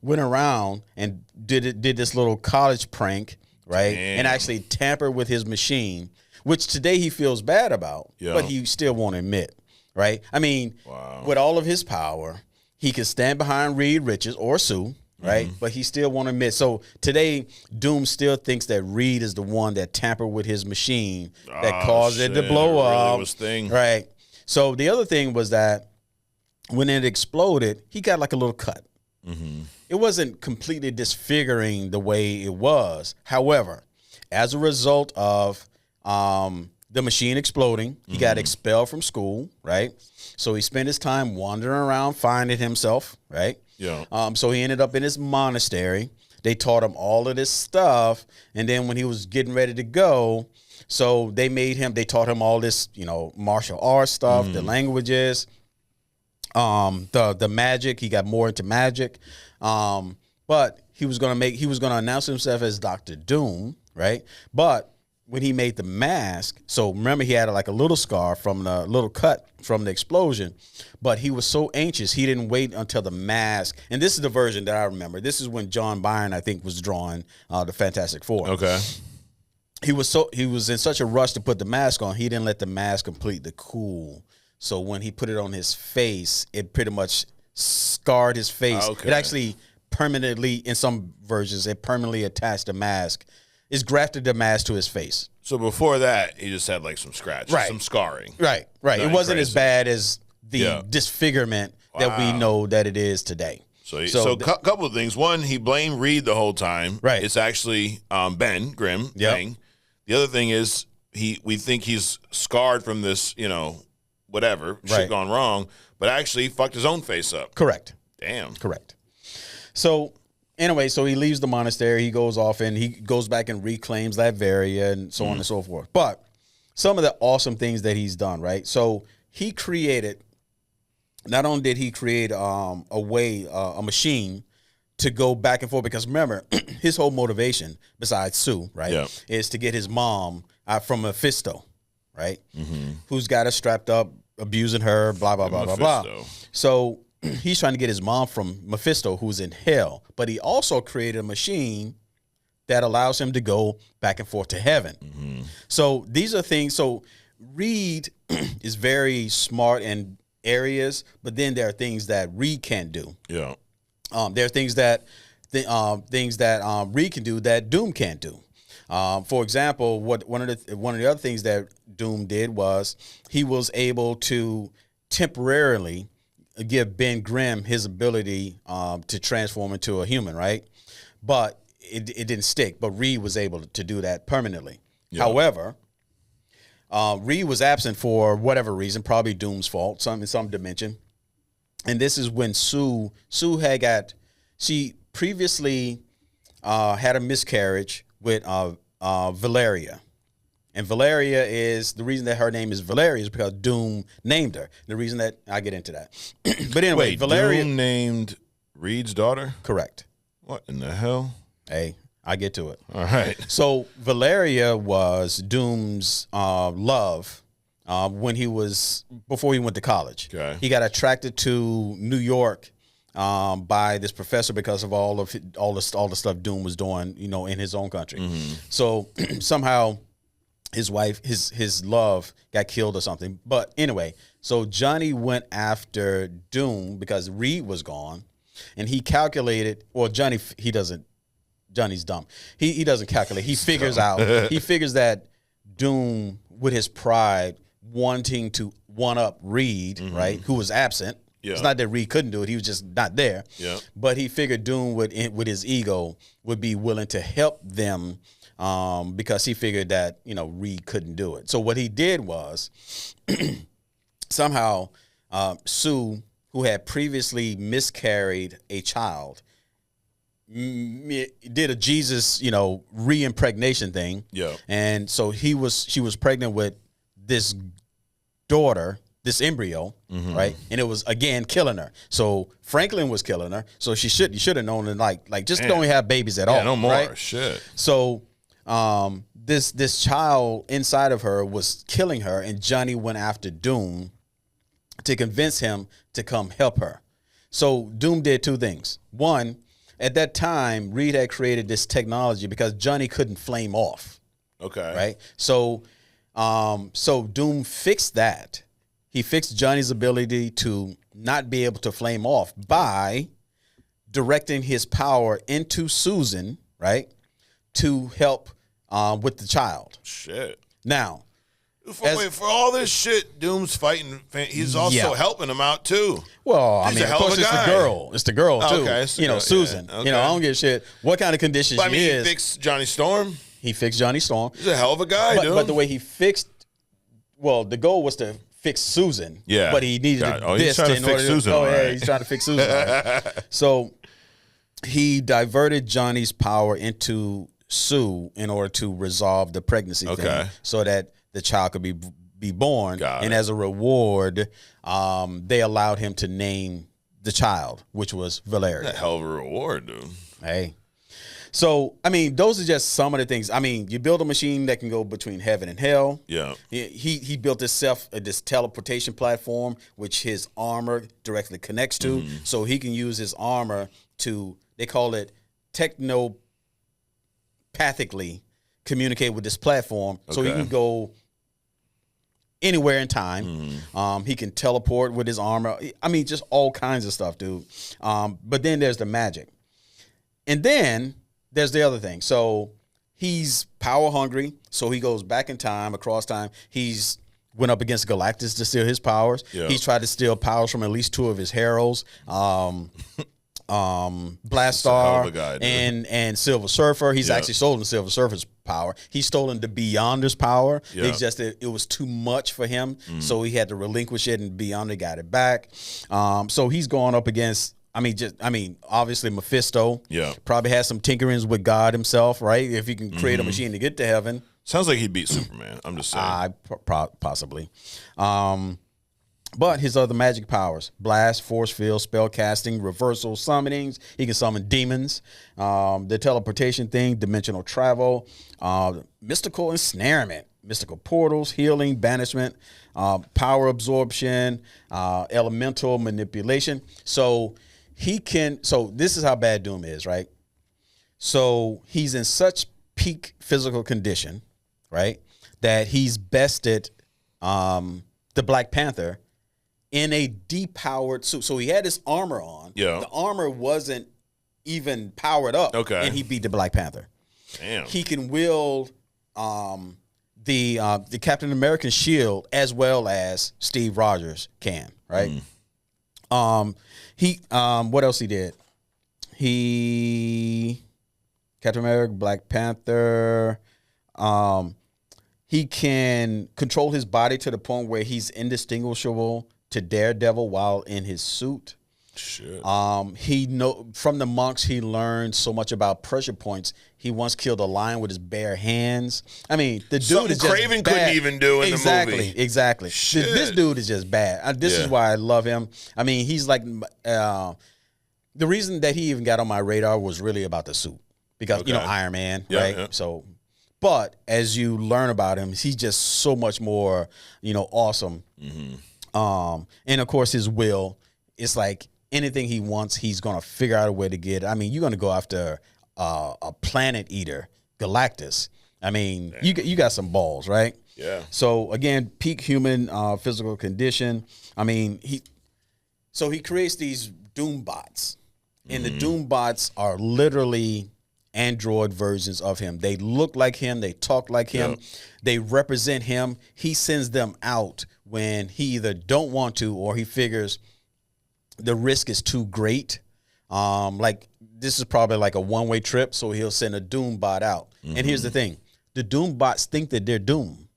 went around and did this little college prank, right? Damn. And actually tampered with his machine, which today he feels bad about, but he still won't admit, right? I mean, with all of his power, he can stand behind Reed Richards or Sue, right? But he still won't admit. So today, Doom still thinks that Reed is the one that tampered with his machine that caused it to blow up. Really was thing. Right. So the other thing was that when it exploded, he got like a little cut. It wasn't completely disfiguring the way it was. However, as a result of the machine exploding, he got expelled from school, right? So he spent his time wandering around finding himself, right? Yeah. So he ended up in his monastery. They taught him all of this stuff, and then when he was getting ready to go, so they taught him all this, you know, martial arts stuff, the languages, the magic. He got more into magic, but he was gonna announce himself as Dr. Doom, right? But when he made the mask, so remember he had like a little scar from the little cut from the explosion, but he was so anxious he didn't wait until the mask. And this is the version that I remember. This is when John Byrne, I think, was drawing the Fantastic Four. Okay. He was in such a rush to put the mask on, he didn't let the mask completely cool. So when he put it on his face, it pretty much scarred his face. Okay. It actually permanently, in some versions, it permanently attached the mask. It's grafted the mask to his face. So before that, he just had like some scratches, some scarring. Right. It wasn't as bad as the disfigurement that we know that it is today. So a couple of things. One, he blamed Reed the whole time. Right. It's actually Ben Grimm thing. The other thing is we think he's scarred from this, you know, whatever, shit gone wrong, but actually he fucked his own face up. Correct. Damn. Correct. So anyway, so he leaves the monastery. He goes off and he goes back and reclaims Latveria and so on and so forth. But some of the awesome things that he's done, right? So he created, not only did he create a machine to go back and forth, because remember, his whole motivation, besides Sue, right, is to get his mom from Mephisto, right, who's got her strapped up, abusing her, blah, blah, blah, blah, blah. So he's trying to get his mom from Mephisto, who's in hell. But he also created a machine that allows him to go back and forth to heaven. So these are things. So Reed is very smart in areas, but then there are things that Reed can't do. Yeah. There are things that Reed can do that Doom can't do. For example, one of the other things that Doom did was he was able to temporarily give Ben Grimm his ability to transform into a human, right? But it didn't stick. But Reed was able to do that permanently. Yeah. However, Reed was absent for whatever reason, probably Doom's fault, in some dimension. And this is when Sue she previously had a miscarriage with Valeria. And Valeria is, the reason that her name is Valeria is because Doom named her. The reason that, I get into that. But anyway, Valeria. Doom named Reed's daughter? Correct. What in the hell? Hey, I get to it. All right. So Valeria was Doom's love before he went to college. Okay. He got attracted to New York by this professor because of all the stuff Doom was doing, in his own country. So somehow his wife, his love got killed or something. But anyway, so Johnny went after Doom because Reed was gone, and he calculated. Well, Johnny's dumb. He doesn't calculate. He figures that Doom, with his pride, wanting to one up Reed, right, who was absent. Yeah. It's not that Reed couldn't do it; he was just not there. Yeah. But he figured Doom with his ego would be willing to help them because he figured that Reed couldn't do it. So what he did was somehow Sue, who had previously miscarried a child, did a Jesus re-impregnation thing. Yeah. And so she was pregnant with this daughter, this embryo, right? And it was again killing her. So Franklin was killing her. So you should have known, and like just don't have babies at all. No more. Right? Shit. So this child inside of her was killing her, and Johnny went after Doom to convince him to come help her. So Doom did two things. One, at that time, Reed had created this technology because Johnny couldn't flame off. Okay. Right? So Doom fixed that. He fixed Johnny's ability to not be able to flame off by directing his power into Susan, right, to help with the child. Shit. Now, for all this shit, Doom's fighting. He's also helping him out too. Well, I mean, of course, it's the girl. It's the girl too. Okay, Susan. Yeah. Okay. I don't give a shit what kind of condition she is. He fixed Johnny Storm. He fixed Johnny Storm. He's a hell of a guy, dude. But the way he fixed, the goal was to fix Susan. Yeah. But he needed he's trying to fix Susan. He's trying to fix Susan. Right. So he diverted Johnny's power into Sue in order to resolve the pregnancy thing, so that the child could be born. And as a reward, they allowed him to name the child, which was Valeria. That's a hell of a reward, dude. Hey. So, I mean, those are just some of the things. I mean, you build a machine that can go between heaven and hell. Yeah. He built this teleportation platform, which his armor directly connects to. So he can use his armor to, they call it technopathically communicate with this platform. So he can go anywhere in time. He can teleport with his armor. I mean, just all kinds of stuff, dude. But then there's the magic. And then there's the other thing. So he's power hungry. So he goes back in time, across time. He's went up against Galactus to steal his powers. Yeah. He's tried to steal powers from at least two of his heroes. Blastar and Silver Surfer. He's actually stolen Silver Surfer's power. He's stolen the Beyonder's power. It's just that it was too much for him, so he had to relinquish it, and Beyonder got it back. So he's going up against obviously Mephisto. Yeah. Probably has some tinkerings with God himself, right? If he can create a machine to get to heaven. Sounds like he'd beat Superman. I'm just saying. Possibly. But his other magic powers: blast, force field, spell casting, reversal, summonings. He can summon demons. The teleportation thing, dimensional travel, mystical ensnarement, mystical portals, healing, banishment, power absorption, elemental manipulation. So he can. So this is how bad Doom is, right? So he's in such peak physical condition, right, that he's bested the Black Panther in a depowered suit. So he had his armor on. Yeah. The armor wasn't even powered up. Okay. And he beat the Black Panther. Damn. He can wield the Captain American shield as well as Steve Rogers can, right? What else he did? Captain America, Black Panther. He can control his body to the point where he's indistinguishable to Daredevil while in his suit. Shit. From the monks he learned so much about pressure points. He once killed a lion with his bare hands. I mean, the dude is just Kraven bad. couldn't even do in the movie. Exactly. Shit. This dude is just bad. This is why I love him. I mean, he's like the reason that he even got on my radar was really about the suit because Iron Man, right? Yeah. So, but as you learn about him, he's just so much more, awesome. Mm-hmm. And of course, his will is like anything he wants, he's gonna figure out a way to get. I mean, you're gonna go after a planet eater, Galactus. I mean, you got some balls, right? Yeah. So again, peak human physical condition. I mean, he creates these Doom bots, and the Doom bots are literally android versions of him. They look like him. They talk like him. Yep. They represent him. He sends them out when he either don't want to or he figures the risk is too great. Like this is probably like a one-way trip, so he'll send a Doom bot out. Mm-hmm. And here's the thing. The Doom bots think that they're Doom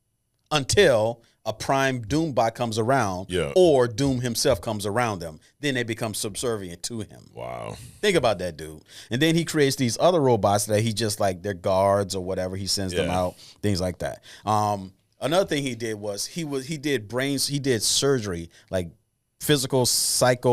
until a prime Doom bot comes around or Doom himself comes around them. Then they become subservient to him. Wow. Think about that, dude. And then he creates these other robots that he just like they're guards or whatever. He sends them out, things like that. Another thing he did was he did surgery, like physical surgery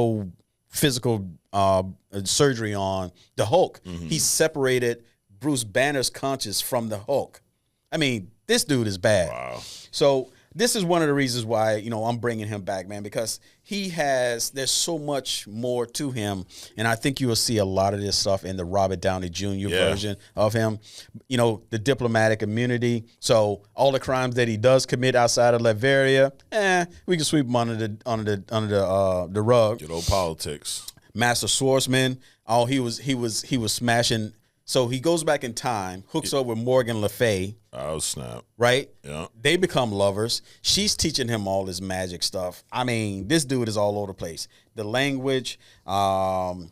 on the Hulk. Mm-hmm. He separated Bruce Banner's conscience from the Hulk. I mean, this dude is bad. Wow. So this is one of the reasons why, I'm bringing him back, man, because there's so much more to him. And I think you will see a lot of this stuff in the Robert Downey Jr. version of him. The diplomatic immunity. So all the crimes that he does commit outside of Latveria, we can sweep them under the rug. Good old politics. Master Swordsman. Oh, he was smashing. So he goes back in time, hooks up with Morgan Le Fay. Oh, snap. Right? Yeah. They become lovers. She's teaching him all this magic stuff. I mean, this dude is all over the place. The language, of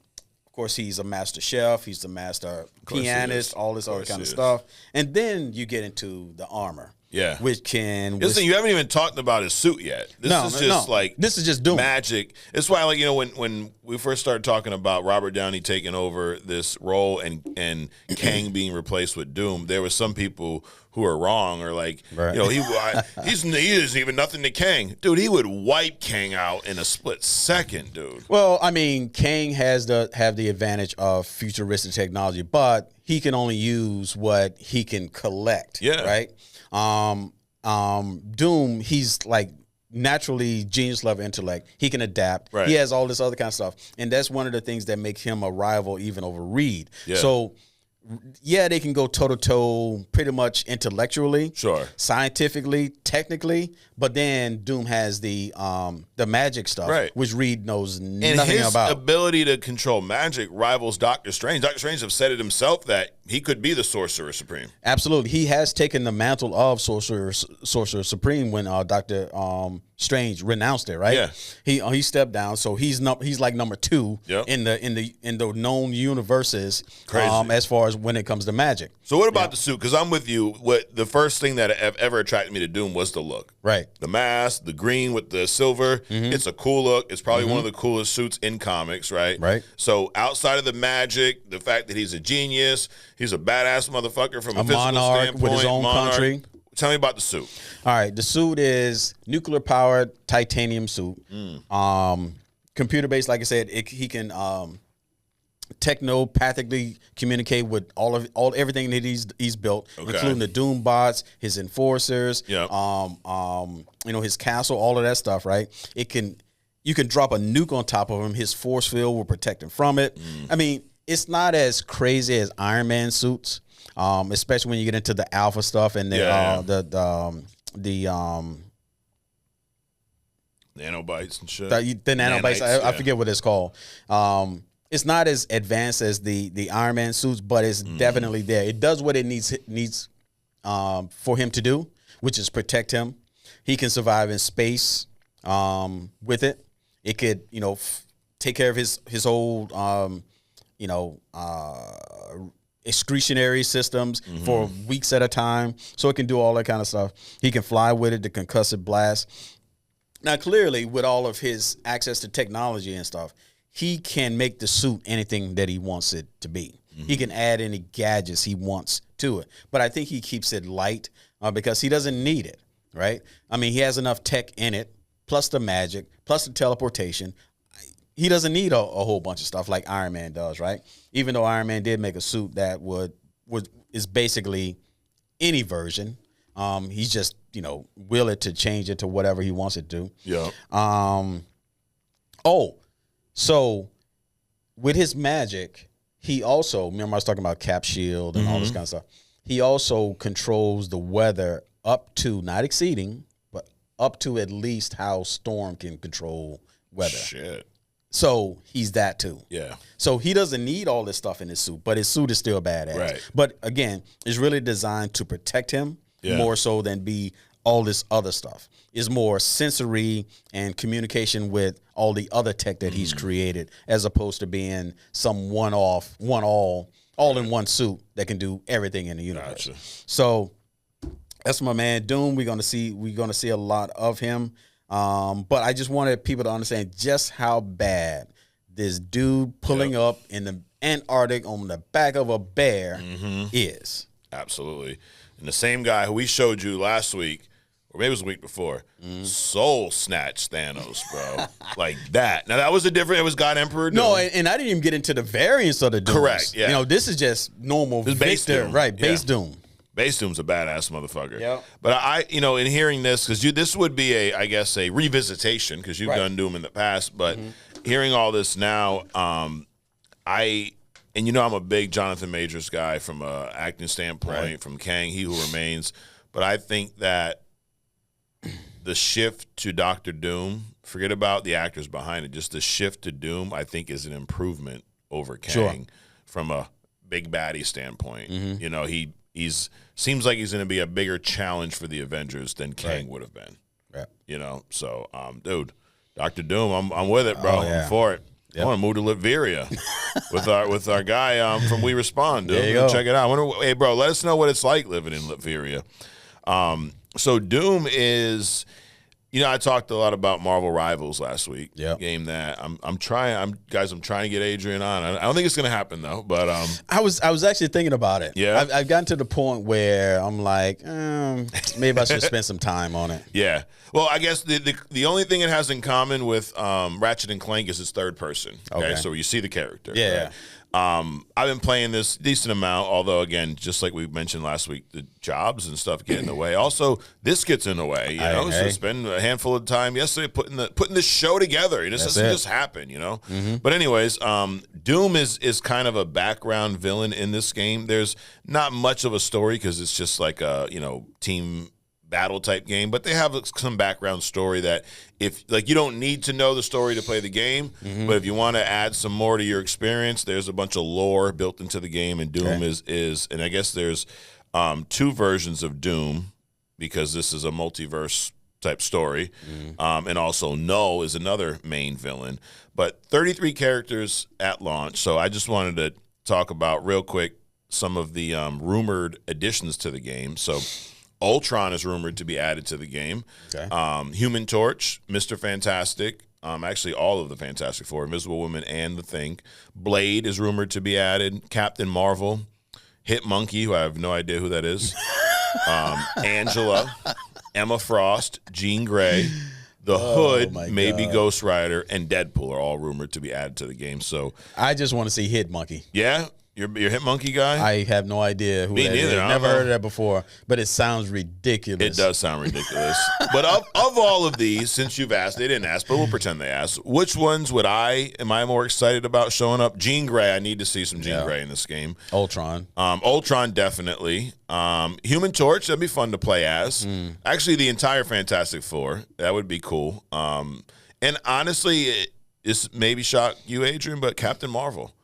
course, he's a master chef. He's the master pianist, all this other kind of stuff. And then you get into the armor. Yeah. Listen, you haven't even talked about his suit yet. This is just Doom. Magic. It's why, when we first started talking about Robert Downey taking over this role and Kang being replaced with Doom, there were some people who are wrong or he is even nothing to Kang. Dude, he would wipe Kang out in a split second, dude. Well, I mean, Kang have the advantage of futuristic technology, but he can only use what he can collect. Yeah. Right? Doom, he's like naturally genius level intellect. He can adapt. Right. He has all this other kind of stuff. And that's one of the things that makes him a rival even over Reed. Yeah. So they can go toe-to-toe pretty much intellectually, scientifically, technically, but then Doom has the magic stuff, which Reed knows nothing about. And his ability to control magic rivals Doctor Strange. Doctor Strange have said it himself that he could be the Sorcerer Supreme. Absolutely. He has taken the mantle of Sorcerer Supreme when Dr. Strange renounced it, right? Yeah. He stepped down, so he's like number 2 in the known universes as far as when it comes to magic. So what about the suit? Because I'm with you. What the first thing that ever attracted me to Doom was the look. Right. The mask, the green with the silver. It's a cool look. It's probably one of the coolest suits in comics, right? Right. So outside of the magic, the fact that he's a genius, he's a badass motherfucker from a physical monarch standpoint. with his own country. Tell me about the suit. All right, the suit is nuclear-powered titanium suit. Computer-based, like I said, he can technopathically communicate with everything that he's built, including the Doom bots, his enforcers, his castle, all of that stuff. Right? You can drop a nuke on top of him. His force field will protect him from it. I mean, it's not as crazy as Iron Man suits. Especially when you get into the alpha stuff and the nanobites and shit. The nanobites, I forget what it's called. It's not as advanced as the Iron Man suits, but it's definitely there. It does what it needs for him to do, which is protect him. He can survive in space with it. It could, take care of his old, excretionary systems for weeks at a time, so it can do all that kind of stuff. He can fly with it, the concussive blast. Now, clearly, with all of his access to technology and stuff, he can make the suit anything that he wants it to be. He can add any gadgets he wants to it. But I think he keeps it light because he doesn't need it, right? I mean, he has enough tech in it, plus the magic, plus the teleportation. He doesn't need a whole bunch of stuff like Iron Man does, right? Even though Iron Man did make a suit that is basically any version. He's just, will it to change it to whatever he wants it to. Yeah. So with his magic, he also, remember I was talking about Cap Shield and all this kind of stuff. He also controls the weather up to, not exceeding, but up to at least how Storm can control weather. Shit. So he's that too. Yeah. So he doesn't need all this stuff in his suit, but his suit is still badass. Right. But again, it's really designed to protect him more so than be all this other stuff. It's more sensory and communication with all the other tech that he's created, as opposed to being some all-in-one suit that can do everything in the universe. Gotcha. So that's my man Doom. We're gonna see a lot of him. But I just wanted people to understand just how bad this dude pulling up in the Antarctic on the back of a bear is. Absolutely. And the same guy who we showed you last week, or maybe it was the week before, soul snatch Thanos, bro. Like that. Now, that was it was God Emperor Doom. No, and I didn't even get into the variants of the Dooms. Correct, yeah. This is just normal base Doom. Right, base Doom. Base Doom's a badass motherfucker. Yeah. But in hearing this, because this would be a revisitation, because you've done Doom in the past, but hearing all this now, I'm a big Jonathan Majors guy from an acting standpoint, from Kang, He Who Remains, but I think that the shift to Dr. Doom, forget about the actors behind it, just the shift to Doom, I think is an improvement over Kang from a big baddie standpoint. He's seems like he's going to be a bigger challenge for the Avengers than Kang would have been. Yeah. So, dude, Dr. Doom, I'm with it, bro. Oh, yeah. I'm for it. Yep. I want to move to Latveria with our guy from We Respond, dude. There you go. Check it out. Hey, bro, let us know what it's like living in Latveria. So Doom is, I talked a lot about Marvel Rivals last week. Yeah. Game that I'm trying to get Adrian on. I don't think it's gonna happen though. But I was actually thinking about it. Yeah. I've gotten to the point where I'm like, maybe I should spend some time on it. Yeah. Well, I guess the only thing it has in common with Ratchet and Clank is it's third person. Okay. So you see the character. Yeah. Right? I've been playing this decent amount, although again, just like we mentioned last week, the jobs and stuff get in the way. Also, this gets in the way, So it's been a handful of time yesterday putting this show together. This doesn't just happen, But anyways, Doom is kind of a background villain in this game. There's not much of a story because it's just like a team battle type game, but they have some background story that if like you don't need to know the story to play the game, but if you want to add some more to your experience, there's a bunch of lore built into the game, and Doom is and I guess there's 2 versions of Doom because this is a multiverse type story, and also Null is another main villain, but 33 characters at launch. So I just wanted to talk about real quick some of the rumored additions to the game. So Ultron is rumored to be added to the game. Okay. Human Torch, Mr. Fantastic, actually all of the Fantastic Four, Invisible Woman and The Thing. Blade is rumored to be added. Captain Marvel, Hitmonkey, who I have no idea who that is. Angela, Emma Frost, Jean Grey, The Hood, maybe Ghost Rider, and Deadpool are all rumored to be added to the game. So I just want to see Hitmonkey. Yeah? You're Hitmonkey guy? I have no idea who Me that neither. is. Never heard of that before, but it sounds ridiculous. It does sound ridiculous. But of all of these, since you've asked, they didn't ask, but we'll pretend they asked. Which ones am I more excited about showing up? Jean Grey, I need to see some Jean Grey in this game. Ultron. Ultron, definitely. Human Torch, that'd be fun to play as. Actually, the entire Fantastic Four, that would be cool. And honestly, it's maybe shock you, Adrian, but Captain Marvel.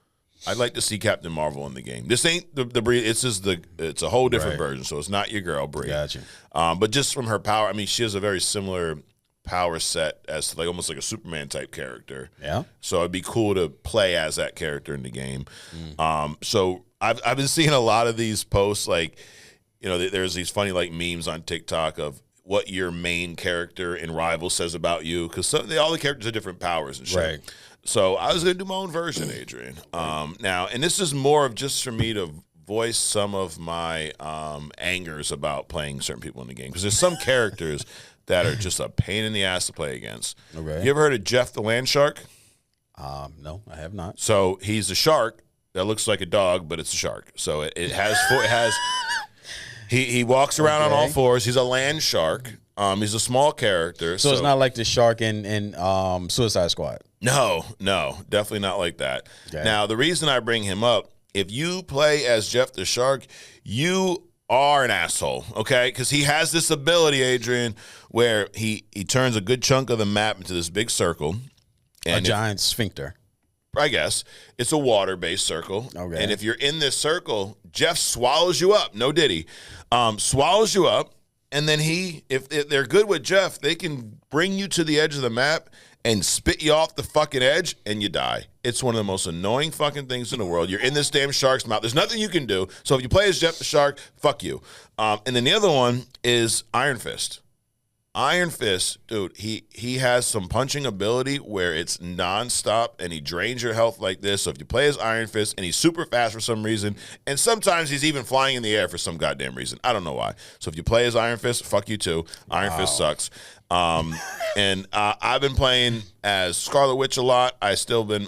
I'd like to see Captain Marvel in the game. This ain't the Brie. It's a whole different version, so it's not your girl Brie. Gotcha. But just from her power, I mean, she has a very similar power set as like almost like a Superman type character. Yeah. So it'd be cool to play as that character in the game. So I've been seeing a lot of these posts, like, you know, there's these funny like memes on TikTok of what your main character in Rivals says about you, because all the characters have different powers and shit. Right. So I was going to do my own version, Adrian. Now, and this is more of just for me to voice some of my angers about playing certain people in the game, because there's some characters that are just a pain in the ass to play against. Okay. You ever heard of Jeff the Land Shark? No, I have not. So he's a shark that looks like a dog, but it's a shark. So it has he walks around on all fours. He's a land shark. He's a small character. So it's not like the shark in Suicide Squad. No, definitely not like that. Okay. Now, the reason I bring him up, if you play as Jeff the Shark, you are an asshole, okay? Because he has this ability, Adrian, where he turns a good chunk of the map into this big circle. And a giant sphincter. I guess. It's a water-based circle. Okay. And if you're in this circle, Jeff swallows you up. No diddy. Swallows you up. And then if they're good with Jeff, they can bring you to the edge of the map and spit you off the fucking edge, and you die. It's one of the most annoying fucking things in the world. You're in this damn shark's mouth. There's nothing you can do. So if you play as Jeff the Shark, fuck you. And then the other one is Iron Fist. Iron Fist, dude, he has some punching ability where it's nonstop, and he drains your health like this. So if you play as Iron Fist, and he's super fast for some reason, and sometimes he's even flying in the air for some goddamn reason. I don't know why. So if you play as Iron Fist, fuck you too. Iron Fist sucks. And I've been playing as Scarlet Witch a lot. I've still been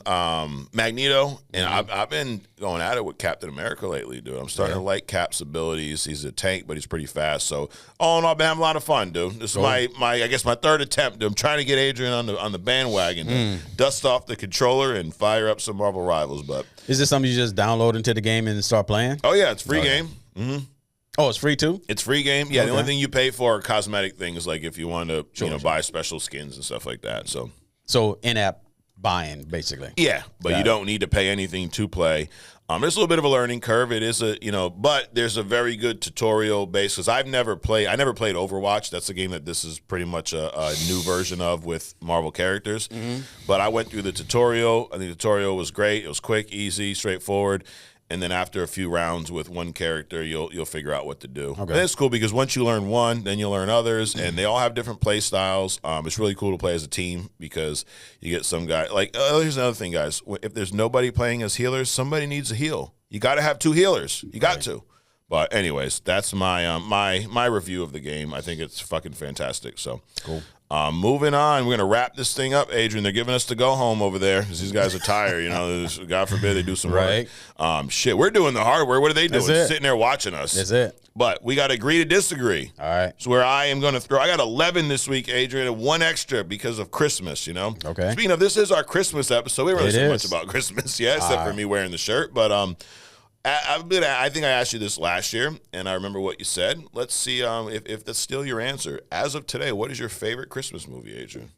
Magneto, and I've been going at it with Captain America lately, dude. I'm starting to like Cap's abilities. He's a tank, but he's pretty fast. So all in all, I've been having a lot of fun, dude. This is my I guess my third attempt. Dude. I'm trying to get Adrian on the bandwagon, to dust off the controller and fire up some Marvel Rivals. But is this something you just download into the game and start playing? Oh yeah, it's free game. Mm-hmm. Oh, it's free too? It's free game. Yeah, the only thing you pay for are cosmetic things, like if you want to buy special skins and stuff like that. So in-app buying, basically. Yeah, but you don't need to pay anything to play. There's a little bit of a learning curve. It is but there's a very good tutorial base, because I never played Overwatch. That's a game that this is pretty much a new version of with Marvel characters. Mm-hmm. But I went through the tutorial, and the tutorial was great. It was quick, easy, straightforward. And then after a few rounds with one character, you'll figure out what to do. Okay. And it's cool because once you learn one, then you'll learn others, and they all have different play styles. It's really cool to play as a team, because you get some guy here's another thing, guys. If there's nobody playing as healers, somebody needs a heal. You got to have two healers. You got to. But anyways, that's my my review of the game. I think it's fucking fantastic. So cool. Moving on, we're going to wrap this thing up, Adrian. They're giving us to go home over there because these guys are tired. God forbid they do some work. Shit, we're doing the hard work. What are they doing? Sitting there watching us. That's it. But we got to agree to disagree. All right. So where I am going to throw, I got 11 this week, Adrian, and one extra because of Christmas, Okay. Speaking of, this is our Christmas episode. We don't really say much about Christmas yet, except for me wearing the shirt. But I think I asked you this last year, and I remember what you said. Let's see if that's still your answer. As of today, what is your favorite Christmas movie, Adrian?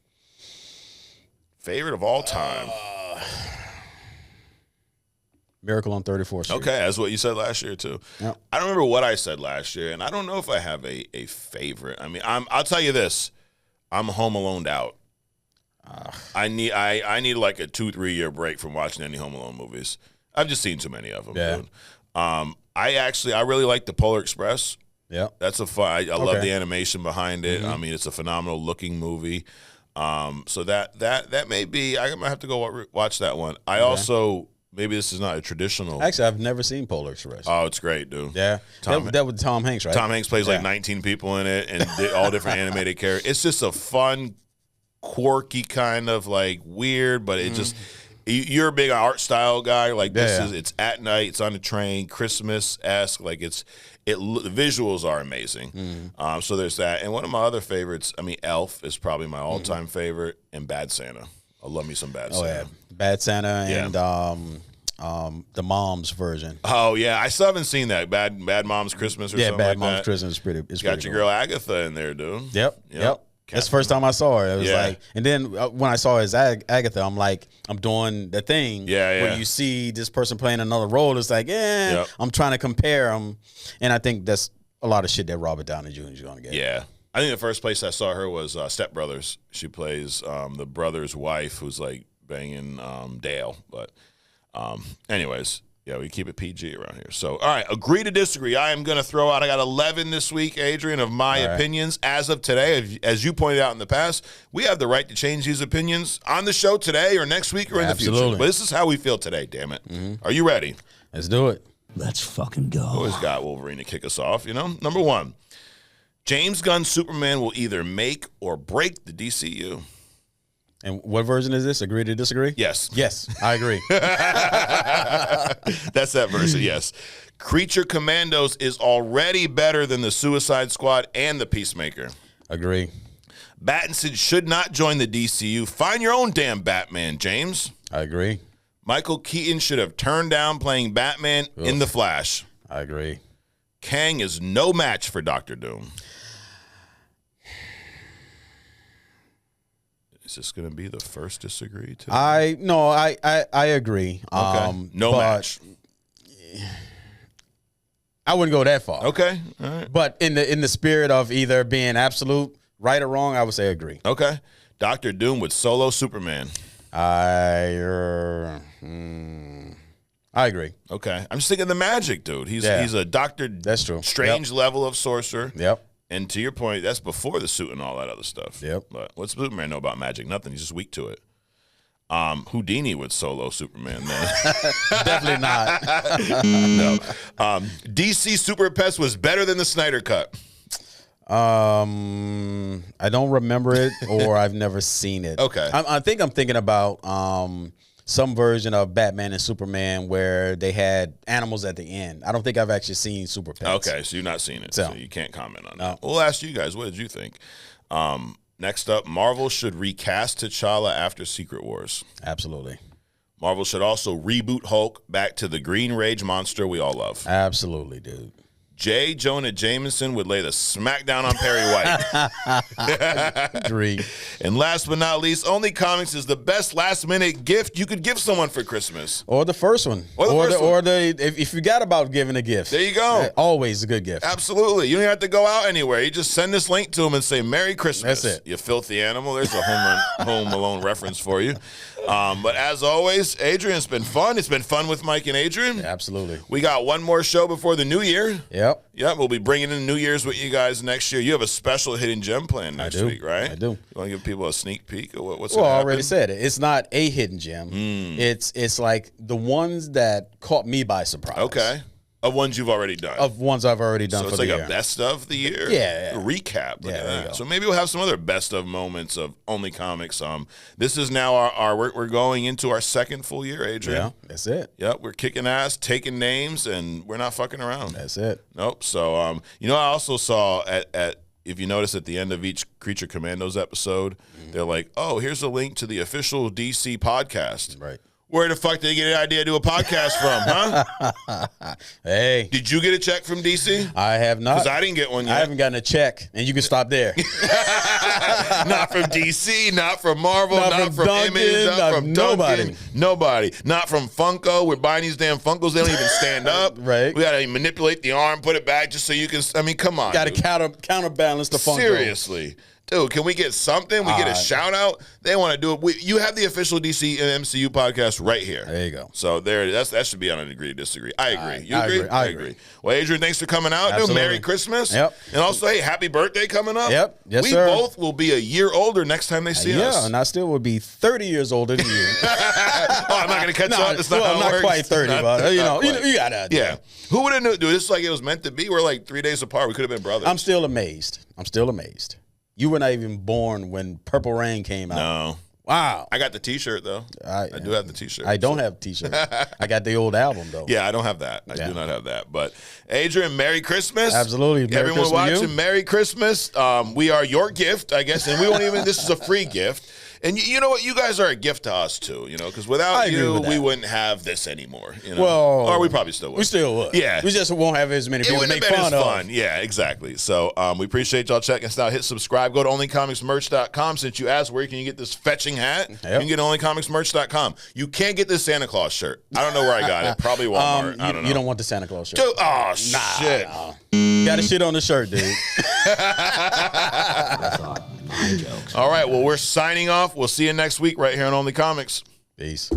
Favorite of all time? Miracle on 34th Street. Okay, that's what you said last year too. Yep. I don't remember what I said last year, and I don't know if I have a favorite. I mean, I'll tell you this: I'm Home Alone out. I need like a 2-3 year break from watching any Home Alone movies. I've just seen too many of them. Yeah. Dude. I really like the Polar Express. Yeah, that's a fun. I love the animation behind it. I mean, it's a phenomenal looking movie. So that may be. I might have to go watch that one. I also. Maybe this is not a traditional. Actually, I've never seen Polar Express. Oh, it's great, dude. Yeah. That was Tom Hanks, right? Tom Hanks plays like 19 people in it and all different animated characters. It's just a fun, quirky kind of like weird, but it just, you're a big art style guy. Like it's at night, it's on the train, Christmas-esque. Like the visuals are amazing. So there's that. And one of my other favorites, I mean, Elf is probably my all-time favorite, and Bad Santa. I love me some Bad Santa. Yeah. Bad Santa and the Mom's version. Oh yeah, I still haven't seen that. Bad Mom's Christmas or something like that. Yeah, Bad Mom's Christmas is pretty. It's got your girl Agatha in there, dude. Yep. That's the first time I saw her. It was like, and then when I saw her as Agatha, I'm like, I'm doing the thing where you see this person playing another role. It's like, I'm trying to compare them, and I think that's a lot of shit that Robert Downey Jr. is going to get. Yeah. I think the first place I saw her was Step Brothers. She plays the brother's wife who's like banging Dale. But anyways, yeah, we keep it PG around here. So, all right, agree to disagree. I am going to throw out, I got 11 this week, Adrian, of my opinions. As of today, as you pointed out in the past, we have the right to change these opinions on the show today or next week or in the future. But this is how we feel today, damn it. Are you ready? Let's do it. Let's fucking go. Always got Wolverine to kick us off, you know? Number one. James Gunn's Superman will either make or break the DCU. And what version is this? Agree to disagree? Yes. Yes, I agree. That's that version, yes. Creature Commandos is already better than the Suicide Squad and the Peacemaker. Agree. Battinson should not join the DCU. Find your own damn Batman, James. I agree. Michael Keaton should have turned down playing Batman in The Flash. I agree. Kang is no match for Dr. Doom. Is this going to be the first disagree today? I agree. Okay. No match. I wouldn't go that far. Okay. All right. But in the spirit of either being absolute right or wrong, I would say agree. Okay. Dr. Doom with solo Superman. I agree. Okay. I'm just thinking the magic, dude. He's a Doctor That's true. Strange level of sorcerer. Yep. And to your point, that's before the suit and all that other stuff. Yep. But what's Superman know about magic? Nothing. He's just weak to it. Houdini would solo Superman, man. Definitely not. No. DC Super Pets was better than the Snyder Cut. I don't remember it, or I've never seen it. Okay. I think I'm thinking about some version of Batman and Superman where they had animals at the end. I don't think I've actually seen Super Pets. Okay, so you've not seen it, so you can't comment on that. We'll ask you guys, what did you think? Next up, Marvel should recast T'Challa after Secret Wars. Absolutely. Marvel should also reboot Hulk back to the Green Rage monster we all love. Absolutely, dude. J. Jonah Jameson would lay the smackdown on Perry White. Agree. And last but not least, Only Comics is the best last-minute gift you could give someone for Christmas. Or the first one. If you got about giving a gift. There you go. Always a good gift. Absolutely. You don't have to go out anywhere. You just send this link to them and say, Merry Christmas. That's it. You filthy animal. There's a Home Alone reference for you. But as always, Adrian, it's been fun. It's been fun with Mike and Adrian. Yeah, absolutely. We got one more show before the new year. Yep. We'll be bringing in New Year's with you guys next year. You have a special hidden gem planned next week, right? I do. You want to give people a sneak peek of what's Well, going to I happen? already said it. It's not a hidden gem. It's like the ones that caught me by surprise. Okay. Of ones you've already done. Of ones I've already done so for the year. it's like a best of the year? Yeah. A recap. Look at there you that. go. So maybe we'll have some other best of moments of Only Comics. This is now we're going into our second full year, Adrian. Yeah, that's it. Yep, we're kicking ass, taking names, and we're not fucking around. That's it. Nope. So, I also saw at if you notice at the end of each Creature Commandos episode, they're like, oh, here's a link to the official DC podcast. Right. Where the fuck did they get an idea to do a podcast from, huh? Hey. Did you get a check from DC? I have not. Because I didn't get one yet. I haven't gotten a check, and you can stop there. Not from DC, not from Marvel, not from Duncan, Image, not from nobody. Nobody. Not from Funko. We're buying these damn Funkos. They don't even stand up. Right. We got to manipulate the arm, put it back just so you can, I mean, come on. Got to counterbalance the Funko. Seriously. Dude, can we get something? We get a shout out. They want to do it. You have the official DC and MCU podcast right here. There you go. So that should be on an agree to disagree. I agree. You agree? I agree. Well, Adrian, thanks for coming out. Absolutely. Dude, Merry Christmas. Yep. And also, hey, happy birthday coming up. Yep. Yes, we sir. both will be a year older next time they see us. Yeah, and I still would be 30 years older than you. I'm not going to catch up. That's not how it not works. Quite 30, but you got to. Yeah. Who would have knew? Dude, this is like it was meant to be. We're like 3 days apart. We could have been brothers. I'm still amazed. You were not even born when Purple Rain came out. No. Wow. I got the T-shirt, though. I do have the T-shirt. I don't have the T-shirt. I got the old album, though. Yeah, I don't have that. I do not have that. But, Adrian, Merry Christmas. Absolutely. Merry Everyone Christmas watching, Merry Christmas. We are your gift, I guess. And we won't even, this is a free gift. And you know what? You guys are a gift to us, too, because without you, we wouldn't have this anymore. Well, or we probably still would. We still would. Yeah. We just won't have as many people to make fun of. Yeah, exactly. So we appreciate y'all checking us out. Hit subscribe. Go to onlycomicsmerch.com. Since you asked where can you get this fetching hat, you can get onlycomicsmerch.com. You can't get this Santa Claus shirt. I don't know where I got it. Probably Walmart. I don't know. You don't want the Santa Claus shirt. Dude, shit. Nah. Got a shit on the shirt, dude. All right, well, we're signing off. We'll see you next week right here on Only Comics. Peace.